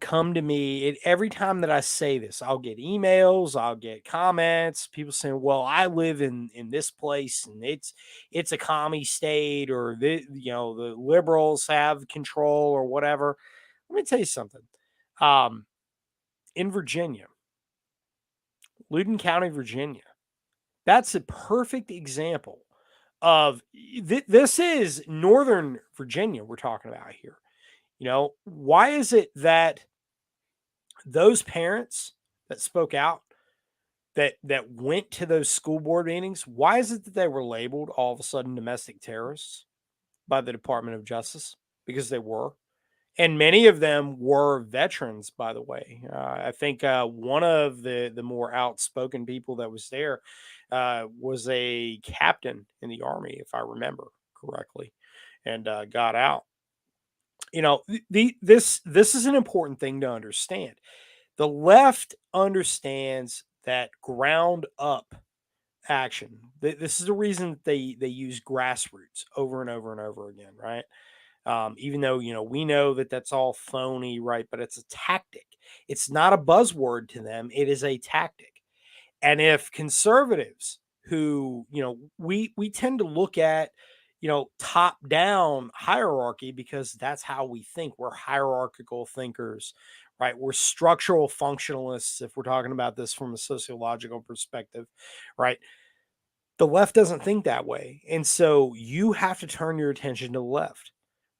come to me every time that I say this. I'll get emails, I'll get comments, people saying, well, I live in this place and it's a commie state, or the liberals have control or whatever. Let me tell you something. In Virginia, Loudoun County, Virginia, that's a perfect example of this is Northern Virginia we're talking about here. Why is it that those parents that spoke out, that went to those school board meetings, why is it that they were labeled all of a sudden domestic terrorists by the Department of Justice? Because they were. And many of them were veterans, by the way. I think one of the more outspoken people that was there was a captain in the Army, if I remember correctly, and got out. This is an important thing to understand. The left understands that ground up action. This is the reason that they use grassroots over and over and over again, right? Even though we know that that's all phony, right? But it's a tactic. It's not a buzzword to them. It is a tactic. And if conservatives, who we tend to look at top down hierarchy because that's how we think. We're hierarchical thinkers, right? We're structural functionalists if we're talking about this from a sociological perspective, right? The left doesn't think that way. And so you have to turn your attention to the left,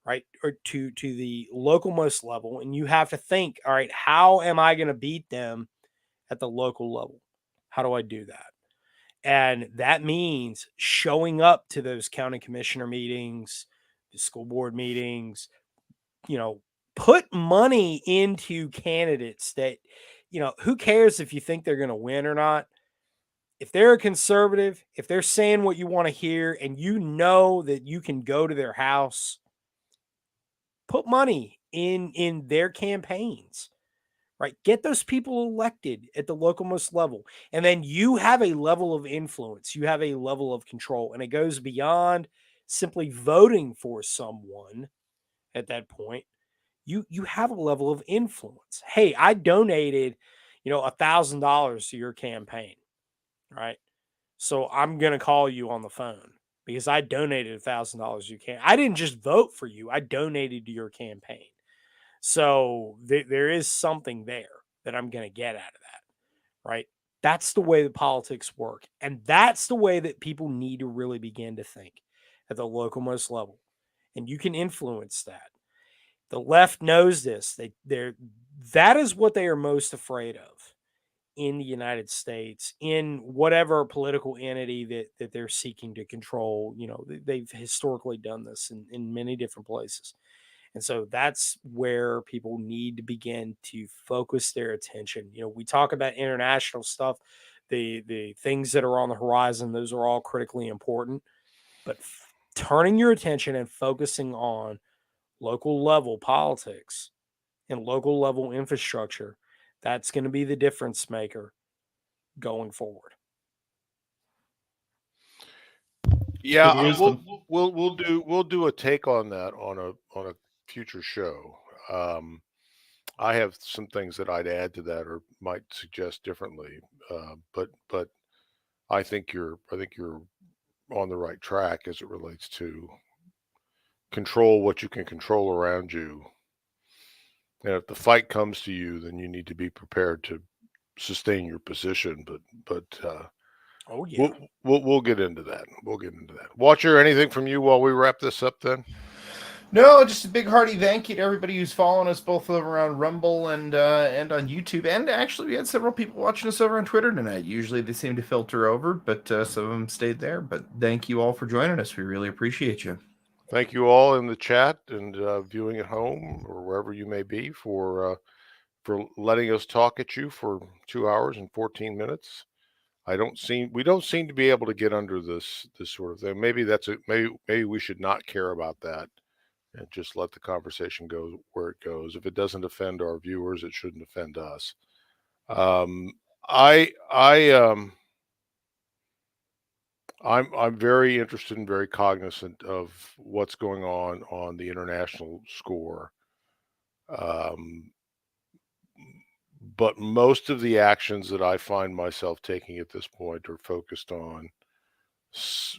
right? Or to the local-most level. And you have to think, all right, how am I going to beat them at the local level? How do I do that? And that means showing up to those county commissioner meetings, the school board meetings, put money into candidates that, who cares if you think they're going to win or not? If they're a conservative, if they're saying what you want to hear and you know that you can go to their house, put money in their campaigns, right? Get those people elected at the local-most level. And then you have a level of influence. You have a level of control. And it goes beyond simply voting for someone at that point. You have a level of influence. Hey, I donated, $1,000 to your campaign, right? So I'm going to call you on the phone because I donated $1,000 you can. I didn't just vote for you. I donated to your campaign. So there is something there that I'm going to get out of that, right? That's the way that politics work. And that's the way that people need to really begin to think at the local-most level. And you can influence that. The left knows this. That is what they are most afraid of in the United States, in whatever political entity that they're seeking to control. They've historically done this in many different places. And so that's where people need to begin to focus their attention. We talk about international stuff, the things that are on the horizon, those are all critically important. But turning your attention and focusing on local level politics and local level infrastructure, that's going to be the difference maker going forward. Yeah, Good wisdom. we'll do a take on that on a future show. I have some things that I'd add to that or might suggest differently, but I think you're on the right track as it relates to control what you can control around you And if the fight comes to you, then you need to be prepared to sustain your position. But Oh yeah. we'll get into that. We'll get into that. Watcher, anything from you while we wrap this up then? No, just a big hearty thank you to everybody who's following us both over on Rumble and on YouTube. And actually, we had several people watching us over on Twitter tonight. Usually they seem to filter over, but some of them stayed there. But thank you all for joining us. We really appreciate you. Thank you all in the chat and viewing at home or wherever you may be for letting us talk at you for 2 hours and 14 minutes. We don't seem to be able to get under this sort of thing. Maybe maybe we should not care about that and just let the conversation go where it goes. If it doesn't offend our viewers, it shouldn't offend us. I'm very interested and very cognizant of what's going on the international score. But most of the actions that I find myself taking at this point are focused on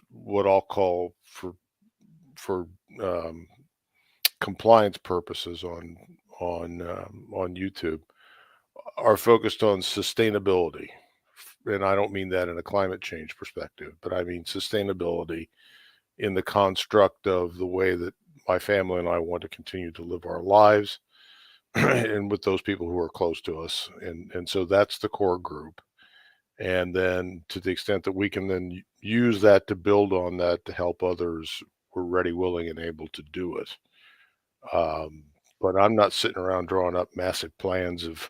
what I'll call for compliance purposes on YouTube are focused on sustainability. And I don't mean that in a climate change perspective, but I mean sustainability in the construct of the way that my family and I want to continue to live our lives and with those people who are close to us. And so that's the core group. And then to the extent that we can then use that to build on that to help others, we're ready, willing, and able to do it. But I'm not sitting around drawing up massive plans of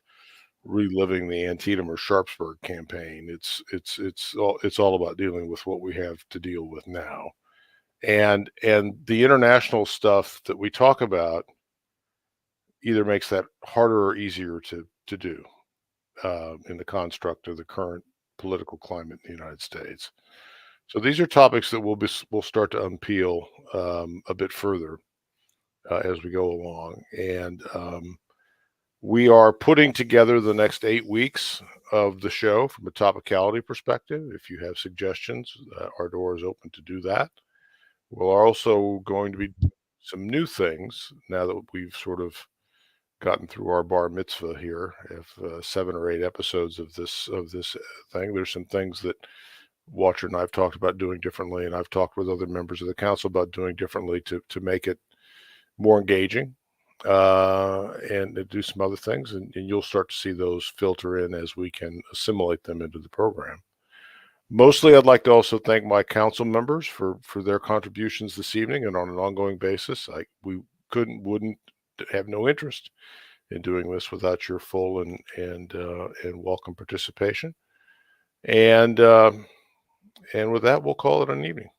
reliving the Antietam or Sharpsburg campaign. It's all about dealing with what we have to deal with now. And the international stuff that we talk about either makes that harder or easier to do in the construct of the current political climate in the United States. So these are topics that we'll start to unpeel a bit further as we go along. And we are putting together the next 8 weeks of the show from a topicality perspective. If you have suggestions, our door is open to do that. We're also going to be doing some new things now that we've sort of gotten through our bar mitzvah here of 7 or 8 episodes of this thing. There's some things that Watcher and I've talked about doing differently, and I've talked with other members of the council about doing differently to make it more engaging and to do some other things. And you'll start to see those filter in as we can assimilate them into the program. Mostly, I'd like to also thank my council members for their contributions this evening and on an ongoing basis. We wouldn't have no interest in doing this without your full and welcome participation. And with that, we'll call it an evening.